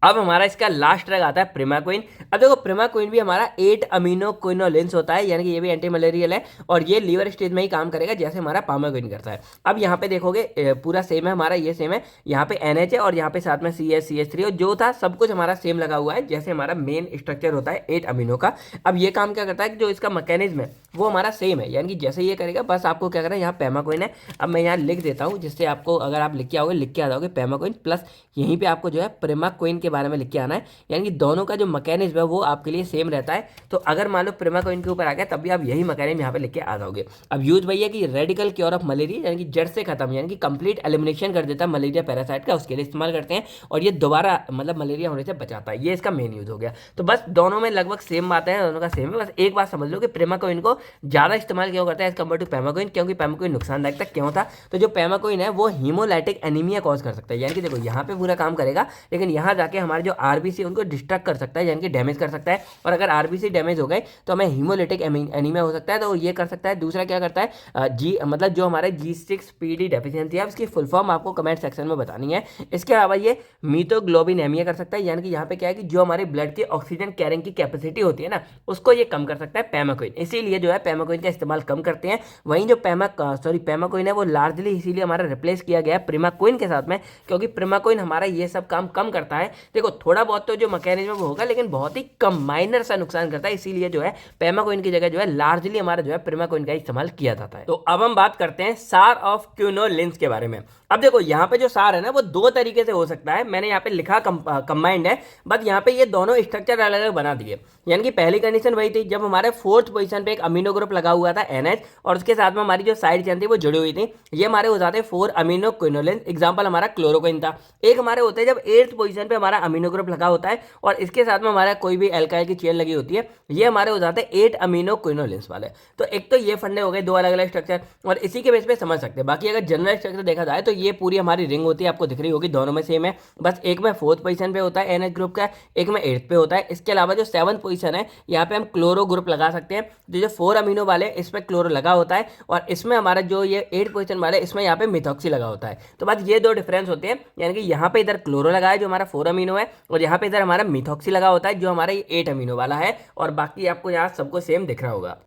अब हमारा इसका लास्ट ड्रग आता है प्रिमाक्विन। अब देखो प्रिमाक्विन भी हमारा 8 अमीनो क्विनोलिन्स होता है, यानी कि ये भी एंटी मलेरियल है और ये लीवर स्टेज में ही काम करेगा जैसे हमारा पामाक्विन करता है। अब यहाँ पे देखोगे पूरा सेम है हमारा, ये सेम है, यहाँ पे NH है और यहाँ पे साथ में CH3 और जो था सब कुछ हमारा सेम लगा हुआ है जैसे हमारा मेन स्ट्रक्चर होता है 8 अमीनो का। अब ये काम क्या करता है कि जो इसका मैकेनिज्म है वो हमारा सेम है, यानी कि जैसे ये करेगा बस आपको क्या करना है, यहाँ पैमाक्विन है। अब मैं यहाँ लिख देता हूँ जिससे आपको अगर आप लिख के आओगे लिख के आ जाओगे पैमाक्विन प्लस यहीं पे आपको जो है प्रिमाक्विन के बारे में लिख के आना है, यानी कि दोनों का जो मैकेनिज्म है वो आपके लिए सेम रहता है। तो अगर मान लो प्रिमाक्विन के ऊपर आ गया तब भी आप यही मैकेनिज्म यहाँ पे लिख के आ जाओगे। अब यूज वही है कि रेडिकल क्योर ऑफ मलेरिया, यानी कि जड़ से खत्म, यानी कि कंप्लीट एलिमिनेशन कर देता है मलेरिया पैरासाइट का, उसके लिए इस्तेमाल करते हैं और ये दोबारा मतलब मलेरिया होने से बचाता है। ये इसका मेन यूज हो गया। तो बस दोनों में लगभग सेम बात है, दोनों का सेम है। बस एक बात समझ लो कि प्रिमाक्विन को ज्यादा इस्तेमाल क्यों करता है एज कम्पेयर टू पैमाक्विन, क्योंकि पैमाक्विन नुकसानदायक था। क्यों था? तो जो पैमाक्विन है वो हीमोलाइटिक एनीमिया कॉज कर सकता है, यानी कि देखो यहाँ पे पूरा काम करेगा लेकिन यहाँ जाके हमारे जो आरबीसी उनको डिस्ट्रक्ट कर सकता है, यानी कि डैमेज कर सकता है। और अगर आरबीसी डैमेज हो गए तो हमें हीमोलाइटिक एनीमिया हो सकता है, तो ये कर सकता है। दूसरा क्या करता है मतलब जो हमारे G6PD डेफिशिएंसी है उसकी फुल फॉर्म आपको कमेंट सेक्शन में बतानी है। इसके अलावा ये मीथोग्लोबिनेमिया कर सकता है, यानी कि यहाँ पे क्या है कि जो हमारे ब्लड की ऑक्सीजन कैरिंग की कैपेसिटी होती है ना उसको ये कम कर सकता है पैमाक्विन, इसीलिए जो है पैमाक्विन का इस्तेमाल कम करते हैं। वहीं जो पैमाक्विन है वो लार्जली इसीलिए हमारा रिप्लेस किया गया है प्रिमाक्विन के साथ में, क्योंकि प्रिमाक्विन हमारा ये सब काम कम करता है। देखो थोड़ा बहुत तो जो मैकेनिज्म वो होगा लेकिन बहुत ही कम माइनर सा नुकसान करता है, इसीलिए जो है पैमाक्विन की जगह जो है लार्जली हमारा जो है प्रिमाक्विन का इस्तेमाल किया जाता है। तो अब हम बात करते हैं सार ऑफ क्विनोलिन्स के बारे में। अब देखो यहाँ पे जो सार है ना वो दो तरीके से हो सकता है, मैंने यहाँ पे लिखा कंबाइंड है, बट यहाँ पे ये दोनों स्ट्रक्चर अलग अलग बना दिए। यानी कि पहली कंडीशन वही थी जब हमारे 4th पोजीशन पे एक अमीनो ग्रुप लगा हुआ था NH और उसके साथ में हमारी जो साइड चेन थी वो जुड़ी हुई थी, ये हमारे हो जाते 4 अमीनो क्विनोलिन। एग्जांपल हमारा क्लोरोक्विन था। एक हमारे होते हैं जब 8th पोजीशन पे हमारा अमीनो ग्रुप लगा होता है और इसके साथ में हमारा कोई भी एल्काइल की चेन लगी होती है, ये हमारे हो जाते हैं 8 अमीनो क्विनोलिन्स वाले। तो एक तो ये फंडे हो गए दो अलग अलग स्ट्रक्चर और इसी के बेस पे समझ सकते हैं। बाकी अगर जनरल स्ट्रक्चर देखा जाए तो ये पूरी हमारी रिंग होती है, आपको दिख रही होगी, दोनों में सेम है, बस एक में 4th पोजीशन पे होता है NH ग्रुप का, एक में 8th पे होता है। इसके अलावा जो 7th पोजीशन है यहाँ पे हम क्लोरो ग्रुप लगा सकते हैं, जो 4 अमीनो वाले इसमें क्लोरो लगा होता है और इसमें हमारा जो ये 8 पोजीशन वाले इसमें यहाँ पे मिथॉक्सी लगा होता है। तो बस ये दो डिफरेंस होते हैं, यानी कि यहाँ पे इधर क्लोरो लगा है जो हमारा 4 अमीनो है और यहाँ पे इधर हमारा मिथॉक्सी लगा होता है जो हमारा ये 8 अमीनो वाला है, और बाकी आपको यहाँ सबको सेम दिख रहा होगा।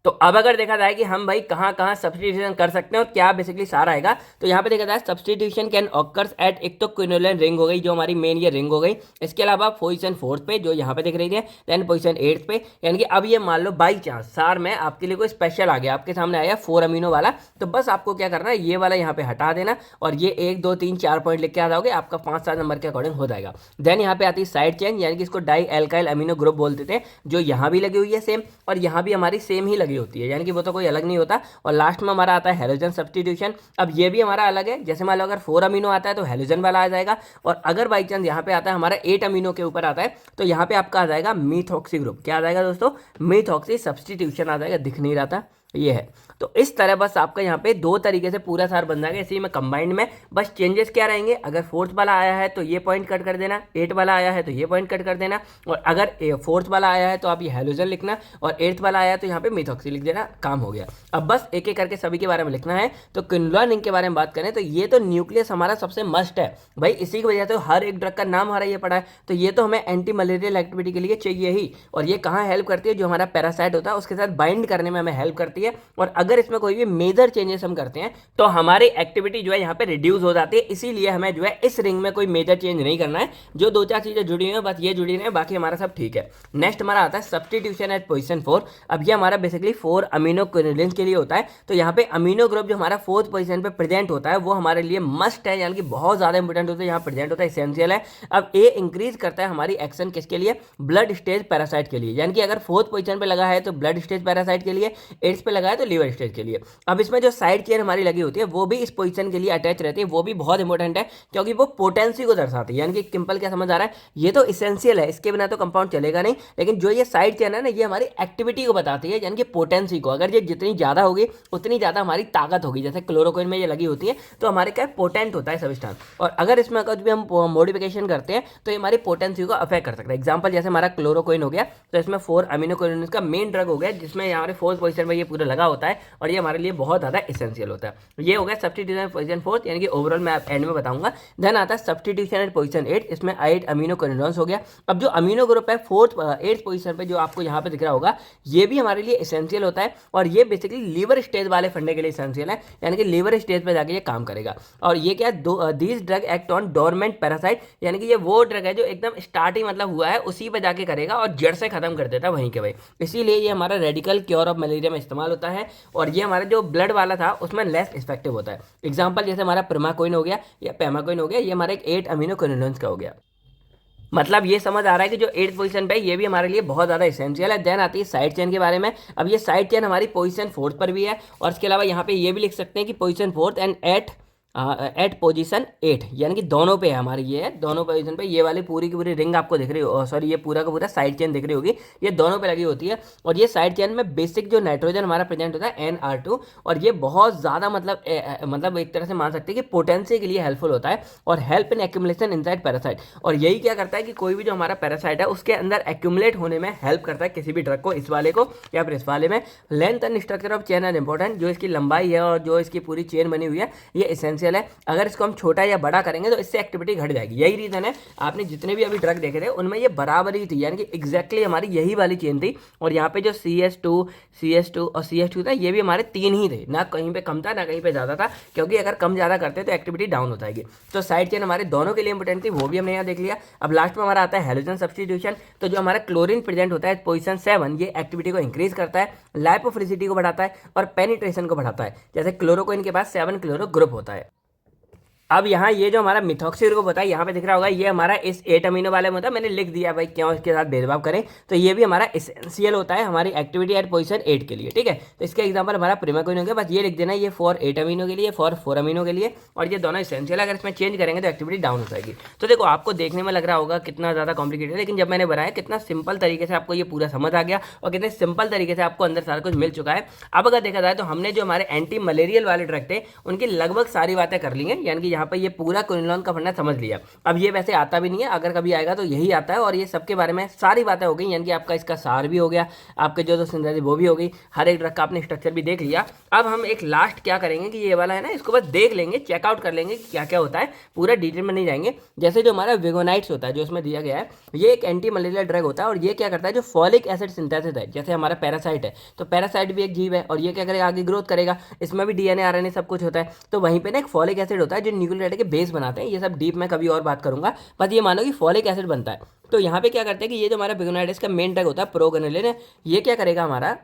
तो अब अगर देखा जाए कि हम भाई कहाँ कहाँ सब्स्टिट्यूशन कर सकते हैं और क्या बेसिकली सारा आएगा, तो यहाँ पे देखा जाए सब्स्टिट्यूशन कैन ऑकर्स एट, एक तो क्विनोलिन रिंग हो गई जो हमारी मेन ये रिंग हो गई, इसके अलावा पोजीशन 4th पे जो यहाँ पे दिख रही है, देन पोजीशन 8th पे। यानी कि अब ये मान लो बाई चांस सार में आपके लिए कोई स्पेशल आ गया, आपके सामने आया 4 अमीनो वाला, तो बस आपको क्या करना है ये वाला यहाँ पे हटा देना और ये 1 2 3 4 पॉइंट लिख के आ जाओगे, आपका 5-7 नंबर के अकॉर्डिंग हो जाएगा। देन यहाँ पे आती है साइड चेन, यानी कि इसको डाई एल्काइल अमीनो ग्रुप बोलते थे, जो यहाँ भी लगी हुई है सेम और यहाँ भी हमारी सेम ही लगी होती है, यानी कि वो तो कोई अलग नहीं होता। और लास्ट में हमारा आता है हेलोजन सब्स्टिट्यूशन। अब ये भी हमारा अलग है, जैसे मान लो अगर 4 अमीनो आता है तो हेलोजन वाला आ जाएगा, और अगर बाई चांस यहाँ पे आता है हमारा 8 अमीनो के ऊपर आता है तो यहाँ पे आपका आ जाएगा मीथॉक्सी ग्रुप। क्या आ जाएगा दोस्तों? मीथॉक्सी सब्स्टिट्यूशन आ जाएगा, दिख नहीं रहा था, ये है। तो इस तरह बस आपका यहाँ पे दो तरीके से पूरा सार बन जाएगा इसी में कंबाइंड में। बस चेंजेस क्या रहेंगे, अगर 4th वाला आया है तो ये पॉइंट कट कर देना, 8 वाला आया है तो ये पॉइंट कट कर देना, और अगर 4th वाला आया है तो आप ये हेलोजन लिखना और 8th वाला आया है तो यहाँ पे मिथॉक्सी लिख देना, काम हो गया। अब बस एक एक करके सभी के बारे में लिखना है। तो क्विनोलिन रिंग के बारे में बात करें तो ये तो न्यूक्लियस हमारा सबसे मस्ट है भाई, इसी की वजह से हर एक ड्रग का नाम हमारा ये पड़ा है, तो ये तो हमें एंटी मलेरियल एक्टिविटी के लिए चाहिए ही। और ये कहाँ हेल्प करती है, जो हमारा पैरासाइट होता है उसके साथ बाइंड करने में हमें हेल्प करती है। और अगर इसमें कोई भी मेजर चेंजेस हम करते हैं तो हमारी एक्टिविटी जो है यहाँ पे रिड्यूस हो जाती है, इसीलिए हमें जो है इस रिंग में कोई मेजर चेंज नहीं करना है। जो 2-4 चीजें जुड़ी हुई हैं बस ये जुड़ी हैं, बाकी हमारा सब ठीक है। नेक्स्ट हमारा आता है सब्स्टिट्यूशन एट पोजीशन 4। अब ये हमारा बेसिकली 4 अमीनो क्विनोलिन्स के लिए होता है। तो यहाँ पे अमीनो ग्रुप जो हमारा 4th पोजीशन पे प्रेजेंट होता है वो हमारे लिए मस्ट है, यानी कि बहुत ज्यादा इंपॉर्टेंट होता है, यहाँ प्रेजेंट होता है, इसेंशियल है। अब ए इंक्रीज करता है हमारी एक्शन किसके लिए, ब्लड स्टेज पैरासाइट के लिए, यानी कि अगर 4th पोजीशन पे लगा है तो ब्लड स्टेज पैरासाइट के लिए, 8th पे लगा है तो लीवर स्टेज के लिए। अब इसमें जो साइड चेन हमारी लगी होती है वो भी इस पोजीशन के लिए अटैच रहती है, वो भी बहुत इंपॉर्टेंट है क्योंकि वो पोटेंसी को दर्शाती है। यानी कि सिंपल क्या समझ आ रहा है, ये तो इसेंशियल है, इसके बिना तो कंपाउंड चलेगा नहीं, लेकिन जो ये साइड चेन है ना ये हमारी एक्टिविटी को बताती है, यानी कि पोटेंसी को। अगर ये जितनी ज्यादा होगी उतनी ज्यादा हमारी ताकत होगी, जैसे क्लोरोक्विन में ये लगी होती है तो हमारे क्या पोटेंट होता है सब्सटेंस, और अगर इसमें कुछ भी हम मॉडिफिकेशन करते हैं तो ये हमारी पोटेंसी को अफेक्ट कर सकता है। एग्जाम्पल जैसे हमारा क्लोरोक्विन हो गया तो इसमें 4 अमीनो क्विनोलिन्स का मेन ड्रग हो गया, जिसमें हमारे 4th पोजीशन में ये पूरा लगा होता है, और ये हमारे लिए बहुत ज़्यादा इसेंशियल होता है। ये हो गया सब्स्टिट्यूशन पोजीशन 4, यानी कि ओवरऑल मैं एंड में बताऊंगा। देन आता है सब्स्टिट्यूशन एट पोजीशन 8, इसमें 8 अमीनो कोरिडोन्स हो गया। अब जो अमीनो ग्रुप है 8th पोजीशन पे जो आपको यहाँ पे दिख रहा होगा, ये भी हमारे लिए इसेंशियल होता है और ये बेसिकली लीवर स्टेज वाले फंडे के लिए इसेंशियल है, यानी कि लीवर स्टेज पे जाके ये काम करेगा। और ये क्या है, these drug act on dormant parasite, यानी कि ये वो ड्रग है जो एकदम स्टार्टिंग मतलब हुआ है उसी पे जाके करेगा और जड़ से खत्म कर देता है वहीं के वहीं। इसीलिए ये हमारा रेडिकल क्योर ऑफ मलेरिया में इस्तेमाल होता है और ये हमारा जो ब्लड वाला था उसमें लेस इफेक्टिव होता है। एग्जाम्पल जैसे हमारा प्रिमाकोइन हो गया या पेमाकोइन हो गया, ये हमारा एक 8 अमीनो कोरिडोन्स का हो गया। मतलब ये समझ आ रहा है कि जो 8th पोजीशन पे ये भी हमारे लिए बहुत ज़्यादा इसेंशियल है। देन आती है साइड चेन के बारे में। अब ये साइड चेन हमारी पोजीशन 4th पर भी है और इसके अलावा यहाँ पे ये भी लिख सकते हैं कि position 4th and eight position 8, यानी कि दोनों पे है हमारी, ये है दोनों पोजीशन पे। ये वाली पूरी की पूरी रिंग आपको दिख रही हो, सॉरी ये पूरा का पूरा साइड चेन दिख रही होगी, ये दोनों पे लगी होती है। और ये साइड चेन में बेसिक जो नाइट्रोजन हमारा प्रेजेंट होता है NR2, और ये बहुत ज़्यादा मतलब एक तरह से मान सकते हैं कि पोटेंसी के लिए हेल्पफुल होता है और help in accumulation inside parasite. और यही क्या करता है कि कोई भी जो हमारा पैरासाइट है उसके अंदर एक्यूमुलेट होने में हेल्प करता है किसी भी ड्रग को, इस वाले को या फिर इस वाले में। Length and structure of chain are important, जो इसकी लंबाई है और जो इसकी पूरी चेन बनी हुई है ये इसेंशियल है। अगर इसको हम छोटा या बड़ा करेंगे तो इससे एक्टिविटी घट जाएगी। यही रीजन है आपने जितने भी अभी ड्रग देखे थे उनमें ये बराबरी थी, यानी कि एग्जैक्टली हमारी यही वाली चेन थी। और यहाँ पे जो CS2 और CH2 था ये भी हमारे 3 ही थे, ना कहीं पे कम था ना कहीं पे ज़्यादा था, क्योंकि अगर कम ज़्यादा करते तो एक्टिविटी डाउन हो जाएगी। तो साइड चेन हमारे दोनों के लिए इंपॉर्टेंट थी, वो भी हमने यहाँ देख लिया। अब लास्ट में हमारा आता है हेलोजन सब्स्टिट्यूशन। तो जो हमारा क्लोरीन प्रेजेंट होता है पोजीशन 7, ये एक्टिविटी को इंक्रीज करता है, लाइपोफिलिसिटी को बढ़ाता है और पेनिट्रेशन को बढ़ाता है। जैसे क्लोरोक्विन के पास 7 क्लोरो ग्रुप होता है। अब यहाँ ये जो हमारा मिथॉक्सी ग्रुप होता है यहाँ पे दिख रहा होगा, ये हमारा इस 8 अमीनो वाले में होता है। मैंने लिख दिया भाई क्यों इसके साथ भेदभाव करें, तो ये भी हमारा इसेंशियल होता है हमारी एक्टिविटी एट पोजीशन 8 के लिए, ठीक है। तो इसका एग्जांपल हमारा प्रिमाकोइन हो गया, बस ये लिख देना, ये फॉर 8 अमीनो के लिए, फॉर 4 अमीनो के लिए, और ये दोनों इसेंशियल। अगर इसमें चेंज करेंगे तो एक्टिविटी डाउन हो जाएगी। तो देखो आपको देखने में लग रहा होगा कितना ज़्यादा कॉम्प्लिकेटेड है, लेकिन जब मैंने बनाया कितना सिंपल तरीके से आपको ये पूरा समझ आ गया और कितने सिंपल तरीके से आपको अंदर सारा कुछ मिल चुका है। अब अगर देखा जाए तो हमने जो हमारे एंटी मलेरियल वाले ड्रग थे उनकी लगभग सारी बातें कर ली हैं, यानी कि यहाँ पर ये पूरा क्विनोलोन का फंडा समझ लिया। अब ये वैसे आता भी नहीं है, अगर कभी आएगा तो यही आता है, और ये सबके बारे में सारी बातें हो गई, यानी कि आपका इसका सार भी हो गया, आपके जो सिंथेसिस वो भी हो गई, हर एक ड्रग का आपने स्ट्रक्चर भी देख लिया। अब हम एक लास्ट क्या करेंगे कि ये वाला है ना, इसको बस देख लेंगे, चेकआउट कर लेंगे क्या क्या होता है, पूरा डिटेल में नहीं जाएंगे। जैसे जो हमारा वेगोनाइट्स होता है जो इसमें दिया गया है, ये एक एंटी मलेरियल ड्रग होता है और ये क्या करता है, जो फॉलिक एसिड सिंथेसिस है, जैसे हमारा पैरासाइट है तो पैरासाइट भी एक जीव है और ये क्या करेगा, आगे ग्रोथ करेगा, इसमें भी DNA RNA सब कुछ होता है। तो वहीं पे ना एक फॉलिक एसिड होता है जो न्यूक्लियोटाइड के बेस बनाते हैं, ये सब डीप में कभी और बात करूंगा, बस ये मानो कि फॉलिक एसिड बनता है। तो यहाँ पे क्या करते हैं कि ये जो हमारा बिगोनाइटिस का मेन ड्रग होता है प्रोगेनिलिन है, ये क्या करेगा हमारा,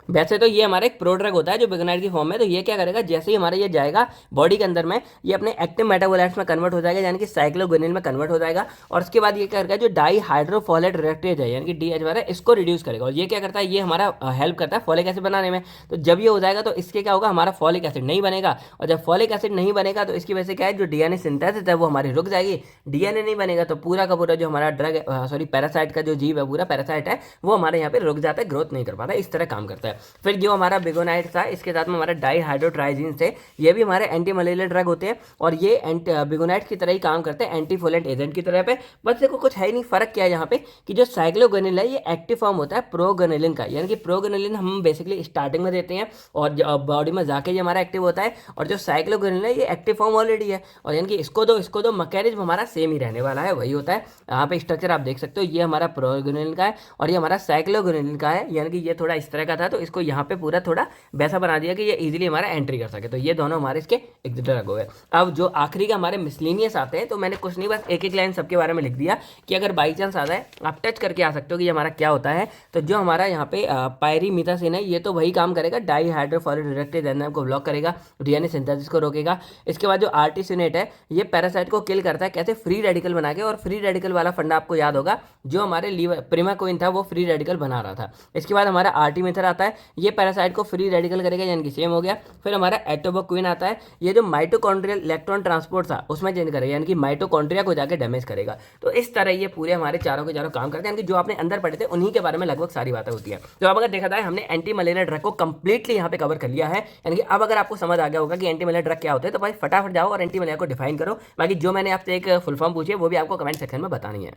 वैसे तो ये हमारा एक प्रोड्रग होता है जो बिगोनाइट की फॉर्म में, तो ये क्या करेगा, जैसे ही हमारा ये जाएगा बॉडी के अंदर में, ये अपने एक्टिव मेटाबोलाइट्स में कन्वर्ट हो जाएगा, यानी कि साइक्लोग्विनिन में कन्वर्ट हो जाएगा। और उसके बाद ये क्या करेगा, जो डाई हाइड्रोफोलेट रिडक्टेज है यानी कि DH वाला, इसको रिड्यूस करेगा। और ये क्या करता है, ये हमारा हेल्प करता है फॉलिक एसिड बनाने में। तो जब ये हो जाएगा तो इसके क्या होगा, हमारा फॉलिक एसिड नहीं बनेगा, और जब फॉलिक एसिड नहीं बनेगा तो इसकी वजह से क्या है, जो DNA सिंथेसिस है वो हमारी रुक जाएगी। DNA नहीं बनेगा तो पूरा का पूरा जो हमारा ड्रग सॉरी पैरासाइट का जो जीव है, पूरा पैरासाइट है, वो हमारे यहाँ पे रुक जाता है, ग्रोथ नहीं कर पाता, इस तरह काम करता है। फिर जो हमारा बिगोनाइट था, इसके साथ में हमारा डाईहाइड्रोट्राइजीन थे, ये भी हमारे एंटी मलेरियल ड्रग होते हैं और ये बिगोनाइट की तरह ही काम करते हैं, एंटीफोलेंट एजेंट की तरह पे। बस देखो कुछ है नहीं, फर्क क्या है यहाँ पे कि जो साइक्लोगोनिल है ये एक्टिव फॉर्म होता है प्रोगेनिलिन का, यानी कि प्रोगेनिलिन हम बेसिकली स्टार्टिंग में देते हैं और बॉडी में जाके ये हमारा एक्टिव होता है, और जो साइक्लोगोनिल है ये एक्टिव फॉर्म ऑलरेडी है, और यानी कि इसको दो मैकेनिज्म हमारा सेम ही रहने वाला है, वही होता है। यहाँ पे स्ट्रक्चर आप देख सकते हो, ये हमारा प्रोगेनिलिन का है और ये हमारा साइक्लोगोनिलिन का है, यानी कि ये थोड़ा इस तरह का था, तो इसको यहाँ पे पूरा थोड़ा वैसा बना दिया कि ये इजीली हमारा एंट्री कर सके। तो ये दोनों हमारे इसके ड्रग हो गए। अब जो आखिरी का हमारे मिसलिनियस आते हैं, तो मैंने कुछ नहीं बस एक एक लाइन सबके बारे में लिख दिया कि अगर बाई चांस आता है आप टच करके आ सकते हो कि ये हमारा क्या होता है। तो जो हमारा यहाँ पे पायरीमिथासिन है, ये तो वही काम करेगा, डाईहाइड्रोफोलेट रिडक्टेज एंजाइम को ब्लॉक करेगा, DNA सिंथेसिस को रोकेगा। इसके बाद जो आर्टिसिनेट है, ये पैरासाइट को किल करता है, कैसे, फ्री रेडिकल बना के। और फ्री रेडिकल वाला फंडा आपको याद होगा, जो हमारे लीवर प्रिमाकोइन था वो फ्री रेडिकल बना रहा था। इसके बाद हमारा आर्टिमेथर आता है, ये पैरासाइट को फ्री रेडिकल करेगा, यानी कि सेम हो गया। फिर हमारा एटोबोक्विन आता है, ये जो माइटोकॉन्ड्रियल इलेक्ट्रॉन ट्रांसपोर्ट था उसमें चेंज करेगा, यानी कि माइटोकॉन्ड्रिया को जाके डैमेज करेगा। तो इस तरह ये पूरे हमारे चारों के चारों काम करते हैं, यानी कि जो आपने अंदर पढ़े थे उन्हीं के बारे में लगभग सारी बातें होती हैं। तो अब अगर देखा जाए हमने एंटी मलेरिया ड्रग को कंप्लीटली यहाँ पे कवर कर लिया है, यानी कि अब अगर आपको समझ आ गया होगा कि एंटी मलेरिया ड्रग क्या होता है, तो भाई फटाफट जाओ और एंटी मलेरिया को डिफाइन करो। बाकी जो मैंने आपसे एक फुल फॉर्म पूछी है वो भी आपको कमेंट सेक्शन में बतानी है।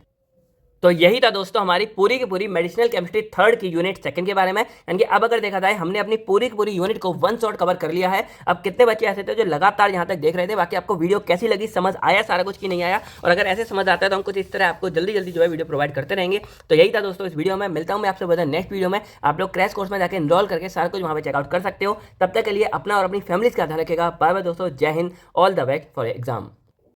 तो यही था दोस्तों हमारी पूरी की पूरी मेडिसिनल केमिस्ट्री थर्ड की यूनिट सेकंड के बारे में। यानी कि अब अगर देखा जाए हमने अपनी पूरी की पूरी यूनिट को वन शॉट कवर कर लिया है। अब कितने बच्चे ऐसे थे जो लगातार यहाँ तक देख रहे थे, बाकी आपको वीडियो कैसी लगी, समझ आया सारा कुछ कि नहीं आया, और अगर ऐसे समझ आता है तो हम कुछ इस तरह आपको जल्दी जल्दी जो है वीडियो प्रोवाइड करते रहेंगे। तो यही था दोस्तों इस वीडियो में। मिलता हूँ मैं आपसे बता नेक्स्ट वीडियो में। आप लोग क्रैश कोर्स में जाकर इनरोल करके सारा कुछ वहाँ पर चेकआउट कर सकते हो। तब तक के लिए अपना और अपनी फैमिलीज का ध्यान रखेगा। बाय बाय दोस्तों, जय Hind, all the best for exam.